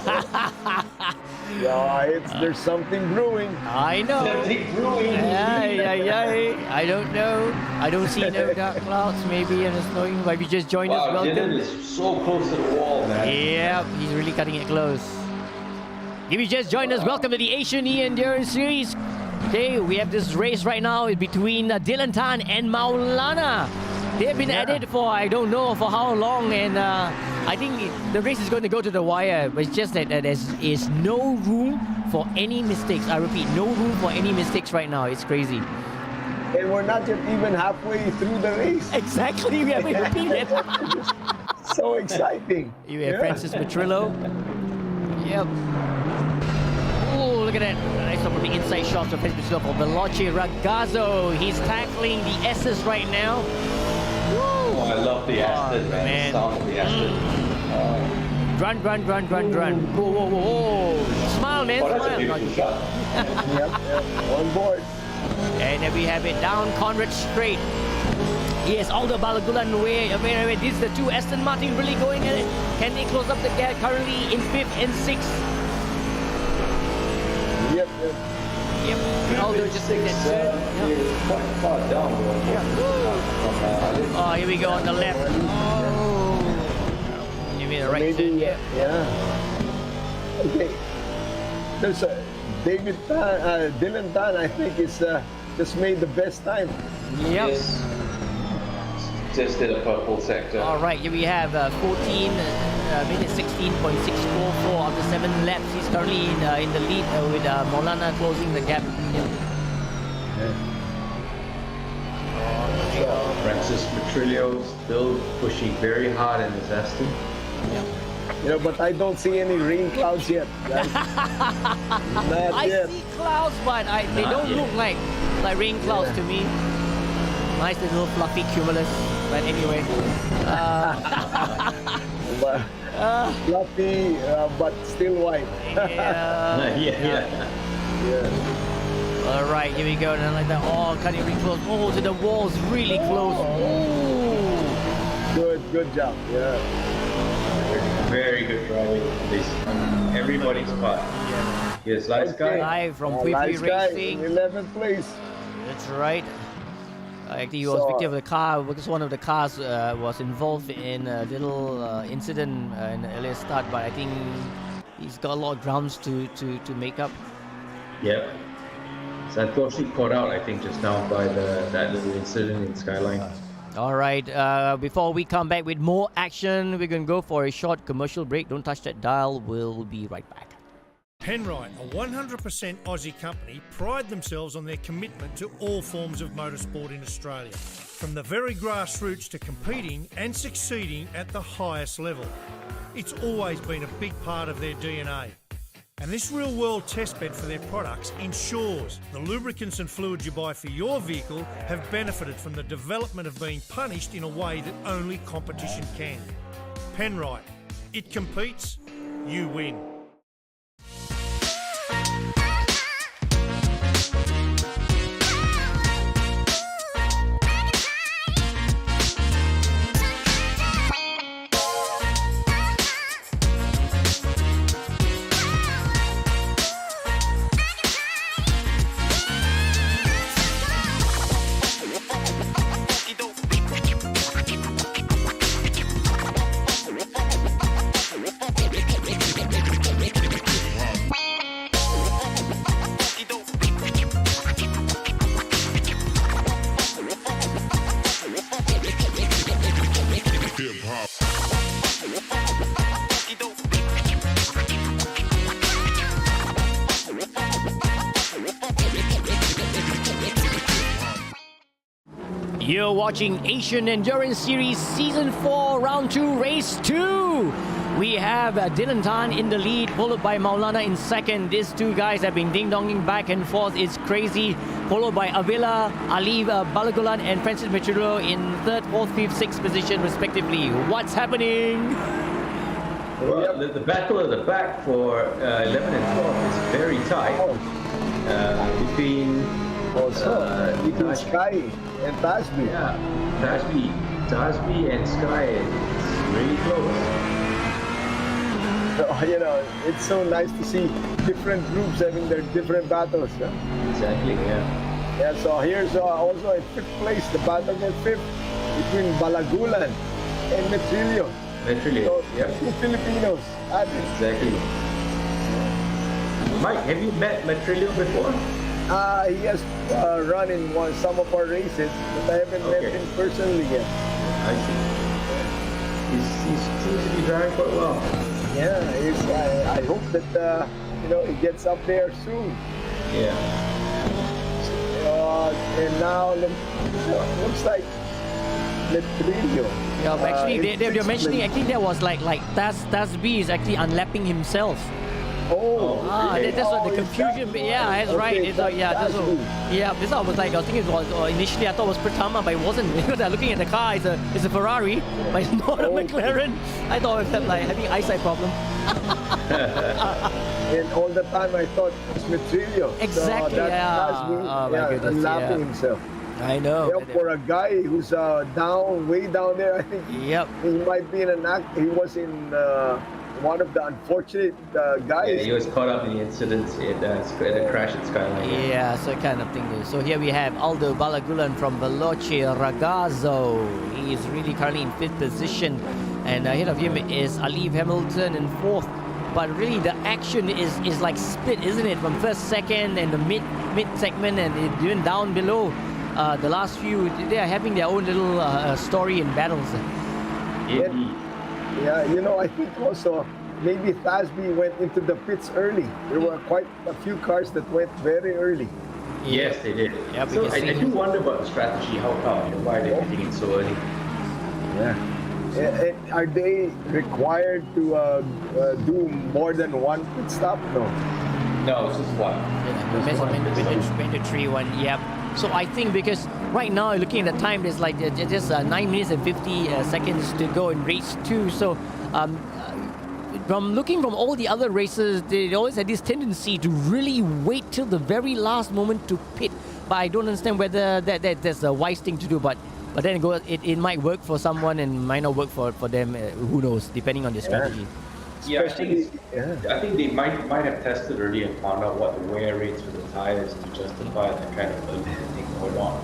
Yeah, there's something brewing. I know. Something brewing. I don't know. I don't see no dark clouds. Maybe and it's snowing. But we just joined us. Wow, Welcome. Dylan is so close to the wall, man. Yeah, he's really cutting it close. If you just joined us, welcome to the Asian Endurance Series. Okay, we have this race right now between Dylan Tan and Maulana. They've been at it for I don't know for how long, and I think the race is going to go to the wire. But it's just that there is no room for any mistakes. I repeat, no room for any mistakes right now. It's crazy. And we're not yet even halfway through the race. Exactly, we haven't repeated. So exciting. You have Francis Petrillo. Yep. Oh, look at that. Nice from the inside shots of Francis Petrillo for Veloce Ragazzo. He's tackling the S's right now. Oh, I love the Aston, man. The sound of the Aston. Run. Whoa. Smile, man. Oh, that's a Smile. beautiful shot. Yep. On board. And then we have it down Conrad Straight. Yes, Aldo Balagulan way. This is the two Aston Martin really going at it. Can they close up the gap? Currently in 5th and 6th. Yep. Aldo just take that turn. You're quite far down. Oh, here we go on the left. Oh. You mean the right turn? Yeah. Okay. There's Dylan Tan, I think, is just made the best time. Yep. Yes. Just did a purple sector. All right, here we have 14 minutes 16.644 after 7 laps. He's currently in the lead with Maulana closing the gap. Francis Petrillo still pushing very hard in his Aston. But I don't see any rain clouds yet. Not I yet. see clouds, but they don't look like rain clouds to me. Nice little fluffy cumulus. But anyway. Fluffy, but still white. Yeah. All right, here we go. And like that. Oh, cutting really close. Oh, to the walls, really close. Oh. Good job. Yeah. Very good driving. Everybody's part. Here's Lights Guy. Live from Quippy Racing. 11th place. That's right. Actually, he was victim of the car because one of the cars was involved in a little incident in the earlier start, but I think he's got a lot of grounds to make up. Yep. Santoshi caught out, I think, just now by that little incident in Skyline. All right, before we come back with more action, we're going to go for a short commercial break. Don't touch that dial. We'll be right back. Penrite, a 100% Aussie company, pride themselves on their commitment to all forms of motorsport in Australia, from the very grassroots to competing and succeeding at the highest level. It's always been a big part of their DNA. And this real-world testbed for their products ensures the lubricants and fluids you buy for your vehicle have benefited from the development of being punished in a way that only competition can. Penrite, it competes, you win. You're watching Asian Endurance Series Season 4 Round 2 Race 2. We have Dylan Tan in the lead, followed by Maulana in second. These two guys have been ding-donging back and forth. It's crazy. Followed by Avila, Ali Balagulan, and Francis Machado in third, fourth, fifth, sixth position, respectively. What's happening? Well, the battle at the back for 11 and 12 is very tight. Between Sky and Tasby. Yeah, Tasby and Sky. It's really close. You know, it's so nice to see different groups having their different battles. Huh? Exactly, yeah. Yeah, so here's also in fifth place, the battle for fifth between Balagulan and Metrillo. So, yeah. Two Filipinos at it. Exactly. Mike, have you met Metrillo before? He has run in some of our races, but I haven't met him personally yet. I see. He seems to be driving quite well. Yeah, I hope that he gets up there soon. Yeah. And now looks like Metrillo. Yeah, but actually, they're mentioning actually that was like Tasby is actually unlapping himself. That's what the confusion. Yeah, that's right. That's what, that's what I was like. I was thinking it was initially I thought it was Pratama, but it wasn't. Because looking at the car, it's a Ferrari, but it's not a McLaren. I thought it was like having eyesight problem. And all the time I thought it's Metrillo. Exactly. So my goodness. Laughing himself. I know. Yeah, for a guy who's way down there, I think he might be in an act. He was in one of the unfortunate guys. Yeah, he was caught up in the incident at the crash at Skyline. Yeah, so kind of thing. So here we have Aldo Balagulan from Veloce Ragazzo. He is really currently in fifth position, and ahead of him is Alif Hamilton in fourth. But really, the action is like split, isn't it? From first, second, and the mid segment, and even down below. The last few, they are having their own little story and battles. Yeah, I think also maybe Tasby went into the pits early. There were quite a few cars that went very early. Yes, they did. Yeah, so I do wonder about the strategy. How come? Why are they hitting it so early? Yeah. And are they required to do more than one pit stop? No. No, it's just one. Mandatory one. Yep. So I think because right now looking at the time, there's like just 9 minutes and 50 seconds to go in race 2. So from looking from all the other races, they always had this tendency to really wait till the very last moment to pit. But I don't understand whether that's a wise thing to do. But then it might work for someone and might not work for them. Who knows? Depending on their strategy. Yeah, I think they might have tested early and found out what the wear rates for the tires to justify that kind of thing or not.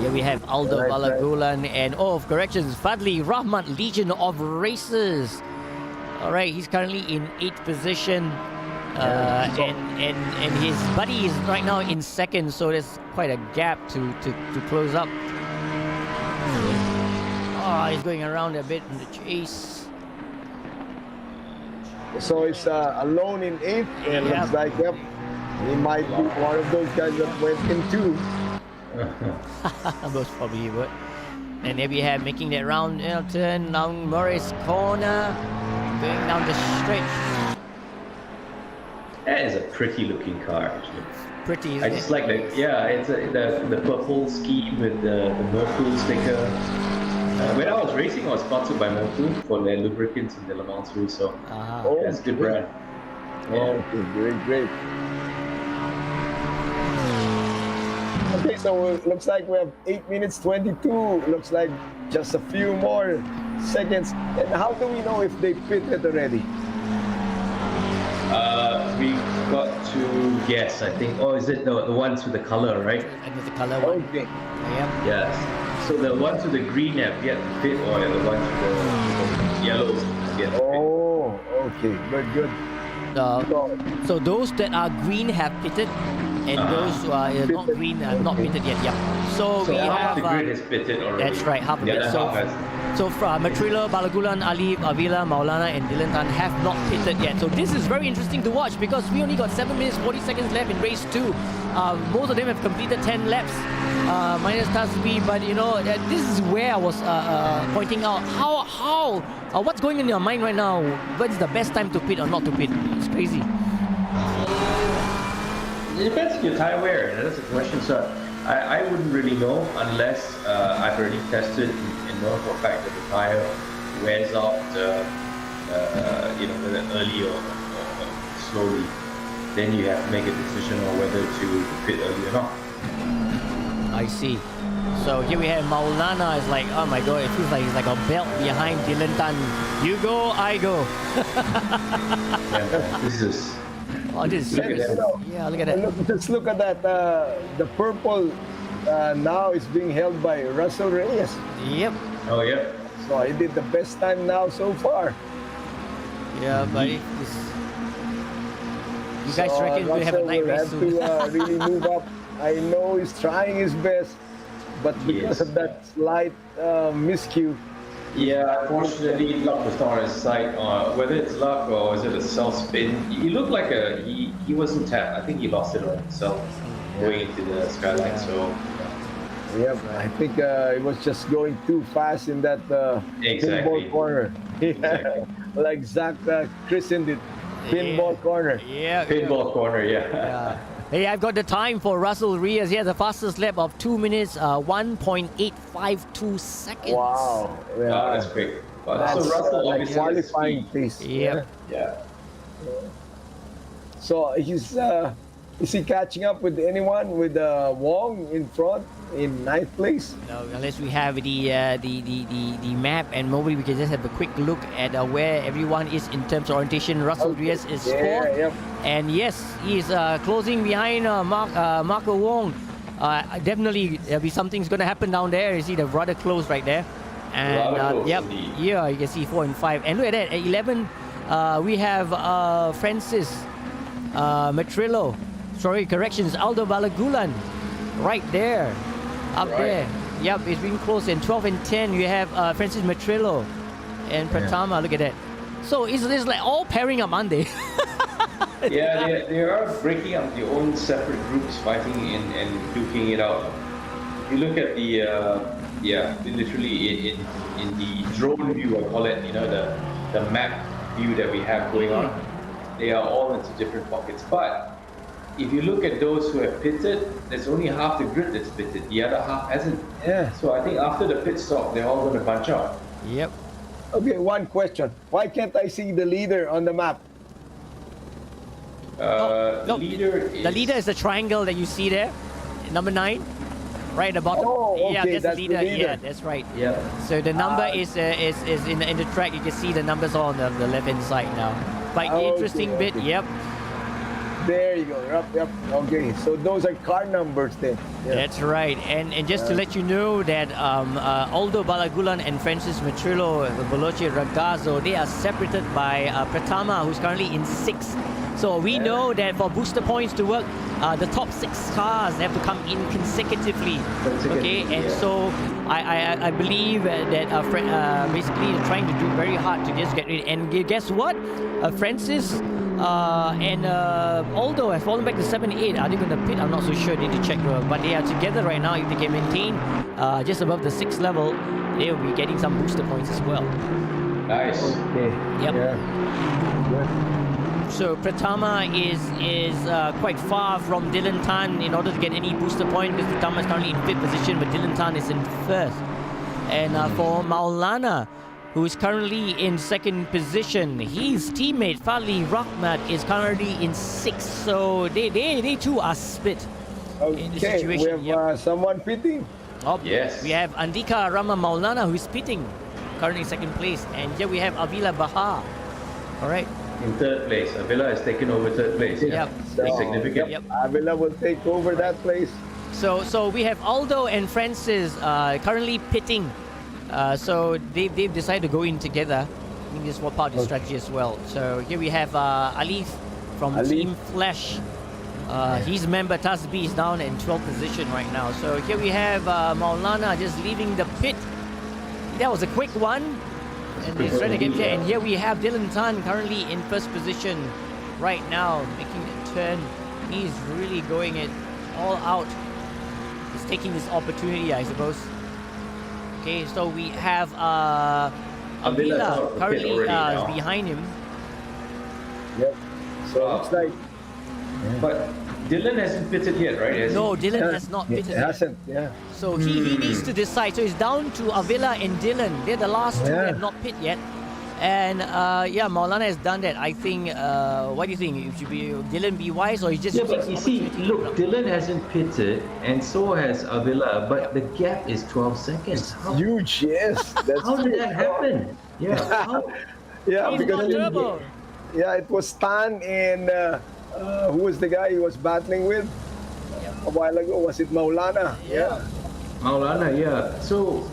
Here we have Aldo Balagulan and corrections, Fadli Rahmat, Legion of Races. All right, he's currently in 8th position, and his buddy is right now in 2nd, so there's quite a gap to close up. He's going around a bit in the chase. So it's alone in 8th, and looks like he might be one of those guys that went in 2. Most probably he would. And here we have making that round turn down Morris Corner, going down the stretch. That is a pretty looking car, actually. Pretty, isn't I just like it's the purple scheme with the Mercury sticker. When I was racing, I was sponsored by Motul for their lubricants in the Le Mans race, so that's a good brand. Yeah. Great. Okay, so it looks like we have 8 minutes 22. Looks like just a few more seconds. And how do we know if they pitted already? We got to guess, I think. Oh, is it the ones with the color, right? And with the color one. Okay. Yep. Yes. So the ones with the green have yet to fit, or the ones with the yellows have yet to fit. Oh, okay. Good. So those that are green have pitted, and those who are not green have not pitted yet. Yeah. So we half have the grid is pitted already. That's right, half of it. So Matrillo, Balagulan, Ali, Avila, Maulana and Dylan Tan have not pitted yet. So this is very interesting to watch because we only got 7 minutes 40 seconds left in race 2. Most of them have completed 10 laps, minus Tasbi. But you know, this is where I was pointing out what's going on in your mind right now. When's the best time to pit or not to pit? It's crazy. It depends on your tire wear. That's the question. So I wouldn't really know unless I've already tested and know for a fact that the tire wears out, whether early or slowly. Then you have to make a decision on whether to pit early or not. I see. So here we have Maulana. It's like, oh my god, it feels like it's like a belt behind Dylan Tan. You go, I go. Yeah, this is. Oh, this is serious. Yeah, look at that. Just look at that. The purple now is being held by Russell Reyes. Yep. Oh, yeah. So he did the best time now so far. Yeah, buddy. You guys reckon we have a night race soon? Will have to really move up. I know he's trying his best, but because of that slight miscue. Yeah, unfortunately, luck was not on his side. Whether it's luck or is it a self-spin, he looked like he wasn't tapped. I think he lost it on himself going into the skyline. So. Yeah, I think it was just going too fast in that pinball corner. Exactly. Like Zach christened it, pinball corner. Yeah. Pinball corner, yeah. Hey, I've got the time for Russell Reyes. He has the fastest lap of 2 minutes, 1.852 seconds. Wow. Yeah. Wow, that's quick. But That's so Russell like obviously qualifying has speed. pace. Yeah. So is he catching up with anyone with Wong in front in 9th place? No, unless we have the map and maybe we can just have a quick look at where everyone is in terms of orientation. Russell Reyes is 4th. Yep. And yes, he's closing behind Marco Wong. Definitely, there'll be something's going to happen down there. You see the rather close right there. And close, yep, indeed. yeah, you can see 4 and 5. And look at that, at 11, we have Francis Matrillo. Sorry, corrections, Aldo Balagulan. Right there, up there. Yep, it's been close. And 12 and 10, you have Francis Matrillo and Pratama. Look at that. So it's like all pairing up, aren't they? Yeah, they are breaking up their own separate groups, fighting and duking it out. If you look at literally in the drone view, I call it, the map view that we have going on, they are all into different pockets. But if you look at those who have pitted, there's only half the grid that's pitted. The other half hasn't. Yeah. So I think after the pit stop, they're all going to bunch out. Yep. Okay, one question. Why can't I see the leader on the map? The leader is the triangle that you see there, number 9, right at the bottom. Oh, okay, yeah, that's that's the leader. the leader. Yeah, that's right. Yeah. So the number is in the track. You can see the numbers all on the left hand side now. But the interesting bit, yep. There you go. Yep. Okay, so those are car numbers then. Yeah. That's right. And just to let you know that Aldo Balagulan and Francis Matrillo, Veloce Ragazzo, they are separated by Pratama, who's currently in 6th. So we know that for booster points to work, the top 6 cars have to come in consecutively. Okay, and so I believe that basically they're trying to do very hard to just get rid. And guess what? Francis and Aldo have fallen back to 7 8. Are they going to pit? I'm not so sure. Need to check. But they are together right now. If they can maintain just above the 6th level, they will be getting some booster points as well. Nice. Okay. Yep. Yeah. Good. So Pratama is quite far from Dylan Tan in order to get any booster point, because Pratama is currently in 5th position, but Dylan Tan is in 1st. And for Maulana, who is currently in 2nd position, his teammate Fali Rahmat is currently in 6th. So they too are split in the Okay, situation. we have someone pitting. Oh, Yes. We have Andika Rama Maulana, who is pitting, currently 2nd place. And here we have Avila Bahar. All right. In 3rd place. Avila has taken over 3rd place. Yep. That's significant. Yep. Avila will take over that place. So we have Aldo and Francis currently pitting. So they've decided to go in together. I think this was part of the strategy as well. So here we have Alif from Team Flash. His member Tasbi is down in 12th position right now. So here we have Maulana just leaving the pit. that was a quick one. And he's trying to get there. And here we have Dylan Tan currently in first position right now, making the turn. He's really going it all out. He's taking this opportunity, I suppose. Okay, so we have Avila currently behind him. Yep. So looks like. But Dylan hasn't pitted yet, right? No, Dylan has not pitted. It hasn't, yeah. So he needs to decide. So it's down to Avila and Dylan. They're the last two that have not pit yet. And Maulana has done that. I think, what do you think? Should be Dylan be wise, or he just... Yeah, but you see, look, Dylan hasn't pitted and so has Avila, but the gap is 12 seconds. Huge, yes. How did that happen? Yeah. Yeah, He's because got turbo. it was Tan and who was the guy he was battling with a while ago? Was it Maulana? Yeah. Maulana, yeah. So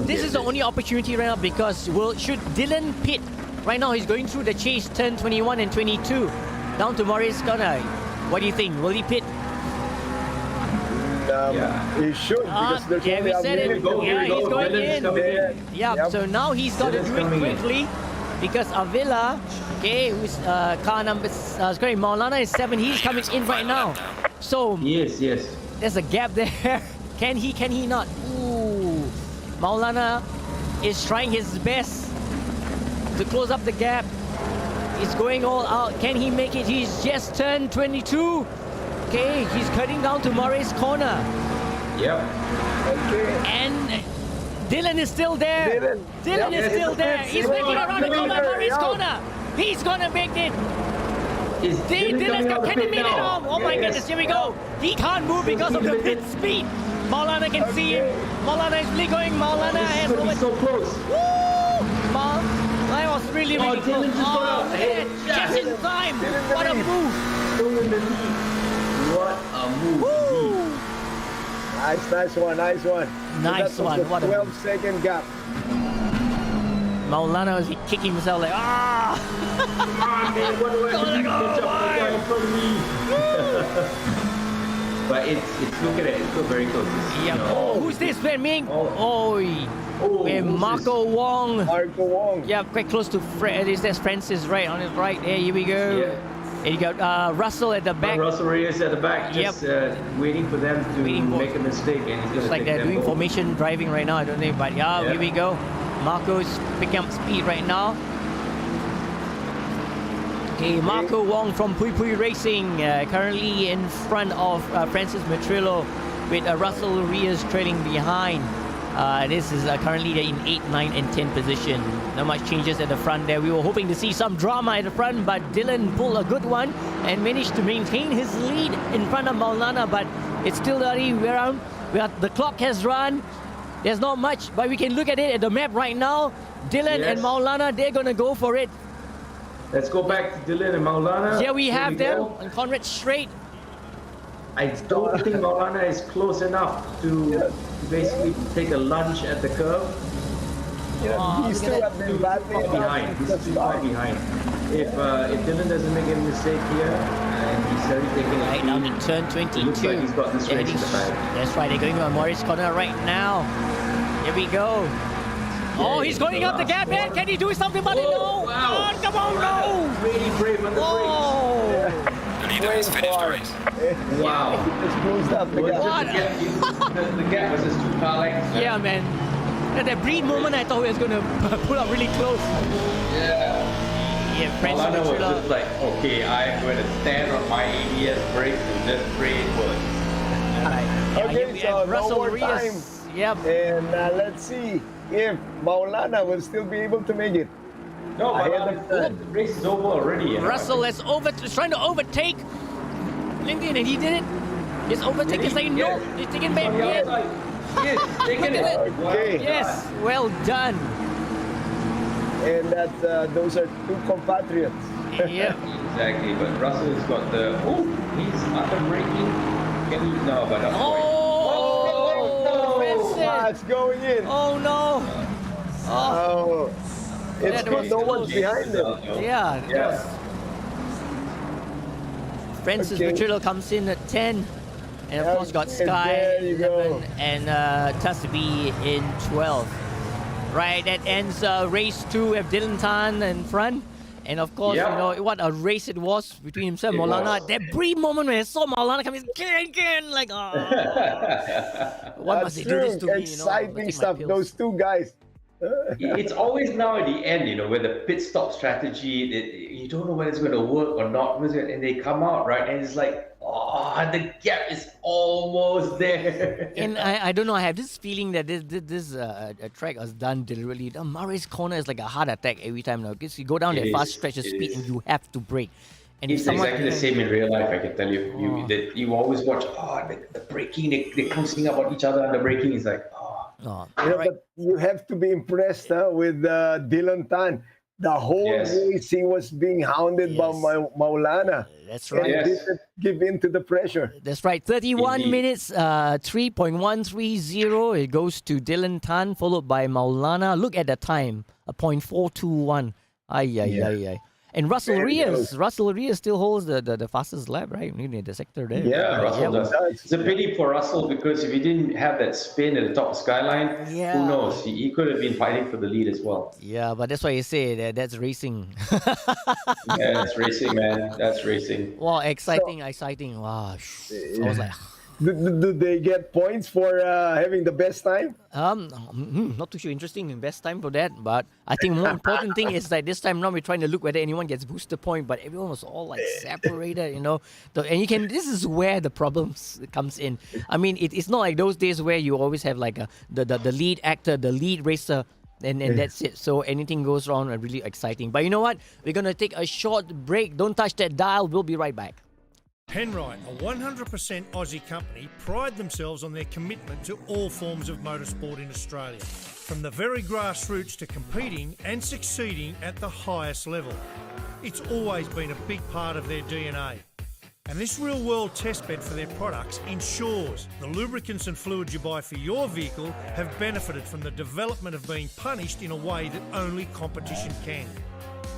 This is the only opportunity right now, because should Dylan pit? Right now he's going through the chase, turn 21 and 22, down to Morris Corner. What do you think? Will he pit? He should, because there's yeah, only we a said it. minute. Yeah, he's going in. Yeah, Yep. so now he's got to do it quickly, because Avila, okay, who's car number, sorry, Maulana is 7. He's coming in right now. So yes. there's a gap there. Can he not? Ooh, Maulana is trying his best to close up the gap. He's going all out. Can he make it? He's just turned 22. Okay, he's cutting down to Morris Corner. Yep. Okay. And Dylan is still there. Dylan is still there. He's making around the corner, Morris Corner. He's gonna make it. Is Dylan's coming out can the he pit make it now? on? Oh my goodness, here we go. He can't move because of the pit speed. Maulana can see him. Maulana is really going. Maulana has He's so close. Woo! That was really close. Dylan just got out. Hey, Just in time. What a move. Still in the lead. What a move. Woo! Nice one. Nice So one. that's What a a 12-second gap. Maulana was kicking himself like, ah! Man, what do I do? Catch up the guy in front of me. But look at it, it's still very close. Yeah. Oh, who's this, Ben Ming? Marco Wong. Marco Wong. Yeah, quite close to there's Francis right on his right. There, here we go. Yeah. And you got Russell at the back. Russell Reyes at the back, just waiting for them to make a mistake, and he's going to It's like take they're them doing both. formation driving right now, I don't know, but here we go. Marco's picking up speed right now. Okay, Marco Wong from Pui Pui Racing, currently in front of Francis Matrillo, with Russell Reyes trailing behind. This is currently in 8, 9, and 10 position. Not much changes at the front there. We were hoping to see some drama at the front, but Dylan pulled a good one and managed to maintain his lead in front of Maulana, but it's still the other way around. The clock has run. There's not much, but we can look at it at the map right now. Dylan and Maulana, they're going to go for it. Let's go back to Dylan and Maulana. Here we have them go. on Conrad Straight. I don't think Maulana is close enough to basically take a lunge at the curve. He still have been battling Behind. He's too far behind. If Dylan doesn't make any mistake here, and he's already taking a Right now to turn 22. it looks like he's got this race in the bag. That's right, they're going on Morris Corner right now. Here we go. He's going up the gap, man. Can he do something about it? No. Wow. Come on, no. Really brave on the Oh. The leader has finished the race. brakes. Wow. Just closed up the What? gap. The gap was just 2 car lengths. Yeah, man. At that brief moment, I thought he was going to pull up really close. Yeah, Francis Maulana was Matrillo. just like, okay, I'm going to stand on my ABS brakes and just pray it works. Yeah, here Okay, we so have no Russell more Reyes. time. Yep. And let's see if Maulana will still be able to make it. No, I but the understand. race is over already. Russell is trying to overtake Lincoln, and he did it. He's overtaking, he's saying no. He's taking back. Yes. Yes, taking Look at it. it. Okay. Yes, well done. And that those are 2 compatriots. Yeah. Exactly, but Russell's got the. Oh, he's under braking. Can he? No, but of course. Oh, Francis. It's going in. Oh no. Oh, It's that good. was No close. one's behind them. yeah. that Yeah. was- Francis Okay. Matrillo comes in at 10. And of Yeah, course got and Sky there you go. 11 and Tusby in 12. Right, that ends race 2 with Dylan Tan in front. And of course, Yeah. you know, what a race it was between himself and It Maulana. was. That brief moment when I saw Maulana come in, again, like, oh, why must That's they true. do this to me? You know, Exciting take my stuff. pills. Those two guys. It's always now at the end, you know, where the pit stop strategy, you don't know whether it's going to work or not, and they come out, right? And it's like, oh, the gap is almost there. And I don't know, I have this feeling that this track was done deliberately. The Murray's corner is like a heart attack every time now, because you go down It that fast is, stretch of it speed is. and you have to brake. And if It's someone exactly the same in real life, I can tell you. Oh. You always watch, the braking, they're closing up on each other, and the braking is like, Oh, You know, right. but you have to be impressed with Dylan Tan. The whole Yes. race he was being hounded by Yes. Maulana. That's And right. Yes. didn't give in to the pressure. That's right. 31 Indeed. minutes, 3.130. It goes to Dylan Tan, followed by Maulana. Look at the time, a 0.421. Ay. And Russell Very Reyes. close. Russell Reyes still holds the fastest lap, right? In the sector there. Yeah, Russell does. does. It's a pity for Russell because if he didn't have that spin at the top of Skyline, Yeah. who knows? He could have been fighting for the lead as well. Yeah, but that's why you say that's racing. Yeah, that's racing, man. That's racing. Wow, exciting. Wow. I was like, Do they get points for having the best time? not too sure. Interesting in best time for that, but I think more important thing is that this time around we're trying to look whether anyone gets booster point, but everyone was all like separated, you know. And you can. This is where the problems comes in. I mean, it's not like those days where you always have like the lead actor, the lead racer. And that's it. So anything goes wrong, really exciting. But you know what? We're gonna take a short break. Don't touch that dial. We'll be right back. Penrite, a 100% Aussie company, pride themselves on their commitment to all forms of motorsport in Australia, from the very grassroots to competing and succeeding at the highest level. It's always been a big part of their DNA. And this real-world testbed for their products ensures the lubricants and fluids you buy for your vehicle have benefited from the development of being punished in a way that only competition can.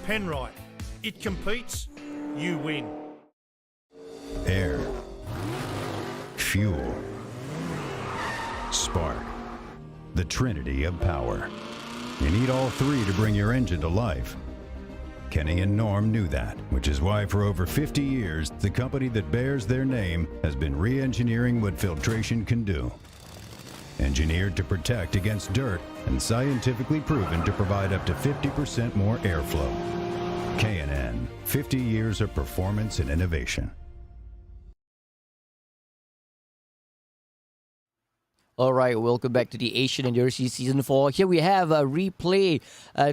Penrite, it competes, you win. Air, fuel, spark, the trinity of power. You need all three to bring your engine to life. Kenny and Norm knew that, which is why for over 50 years, the company that bears their name has been re-engineering what filtration can do. Engineered to protect against dirt and scientifically proven to provide up to 50% more airflow. K&N, 50 years of performance and innovation. All right, welcome back to the Asian Endurance Season 4. Here we have a replay.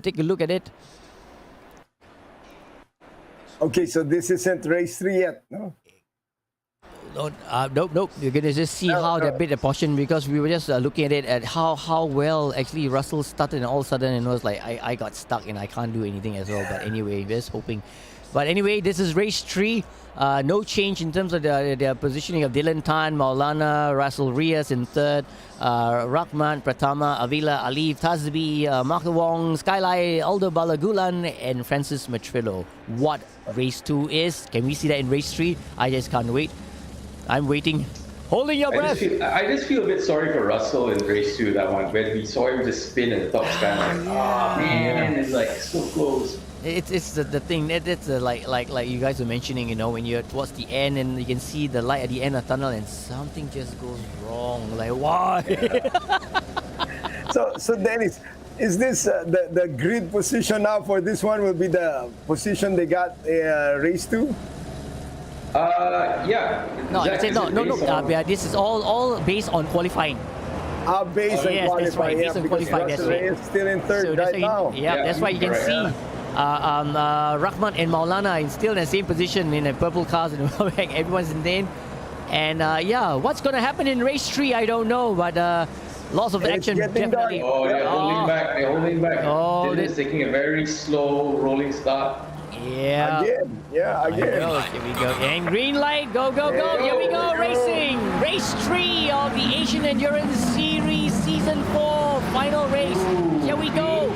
Take a look at it. Okay, so this isn't race 3 yet, no? Nope. You're going to just see how that bit apportioned, because we were just looking at it at how well actually Russell started, and all of a sudden it was like I got stuck and I can't do anything as well. But anyway, just hoping. But anyway, this is race 3. No change in terms of the positioning of Dylan Tan, Maulana, Russell Reyes in third, Rahman, Pratama, Avila, Alif, Tazbi, Mark Wong, Skyline, Aldo Balagulan, and Francis Matrillo. What race 2 is? Can we see that in race 3? I just can't wait. I'm waiting. Holding your breath. I just feel a bit sorry for Russell in race 2, that one, when we saw him just spin at the top Skyline. Oh, man, it's like so close. It's the thing that's like you guys were mentioning, you know, when you're towards the end and you can see the light at the end of the tunnel and something just goes wrong. Like, why? So Dennis, is this the grid position now for this one will be the position they got race 2? Yeah. No, Zach, is it based on- yeah, this is all based on qualifying. Based on Yes, that's right, qualifying, based on because qualifying, that's Russell right. is still in third So that's right why now. Yeah, that's why you can correct, see yeah. Rahman and Maulana is still in the same position in the purple cars, and everyone's in lane. And what's going to happen in race 3, I don't know, but lots of It's action, getting definitely. dark. Oh, they're holding back. They're holding back. Oh, Dylan's taking a very slow rolling start. Yeah. Again. I know. Here we go. And green light. Go. Here we go. Racing. Race 3 of the Asian Endurance Series Season 4 final race. Here we go.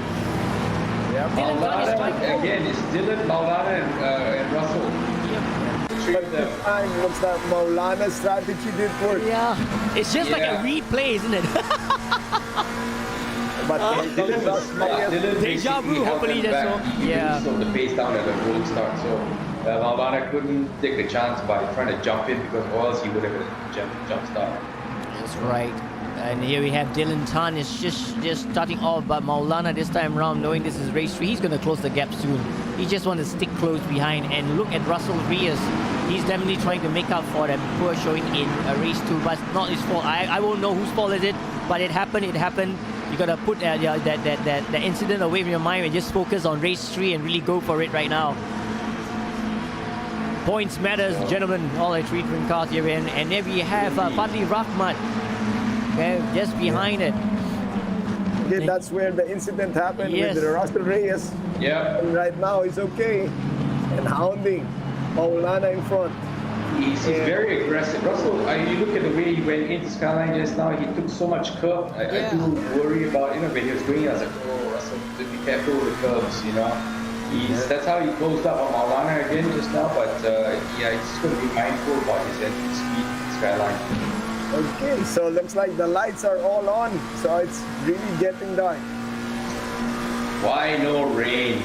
Dylan Tan is trying to Again, it's Dylan, Maulana, and Russell. Three of them. Time looks like Maulana's strategy did work. Yeah. It's just like a Yeah. replay, isn't it? But Dylan was Dylan Deja vu, basically held hopefully them that's back. all. He Yeah. really slowed the pace down at the rolling start. So Maulana couldn't take the chance by trying to jump in because or else he would have had a jump start. That's right. And here we have Dylan Tan is just starting off, but Maulana this time around, knowing this is race 3, he's going to close the gap soon. He just wants to stick close behind. And look at Russell Reyes. He's definitely trying to make up for that poor showing in race 2, but it's not his fault. I won't know whose fault is it, but it happened. You got to put that incident away from your mind and just focus on race 3 and really go for it right now. Points matters, gentlemen. All the 3 different cars here in. And there we have Fadli Rahmat. Okay, just behind it. Okay, that's where the incident happened Yes. with Russell Reyes. Yeah. And right now he's okay. And hounding Maulana in front. He's very aggressive. Russell, you look at the way he went into Skyline just now, he took so much curve. I do worry about, when he was going, I was like, oh, Russell, be careful with the curves, That's how he closed up on Maulana again just now, but he's just going to be mindful about his entry speed in Skyline. Okay, so looks like the lights are all on. So it's really getting dark. Why no rain?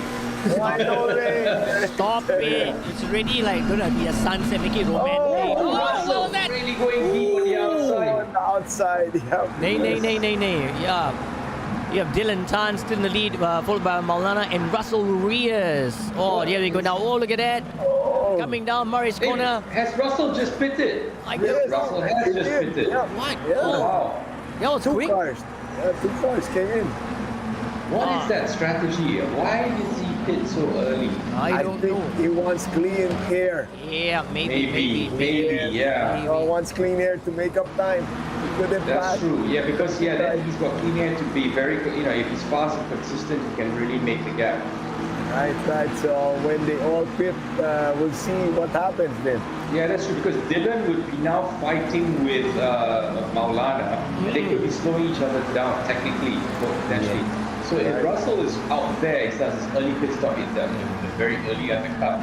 Why no rain? Stop it. It's already like gonna be a sunset, make it romantic. Russell that. really going deep on the outside. On the outside, yeah. Nay. Yeah. You have Dylan Tan still in the lead, followed by Maulana and Russell Reyes. Oh, there we go now. Oh, look at that. Oh. Coming down Murray's corner. Has Russell just pitted? Yes. Russell has just pitted. Yeah. What? Yeah. Oh, wow. That was Two quick. cars. Yeah, 2 cars came in. What is that strategy? Why does he pit so early? I don't think know. he wants clean air. Yeah, maybe. Yeah. He wants clean air to make up time. He could have That's passed. true. Yeah, because then he's got clean air to be very, if he's fast and consistent, he can really make the gap. Right. So when they all pit, we'll see what happens then. Yeah, that's true, because Dylan would be now fighting with Maulana. They could be slowing each other down technically, potentially. So if Russell is out there, he starts his early pit stop in the very early undercut,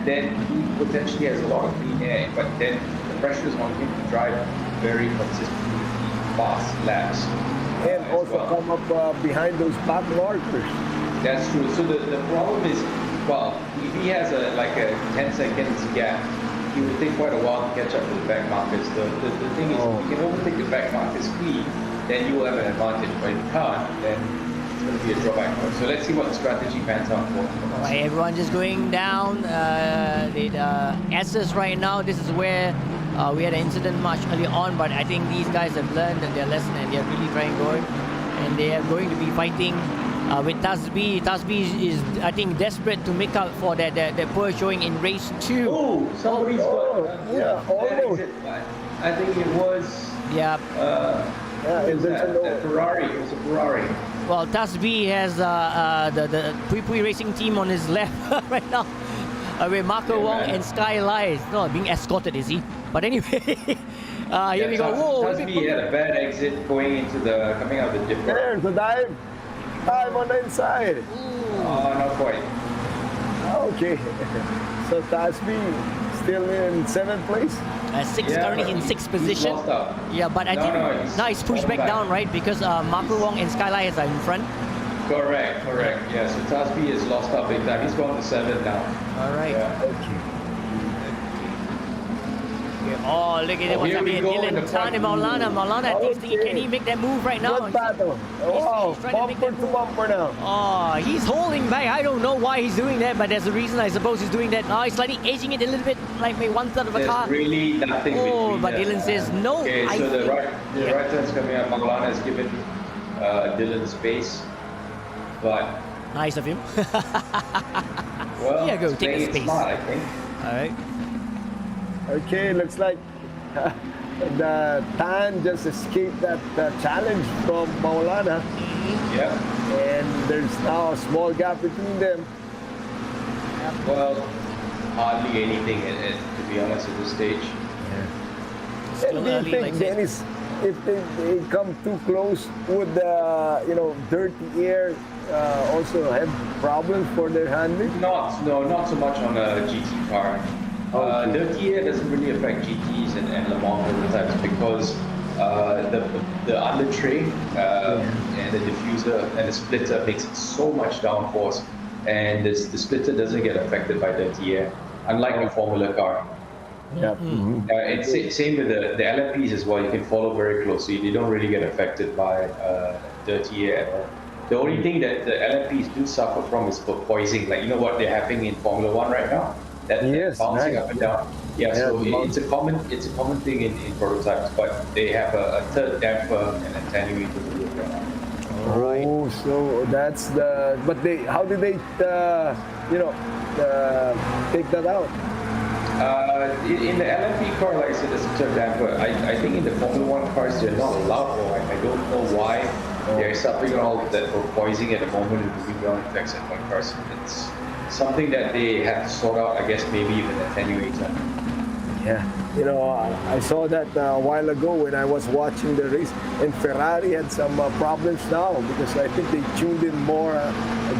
then he potentially has a lot of clean air, but then the pressure is on him to drive very consistently fast laps. And also come up behind those back markers. That's true. So the problem is, if he has a 10 seconds gap, he will take quite a while to catch up to the back markers. The thing is, if you can overtake the back markers quickly, then you will have an advantage. But if you can't, then it's going to be a drawback. So let's see what the strategy pans out for. All right, everyone just going down. The S's right now. This is where we had an incident much earlier on, but I think these guys have learned their lesson and they're really trying going. And they are going to be fighting with Tasbi. Tasbi is, I think, desperate to make up for that poor showing in race 2. Oh, somebody's got... almost. I think it was... Yeah. That Ferrari. It was a Ferrari. Well, Tasbi has the Pui Pui Racing team on his left right now. With Marco Wong and Sky Lies. No, being escorted, is he? But anyway, here we go. Whoa! Tasbi had a bad exit coming out of the dip. There's the dive. Dive on the inside. Oh, not quite. Okay. So Tasbi still in 7th place. Currently in 6th position. Lost out. Yeah, but I think now he's pushed back down, right? Because Marco Wong and Sky Lies are in front. Correct. Yeah, so Tasbi has lost out big time. He's gone to 7th now. All right. Yeah. Okay. Oh, look at it. What's here we happening? go in the Dylan Tan and front. Maulana. Maulana thinks that can he make that move right now? Good battle. Wow, he's trying to make bumper that to move. bumper now. Oh, he's holding back. I don't know why he's doing that, but there's a reason I suppose he's doing that. Oh, he's slightly edging it a little bit, like maybe 1/3 of a car. There's really nothing Oh, between but them. Dylan says no. Okay, I so the think- right turn's coming up. Maulana has given Dylan space, but Nice of him. well, Here you go, take playing the it space. smart, I think. All right. Okay, looks like the Tan just escaped that challenge from Maulana. Yeah. And there's now a small gap between them. Well, hardly anything, to be honest, at this stage. Still And do you early, think, like I said. Dennis, if they come too close, would dirty air also have problems for their handling? Not so much on a GT car. Okay. Dirty air doesn't really affect GTs and Le Mans prototypes because the under tray and the diffuser and the splitter makes so much downforce, and the splitter doesn't get affected by dirty air, unlike a Formula car. Yeah. It's same with the LMPs as well. You can follow very closely. They don't really get affected by dirty air at all. The only thing that the LMPs do suffer from is poising. Like, you know what they're having in Formula One right now? That bouncing up and down. Yeah, so it's a common thing in prototypes, but they have a third damper and attenuator to look at. Right. Oh, so that's the. But how did they, take that out? In the LMP car, like I said, there's a third damper. I think in the Formula One cars they're not allowed, or I don't know why they're suffering all that for poising at the moment with the ground effects in one cars. It's something that they have to sort out, I guess, maybe even attenuator. Yeah, I saw that a while ago when I was watching the race, and Ferrari had some problems now because I think they tuned in more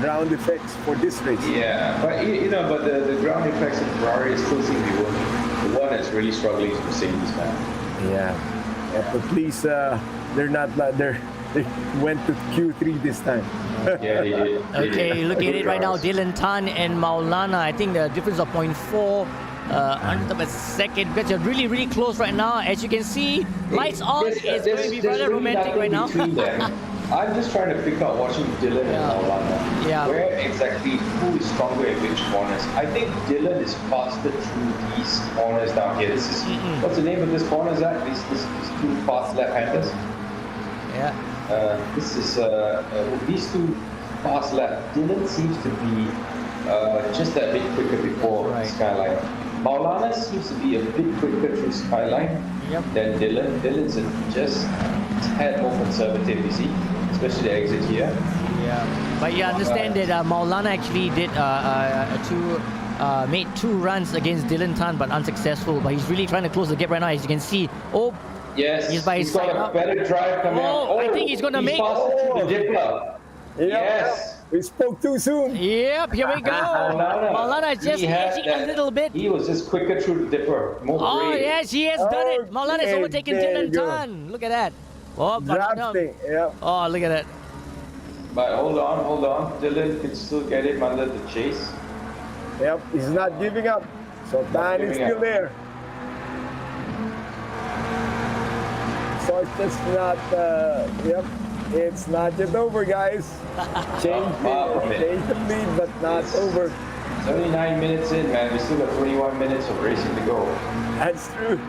ground effects for this race. Yeah, but but the ground effects in Ferrari still seem to be working. The one that's really struggling is Mercedes, man. Yeah, at least they're not they went to Q3 this time. Yeah, they did. Okay, look at it right now. Dylan Tan and Maulana. I think the difference of 0.4 under a second, because you're really, really close right now. As you can see, lights on. It's going to be rather romantic right now. I'm just trying to pick out watching Dylan and Maulana. Yeah. Where exactly, who is stronger in which corners? I think Dylan is faster through these corners down here. This is what's the name of this corner, Zach? These two fast left-handers. Yeah. This is these two fast left. Dylan seems to be just a bit quicker before Skyline. Maulana seems to be a bit quicker through Skyline than Dylan. Dylan's just a tad more conservative, you see, especially the exit here. Yeah, but you understand that Maulana actually did made 2 runs against Dylan Tan, but unsuccessful. But he's really trying to close the gap right now, as you can see. Oh. Yes, he's by his got a better drive coming out. I think he's going to make... the dipper. Yes. We spoke too soon. Yep, here we go. Maulana is just edging a little bit. He was just quicker through the dipper. Yes, he has done it. Maulana is overtaken Dylan Tan. Look at that. Oh, drafting. Yeah. Oh, look at that. But hold on. Dylan can still get him under the chase. Yep, he's not giving up. So Tan is still there. So it's just not, it's not yet over, guys. Change the lead, but not over. 79 minutes in, man. We still got 21 minutes of racing to go. That's true.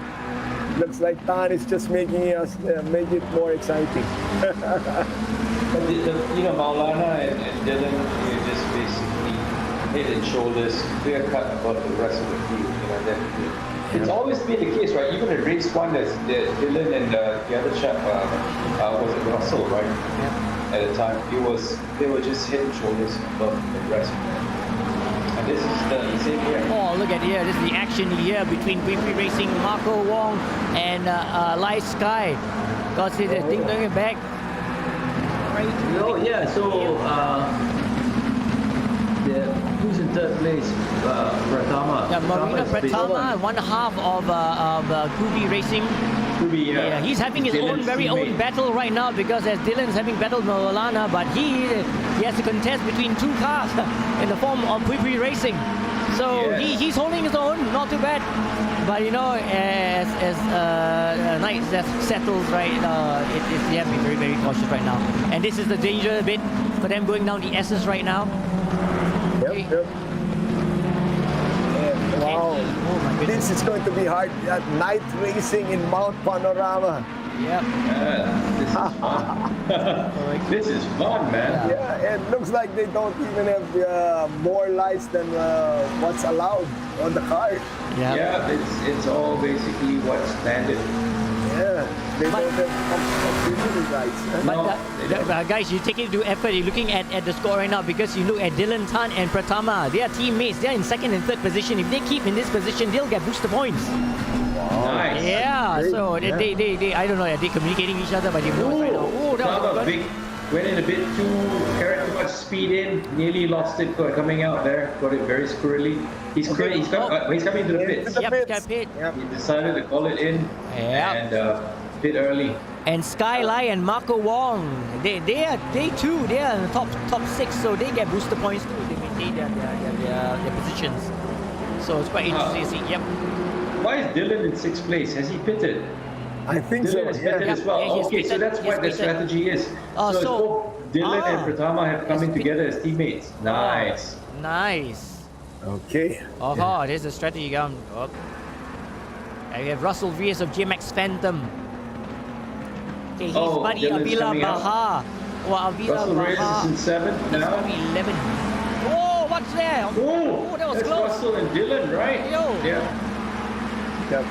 Looks like Tan is just making us make it more exciting. But Maulana and Dylan, just basically head and shoulders, clear cut above the rest of the field. It's always been the case, right? Even in race 1, there's Dylan and the other chap, was it Russell, right? Yeah. At the time, they were just head and shoulders above the rest. And this is the same here. Oh, look at here. This is the action here between Pui Racing, Marco Wong, and Lai Sky. God see the thing going back. Right. So who's in third place? Pratama. Yeah, Marina Pratama, one half of Kubi Racing. Yeah, he's having his very own battle right now, because as Dylan's having battled Maulana, but he has to contest between 2 cars in the form of Pui Racing. So he's holding his own, not too bad. But as night settles, right, you have to be very, very cautious right now. And this is the danger bit for them going down the S's right now. Yep. Wow. Oh my goodness. This is going to be hard. Night racing in Mount Panorama. Yep. This is fun. This is fun, man. Yeah, it looks like they don't even have more lights than what's allowed on the car. Yeah, it's all basically what's standard. Yeah, they don't have lights. But guys, you take it to effort. You're looking at the score right now, because you look at Dylan Tan and Pratama. They are teammates. They are in 2nd and 3rd position. If they keep in this position, they'll get booster points. Wow. Nice. Yeah, so they I don't know, are they communicating each other by the moment right now? Oh, that was big. Went in a bit carried too much speed in, nearly lost it coming out there, got it very squirrely. He's coming to the pits. Yep, got pit. He decided to call it in, and bit early. And Skyline and Marco Wong, they are in the top 6, so they get booster points too. They maintain their positions. So it's quite interesting to see. Yep. Why is Dylan in 6th place? Has he pitted? I think Dylan is pitted as well. Yeah, he's okay, so pitted, that's what the he's pitted. strategy is. So Dylan and Pratama have coming together as teammates. Nice. Nice. Okay. Oh, there's the strategy going. Oh. And we have Russell Viers of GMX Phantom. Okay, his buddy Dylan's Avila coming out. Baha. Oh, Avila Russell Reyes Baha. is in 7th He's now. probably 11. Oh, what's there? Oh, that was that's close. Russell and Dylan, right? Yo. Yeah. Yep.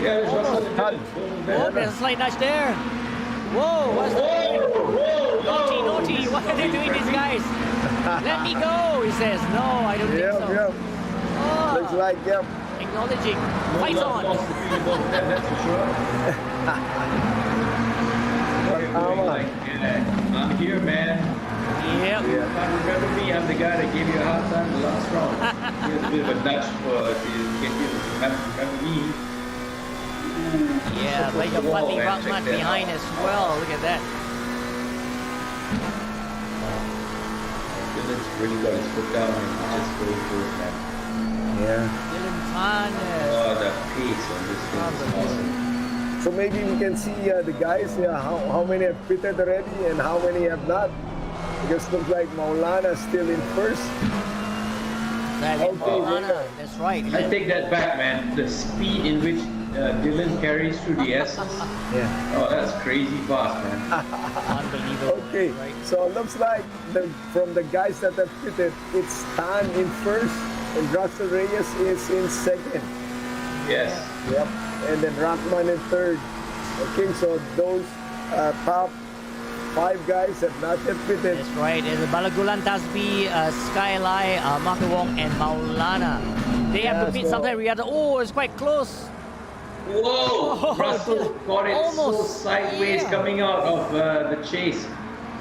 Yeah, there's Russell and Almost Dylan. Oh, there's a slight nudge there. Whoa, what's that? Naughty. What are they doing, these guys? Let me go, he says. No, I don't think so. Yep. Oh, Looks like, yep. acknowledging. Fight on. Lost between both of them, that's for sure. I'm here, man. Yep. You can't remember me, I'm the guy that gave you a hard time in the last round. Here's a bit of a nudge for get you to remember me. Yeah, like a funny Rockman behind as well. Look at that. Dylan's really got his foot down and he's just going for it, man. Yeah. Dylan Tan. Oh, the pace on this thing is awesome. So maybe we can see the guys, how many have pitted already and how many have not. Because it looks like Maulana still in first. That's right. I take that back, man. The speed in which Dylan carries through the S's. Yeah. Oh, that's crazy fast, man. Unbelievable. Okay, Right? so it looks like from the guys that have pitted, it's Tan in first and Russell Reyes is in second. Yes. Yep. And then Rockman in third. Okay, so those top 5 guys have not yet pitted. That's right. And Balagulan Tasbi, Skyline, Marco Wong, and Maulana. They have to Yeah, beat so- sometime. Oh, it's quite close. Whoa! Oh, Russell got it so almost, sideways yeah. coming out of the chase.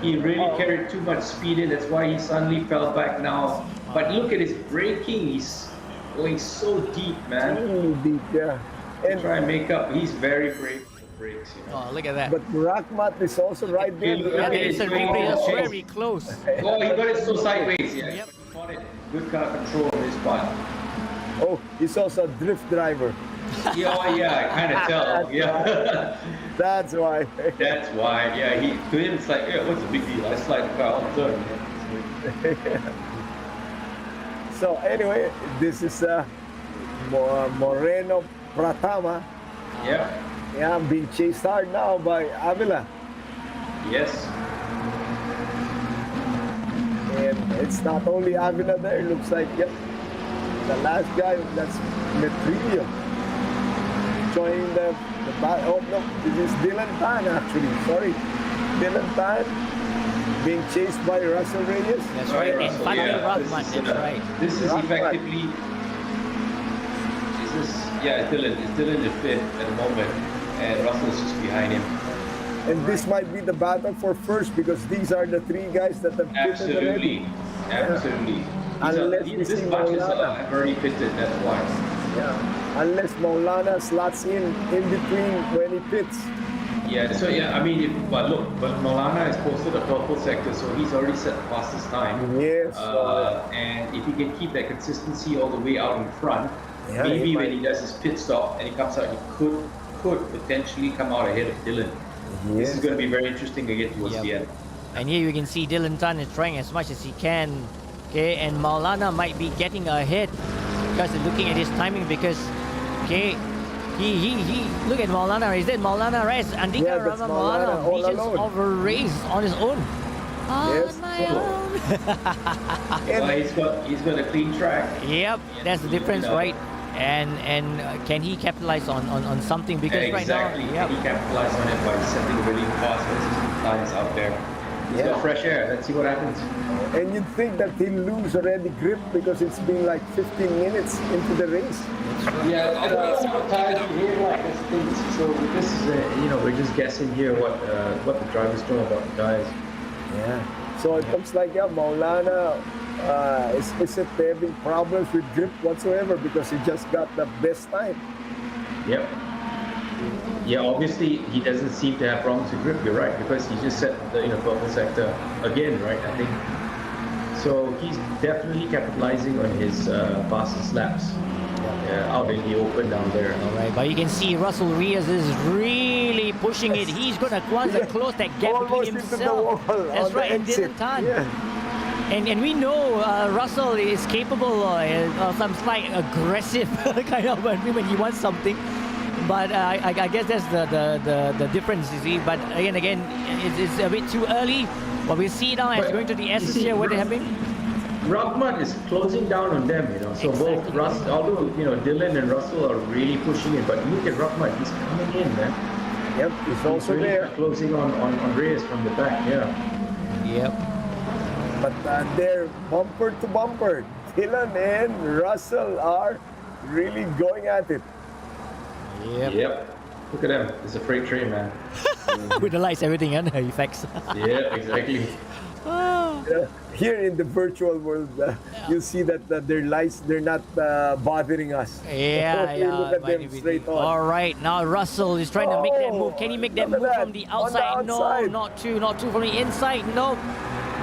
He really carried too much speed in. That's why he suddenly fell back now. But look at his braking. He's going so deep, man. Really deep, yeah. And Try and make up. He's very brave with the brakes, you know. Oh, look at that. but Rockmat is also right there. Yeah, Okay, it's a so- replay. That's okay. very close. Oh, he got it so sideways. Yeah. Yep. He caught it. Good car control on his part. Oh, he's also a drift driver. Yeah, oh, yeah, I kind of tell. Yeah. That's why. That's why. Yeah, to him it's like, yeah, what's the big deal? I slide the car all the time. So anyway, this is Moreno Pratama. Yeah. Yeah, being chased hard now by Avila. Yes. And it's not only Avila there, it looks like, yep, the last guy, that's Metrillo. Joining the oh no, this is Dylan Tan actually, sorry. Dylan Tan being chased by Russell Reyes. That's right. And Russell, Fandi yeah, Rahman. this is, That's right. This is Rahman. effectively. It's Dylan. It's Dylan in 5th at the moment, and Russell is just behind him. And this might be the battle for first because these are the 3 guys that have pitted already. Absolutely. Unless we This see bunch is Maulana. have already pitted. That's why. Yeah. Unless Maulana slots in between when he pits. Yeah. So yeah, I mean, but Maulana has posted a purple sector, so he's already set the fastest time. Yes. And if he can keep that consistency all the way out in front, Yeah, maybe he when might. he does his pit stop and he comes out, he could potentially come out ahead of Dylan. This Yes. is going to be very interesting again towards Yep. the end. And here you can see Dylan Tan is trying as much as he can. Okay, and Maulana might be getting ahead because they're looking at his timing because, okay, he look at Maulana. Is that Maulana, right? It's Andika Yeah, that's Rama Maulana Maulana all visions alone. of a race on his own. Yes, On my so- own. Well, he's got a clean track. Yep, that's the difference, right? And can he capitalize on something because Exactly. right now, Can he capitalize on it by setting really fast lines out there? He's Yeah. got fresh air. Let's see what happens. And you'd think that he'll lose already grip because it's been like 15 minutes into the race. Yeah, I don't know how tired he is like this thing. So this is we're just guessing here what the drivers know about the guys. Yeah. So it looks like Maulana is having problems with grip whatsoever because he just got the best time. Yep. Yeah, obviously he doesn't seem to have problems with grip. You're right, because he just set the purple sector again, right? I think so. He's definitely capitalizing on his fastest laps out in the open down there. All right, but you can see Russell Reyes is really pushing it. He's gonna want to close that gap Almost between into the himself. wall That's on right, the and exit. Dylan Tan. Yeah. And we know Russell is capable of some slight aggressive kind of when he wants something. But I guess that's the difference, you see. But again, it's a bit too early. But we'll see now as But going to the S's you see, here what happening. Rahman is closing down on them, So both Exactly. although Dylan and Russell are really pushing it, but look at Rahman, he's coming in, man. Yep, he's also really there. closing on Reyes from the back, yeah. Yep. But they're bumper to bumper. Dylan and Russell are really going at it. Yep. Look at them. It's a freight train, man. With the lights, everything, and effects. Yeah, exactly. Here in the virtual world, you see that their lights, they're not bothering us. Yeah, You look at them might be- straight on. All right, now Russell is trying to make that move. Can he make that look move at that. from the On the outside? No, outside. not two from the inside. No.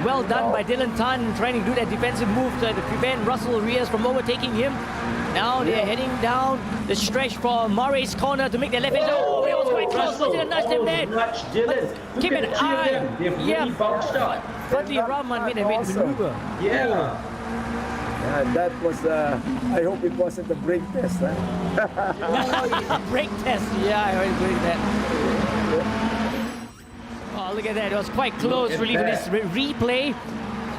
Well done by Dylan Tan trying to do that defensive move to prevent Russell Reyes from overtaking him. Now they're heading down the stretch for Murray's corner to make their left hand. Oh, it was quite close, but didn't nudge them there. Nudge Dylan. Look Keep at an the three of eye. them. They've Yeah. really bounced out. Luckily, Rahman made a Awesome. maneuver. Yeah. Yeah, that was, I hope it wasn't a brake test. Huh? Brake test. Yeah, I already doing that. Oh, look at that. It was quite close, at really, for this that. replay.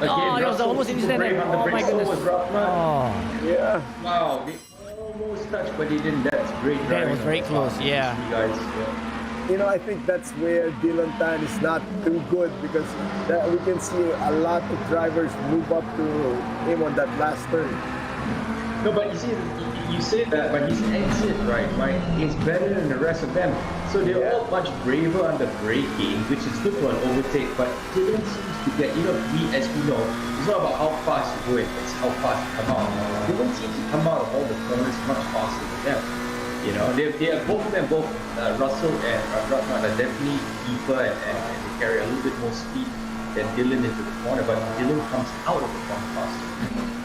Again, Oh, it was Russell almost super instant. brave on the Oh, my brakes. So goodness. was Rahman. Oh, Yeah. Wow, they almost touched, but they didn't. That's great that driving was on very the close. part. Yeah. You guys, yeah. I think that's where Dylan Tan is not too good because we can see a lot of drivers move up to him on that last turn. No, but you see, you say that, but his exit, right, is better than the rest of them. So they're all much braver under braking, which is good for an overtake. But Dylan seems to get, as we know, it's not about how fast you go in, it's how fast you come out. Dylan seems to come out of all the corners much faster than them. They are both of them, Russell and Rahman are definitely deeper and they carry a little bit more speed than Dylan into the corner, but Dylan comes out of the corner faster.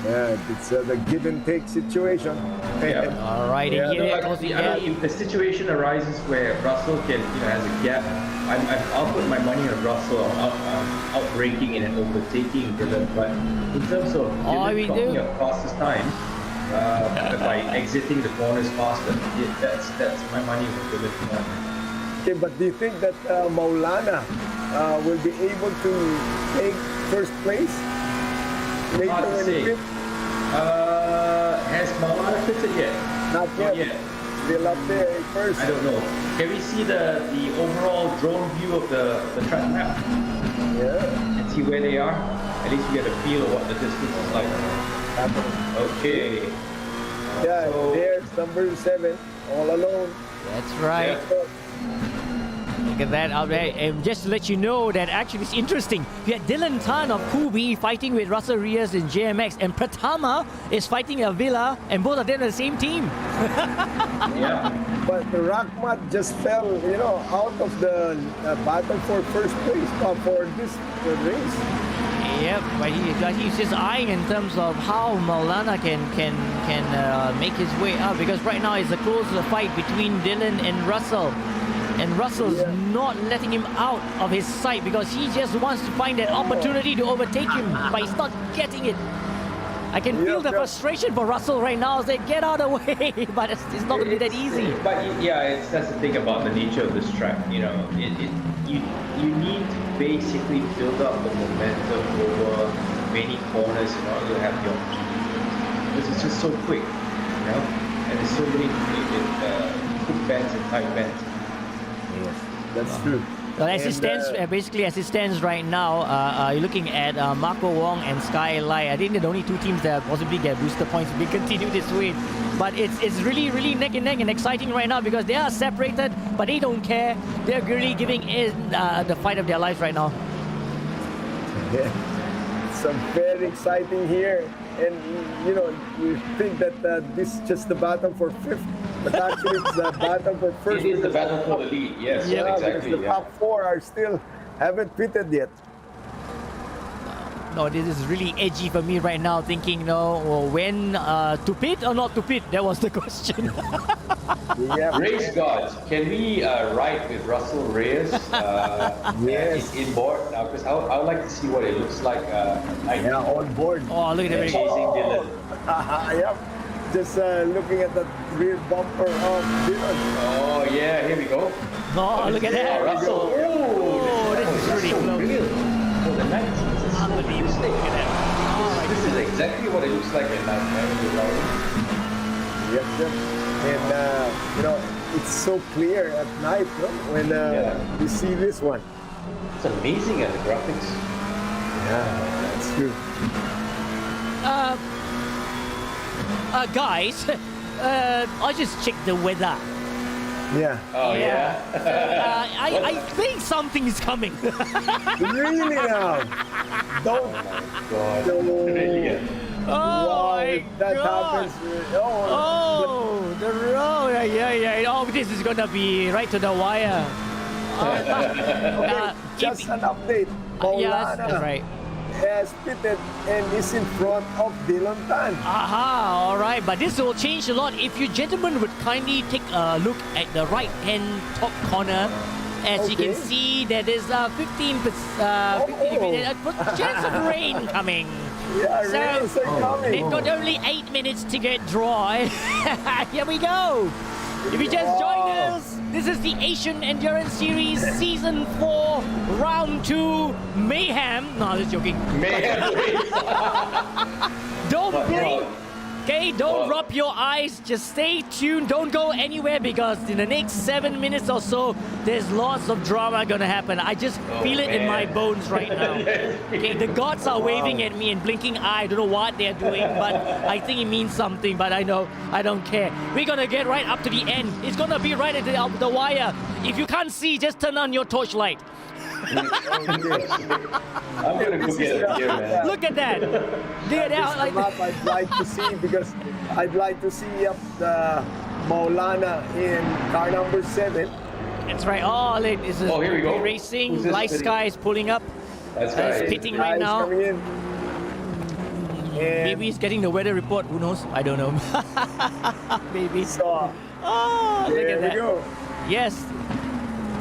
Yeah, it's the give and take situation. Yeah. All right, Yeah, and here No, goes the I mean, if the situation arises where Russell has a gap, I'll put my money on Russell out braking and overtaking Dylan. But in terms of Dylan clocking up fastest time by exiting the corners faster, that's my money on Dylan. Okay, but do you think that Maulana will be able to take first place later Hard to when say. he pits? Has Maulana fitted yet? Not Not yet. yet. Still up there first. I don't know. Can we see the overall drone view of the track map Yeah. and see where they are? At least we get a feel of what the distance is like. Okay. Yeah, So- there's number 7, all alone. That's right. Look at that out there. And just to let you know that actually it's interesting. You had Dylan Tan of Kubi fighting with Russell Reyes in JMX, and Pratama is fighting Avila, and both of them are the same team. Yeah. But the Rahmat just fell, out of the battle for first place for this race. Yep, but he's just eyeing in terms of how Maulana can make his way up, because right now it's a close fight between Dylan and Russell. And Russell's not letting him out of his sight because he just wants to find that opportunity to overtake him, but he's not getting it. I can feel the frustration for Russell right now as they get out of the way, but it's not going to be that easy. But that's the thing about the nature of this track. You need to basically build up the momentum over many corners in order to have the opportunity. Because it's just so quick, and there's so many quick bends and tight bends. Yes, that's true. Well, as it And, stands, basically as it stands right now, you're looking at Marco Wong and Sky Lai. I think they're the only two teams that possibly get booster points if we continue this way. But it's really, really neck and neck and exciting right now because they are separated, but they don't care. They're really giving in the fight of their lives right now. Yeah. It's very exciting here. And, you think that this is just the battle for But actually, it's the battle for first. It is the battle for the lead. Yes, Yeah, exactly. because the top four are still haven't pitted yet. No, this is really edgy for me right now, thinking, well, when to pit or not to pit? That was the question. Yeah. Race gods, can we ride with Russell Reyes Yes. inboard now? Because I would like to see what it looks like at night. Yeah, on board. Oh, look at that. Chasing Dylan. Yeah. Just looking at the rear bumper of Dylan. Oh yeah, here we go. Oh, look at Yeah, that. Russell. Oh, this is really close. real. Oh, the night. Unbelievable. Look at that. Oh, This is exactly what it looks like at night, man. When you're riding. Yep, yep. And it's so clear at night, no? When you see this one. It's amazing at the graphics. Yeah, that's true. Guys, I just checked the weather. Yeah. Oh yeah. I think something is coming. Really now? Don't. God. No. Really? Oh Wow, my if that God. happens. Oh, the road. Yeah. Oh, this is gonna be right to the wire. Just an update. Yes, that's Maulana right. has pitted and is in front of Dylan Tan. Aha, all right. But this will change a lot. If you gentlemen would kindly take a look at the right-hand top corner, as you can Okay. see, there is 15 chance of rain coming. Yeah, So, rains are coming. They've got only 8 minutes to get dry. Here we go. If you just joined Wow. us, this is the Asian Endurance Series Season 4, Round 2, Mayhem. No, I'm just joking. Mayhem race. Don't But, blink. no. Okay, don't Wow. rub your eyes. Just stay tuned. Don't go anywhere because in the next 7 minutes or so, there's lots of drama gonna happen. I just feel it in my man. bones right now. Okay, the gods are waving at me and blinking eye. I don't know what they're doing, but I think it means something. But I know I don't care. We're gonna get right up to the end. It's gonna be right at the wire. If you can't see, just turn on your torchlight. I'm gonna go get a beer, man. Look at that. Get out like Map I'd like to see because I'd like to see the Maulana in car number 7. That's right. Oh, this is Oh, here we go. racing. Who's this Light pitting? Sky is pulling up. That's He's right. pitting right Guys now. coming in. And Maybe he's getting the weather report. Who knows? I don't know. Maybe. so Oh, look there at we that. go. Yes.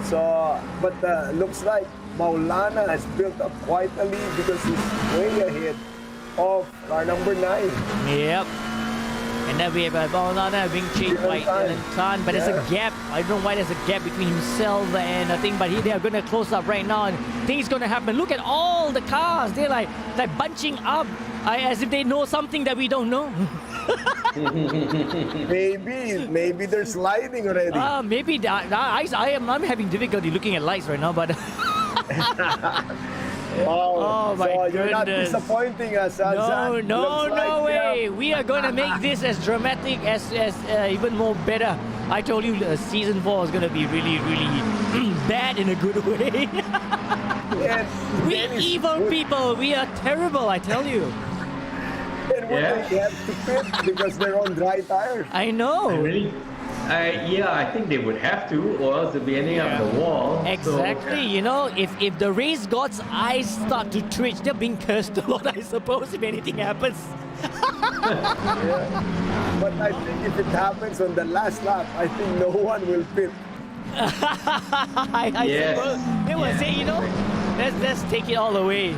So, but looks like Maulana has built up quite a lead because he's way ahead of car number 9. Yep. And then we have Maulana being chased by Dylan Dylan Tan, but there's a gap. I don't know why there's a gap between himself and I think, but they are going to close up right now, and things going to happen. Look at all the cars. They're like bunching up, as if they know something that we don't know. Maybe they're sliding already. Maybe I'm having difficulty looking at lights right now, but. Oh my so you're not goodness. disappointing us, No, Zach. no, Looks no like, way. We are going to make this as dramatic as even more better. I told you season 4 is going to be really, really bad in a good way. Yes, We Dennis evil would- people. We are terrible, I tell you. And would Yeah. they have to pit because they're on dry tires? I know. Really? Yeah, I think they would have to, or else they'll be ending up in the wall. Exactly. You know, if the race god's eyes start to twitch, they're being cursed a lot, I suppose, if anything happens. Yeah. But I think if it happens on the last lap, I think no one will pit. I Yes. suppose they will say, you know, let's take it all away.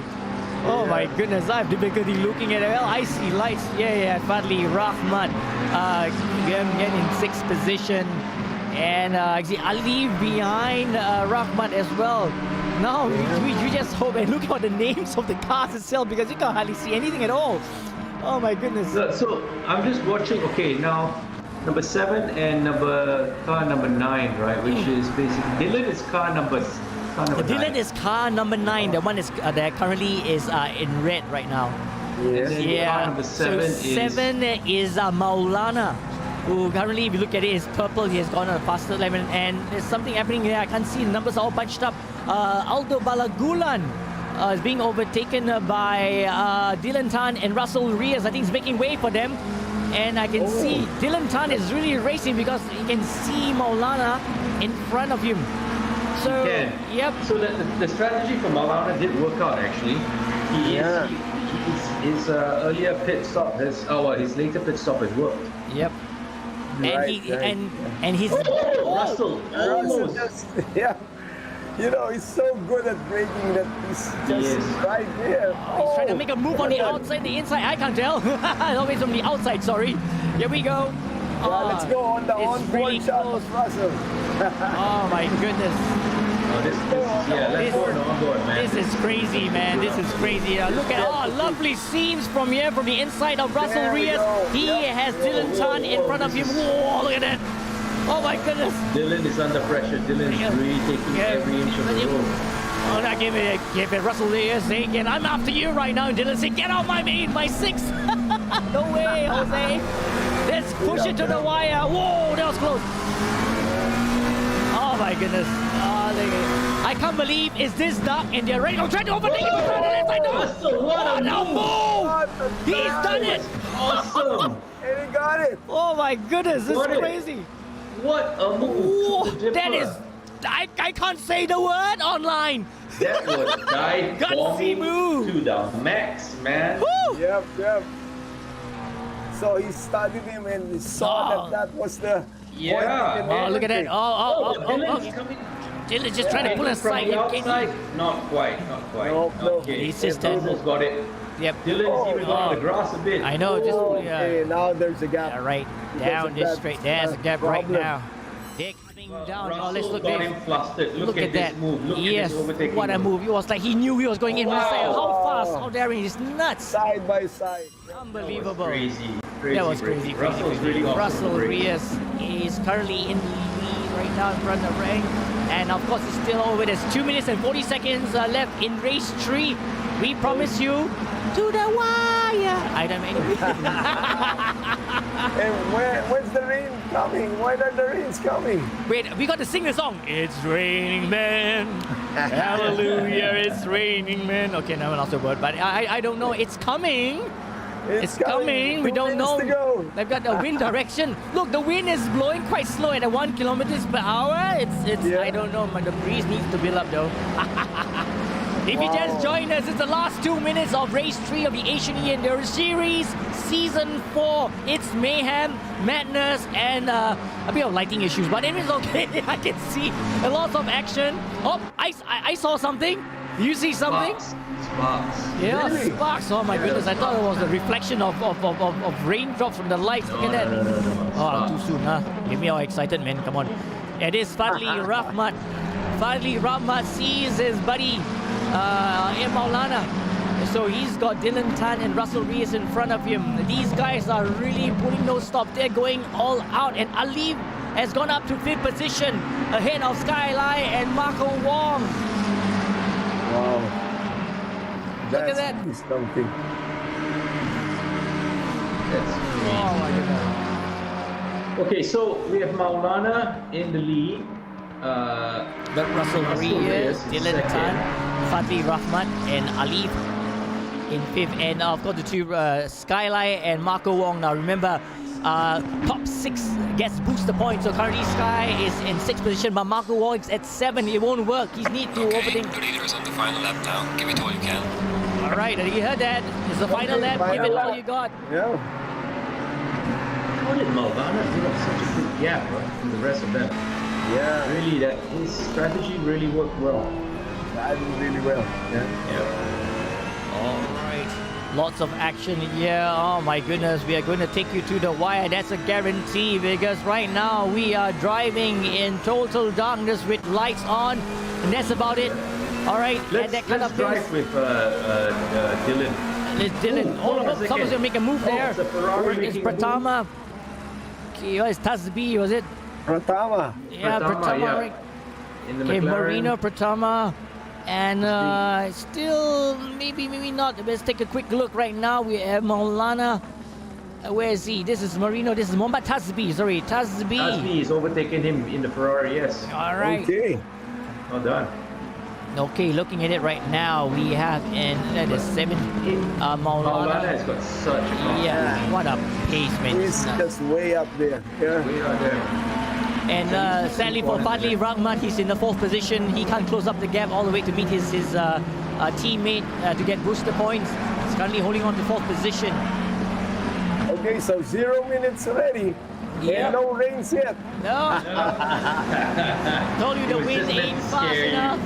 Oh my goodness, I have difficulty looking at it. Well, I see lights. Yeah, Fadli Rahmat get in 6th position. And see Ali behind Rahmat as well. Now, we just hope and look at the names of the cars itself because you can't hardly see anything at all. Oh my goodness. So I'm just watching. Okay, now number 7 and car number 9, right? Which is basically Dylan is car number Dylan 9. is car number 9. The one is that currently is in red right now. Yes. And then Yeah. car number 7 so 7 is Maulana, who currently, if you look at it, is purple. He has gone on a faster lap, and there's something happening there. I can't see. The numbers are all bunched up. Aldo Balagulan is being overtaken by Dylan Tan and Russell Reyes. I think he's making way for them. and I can see Dylan Tan is really racing because you can see Maulana in front of him. So, yep. So the strategy for Maulana did work out actually. His earlier pit stop his later pit stop has worked. Yep. And he's Russell almost. You know, he's so good at braking that he's just right there. He's trying to make a move on the outside, the inside. I can't tell. Always from the outside. Sorry. Here we go. Let's go on the on-board shot of Russell. Oh my goodness. Let's go on onboard, man. This is crazy, man. This is crazy. Look at lovely scenes from here, from the inside of Russell Reyes. He has Dylan Tan in front of him. Whoa, look at that. Oh my goodness. Dylan is under pressure. Dylan is really taking every inch of the road. Oh, now give it Russell Reyes saying again, I'm after you right now. And Dylan saying, get out my main, my six. No way, Jose. Let's push it to the wire. Whoa, that was close. Oh my goodness. I can't believe it's this dark and they're ready. I'm trying to overtake him. What a move! He's done it! Awesome! And he got it! Oh my goodness, this is crazy. What a move! That is... I can't say the word online. That was gutsy move to the max, man. Woo! Yep. So he studied him and he saw that was the... Yeah. Look at that. Dylan's coming. Dylan's just trying to pull aside. Not quite. No. He's just almost got it. Yep. Dylan's even on the grass a bit. I know. Okay, now there's a gap. Yeah, right. Down this straight. There's a gap right now. They're coming down. Let's look got there. him flustered. Look at that this move. Look yes. at this overtaking What a move. It was like he knew he was going in. How fast? Oh, Darren is nuts. Side by side. Unbelievable. That was crazy. Russell's really awesome. Russell Reyes is currently in the lead right now in front of Rank. And of course, it's still over. There's 2 minutes and 40 seconds left in race 3. We promise you to the wire. I don't know. And when's the rain coming? When are the rains coming? Wait, we got to sing the song. It's raining, man. Hallelujah, it's raining, man. Okay, now I lost the word, but I don't know. It's coming. It's coming. We don't know. They've got the wind direction. Look, the wind is blowing quite slow at 1 kilometers per hour. I don't know. The breeze needs to build up though. If you just joined us, it's the last 2 minutes of race 3 of the Asian Endurance Series, season 4. It's mayhem, madness, and a bit of lighting issues, but it is okay. I can see a lot of action. Oh, I saw something. You see something? Sparks. Yeah, really? Sparks. Oh my goodness! I thought it was the reflection of raindrops from the lights. Look at that. Oh, too soon, huh? Get me all excited, man. Come on. It is Fadli Rahmat. Fadli Rahmat sees his buddy Maulana. So he's got Dylan Tan and Russell Reyes in front of him. These guys are really putting no stop. They're going all out. And Alif has gone up to 5th position ahead of Skyline and Marco Wong. Wow. Look at that. Something. Oh my goodness. Okay, so we have Maulana in the lead. Russell Reyes, Dylan Tan, Fadli Rahmat, and Alif in 5th. And of course, the two Skyline and Marco Wong. Now remember, top 6 gets booster points. So currently Sky is in 6th position, but Marco Wong is at 7. It won't work. He needs to overtake. Your leader is on the final lap now. Give it all you can. All right, you heard that. It's the final lap. Give it all you got. Yeah. How did Maulana give up such a big gap from the rest of them? Yeah. Really, that his strategy really worked well. That did really well. Yeah. All right. Lots of action here. Oh my goodness, we are going to take you to the wire. That's a guarantee because right now we are driving in total darkness with lights on, and that's about it. All right. Let's drive with Dylan. Dylan. All of them. Someone's going to make a move there. It's Pratama. Okay, it's Tasbi, was it? Pratama. Yeah, Pratama. Yeah. Right. In the Okay, McLaren. Marino, Pratama. And still, maybe not. Let's take a quick look right now. We have Maulana. Where is he? This is Marino. This is Mohammad Tasbi. Sorry, Tasbi. Tasbi is overtaking him in the Ferrari, yes. All right. Okay. Well done. Okay, looking at it right now, we have that is 7 Maulana Maulana. has got such a confidence. Yeah, what a pace, man. He's just way up there. Yeah. Way out there. And sadly for Fadli Rahmat, he's in the 4th position. He can't close up the gap all the way to meet his teammate to get booster points. He's currently holding on to 4th position. Okay, so 0 minutes already. Yeah. And no rains yet. No. Told you the was wind just ain't meant to fast scare you. enough.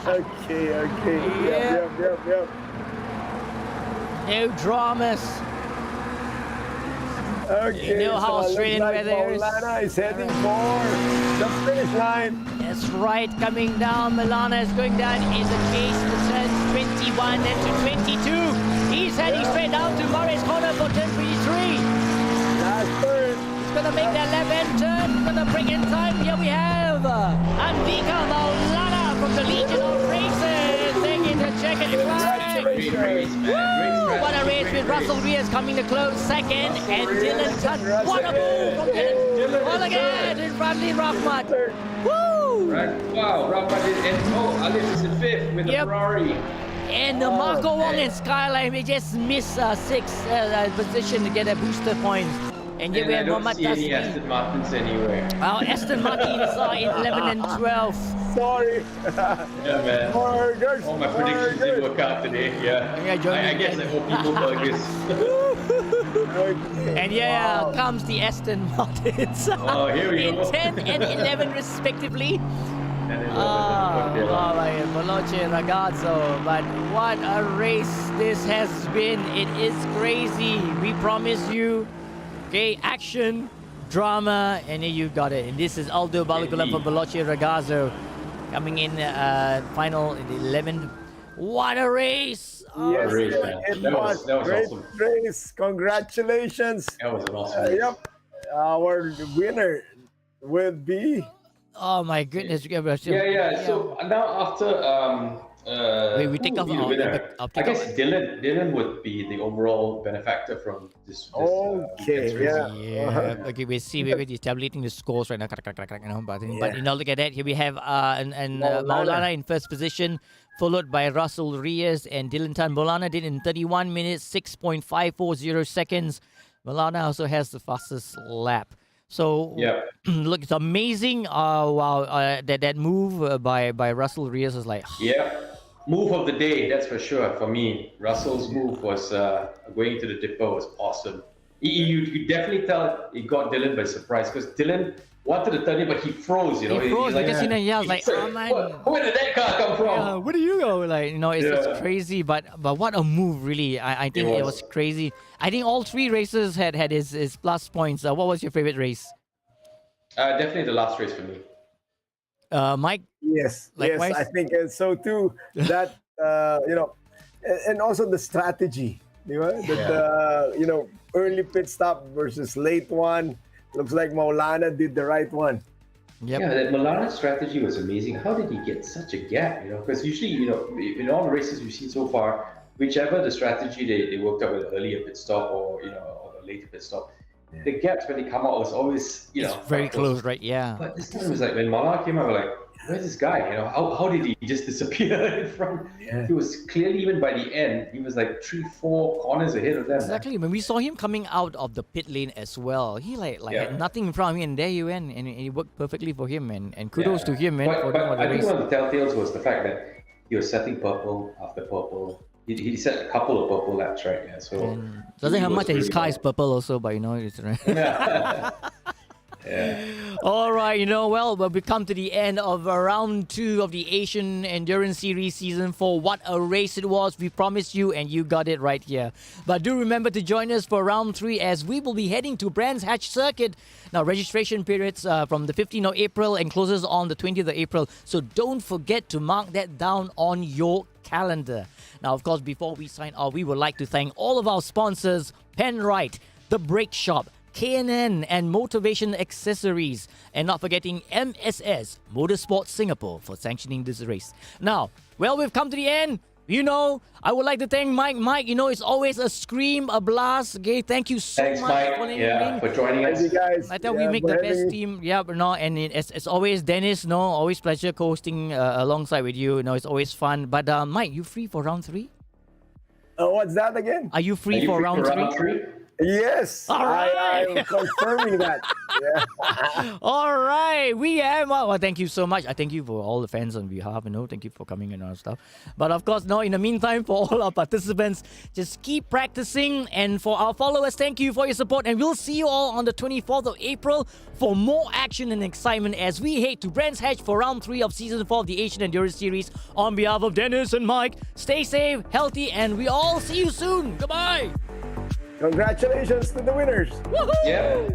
Okay. Yeah. Yep. No dramas. Okay. You know how so Australian looks like weather is. Maulana is heading for the finish line. That's right, coming down. Milana is going down in the case to turn 21 and to 22. He's heading straight down to Murray's corner for turn 23. Last turn. He's gonna make that left-hand turn. He's gonna bring in time. Here we have Andika Maulana from the Legion of Racers taking the checkered flag. Great race, man. Great strategy, What a race great with Russell Reyes coming to close second and Dylan Tutt. What a move from Dylan. Well again in Fadli Rahmat. Woo! Right. Wow, Rafa did, and Alif is in 5th with Yep. a Ferrari. And Marco Wong and Skyline, they just missed 6th position to get a booster point. And here And we I have don't Mohammad see any Tasmi. Aston Martins anywhere. Aston Martin is in 11 and 12. Sorry. Yeah, man. Burgers. All my predictions didn't work out today. Yeah. Yeah, Johnny. I guess I hope people burgers. Okay. And yeah, Wow. comes the Aston Martins. Oh, here we in go. 10 and 11 respectively. And then Oh my Veloce Ragazzo. But what a race this has been. It is crazy. We promise you. Okay, action, drama, and then you got it. And this is Aldo Balagulam from Veloce Ragazzo coming in final in the 11th. What a race! Oh, Yes, race, man. it That was great awesome. race. Congratulations. That was an awesome race. Yep. Our winner will be. oh my goodness. Yeah. So now after Wait, we take who off will be the our- winner? I'll I take guess off- Dylan would be the overall benefactor from this Okay, weekend's race. yeah. Okay, we see we're tabulating the scores right now. But look at that. Here we have Maulana in 1st position, followed by Russell Reyes and Dylan Tan. Maulana did in 31 minutes, 6.540 seconds. Maulana also has the fastest lap. So Yeah. look, it's amazing. That move by Russell Reyes is like Yeah. Move of the day, that's for sure for me. Russell's move was going to the dipper was awesome. You definitely tell it got Dylan by surprise because Dylan wanted to turn it, but he froze. You know, He froze because I was like, he's oh man. Where did that car come from? Where do you go? Like, it's Yeah. just crazy, but what a move, really. I think it was crazy. I think all 3 races had his plus points. What was your favorite race? Definitely the last race for me. Mike? Yes, Likewise? yes, I think so too. That and also the strategy, that early pit stop versus late one. Looks like Maulana did the right one. Yep. Yeah, that Milana's strategy was amazing. How did he get such a gap? Because usually, in all the races we've seen so far, whichever the strategy they worked out with an earlier pit stop or a later pit stop, the gaps when they come out was always It's very close, right? Yeah. But this time it was like when Maulana came out, we're like, where's this guy? How did he just disappear in front? Yeah. He was clearly, even by the end, he was like 3-4 corners ahead of them. Exactly. When we saw him coming out of the pit lane as well, he had nothing in front of him, and there he went, and it worked perfectly for him, and kudos to him, man, for doing what I the think race. one of the telltales was the fact that he was setting purple after purple. He set a couple of purple laps, right? Yeah. So And doesn't have he much was that his really car is purple also, but it's right. Yeah. All right, but we come to the end of round 2 of the Asian Endurance Series Season 4. What a race it was. We promised you, and you got it right here. But do remember to join us for round 3 as we will be heading to Brands Hatch Circuit. Now, registration periods from the 15th of April and closes on the 20th of April. So don't forget to mark that down on your calendar. Now, of course, before we sign off, we would like to thank all of our sponsors, Penrite, The Brake Shop, K&N and Motivation Accessories, and not forgetting MSS Motorsports Singapore for sanctioning this race. Now, we've come to the end. You know, I would like to thank Mike. Mike, you know, it's always a scream, a blast. Okay, thank you so Thanks, much Mike. for letting Yeah, me. for joining Thank us. you guys. I thought we make for the having best me. team. Yeah, but no, and it's always Dennis. No, always pleasure co-hosting alongside with you. You know, it's always fun. But Mike, you free for round 3? What's that again? Are you free Are you for free round for 3? round 3? Yes, All right. I'm confirming that. Yeah. All right, we have. Well, thank you so much. I thank you for all the fans on behalf. You know, thank you for coming and all that stuff. But of course, no. In the meantime, for all our participants, just keep practicing. And for our followers, thank you for your support. And we'll see you all on the 24th of April for more action and excitement as we head to Brands Hatch for round 3 of season 4 of the Asian Endurance Series. On behalf of Dennis and Mike, stay safe, healthy, and we all see you soon. Goodbye. Congratulations to the winners. Woohoo! Yeah.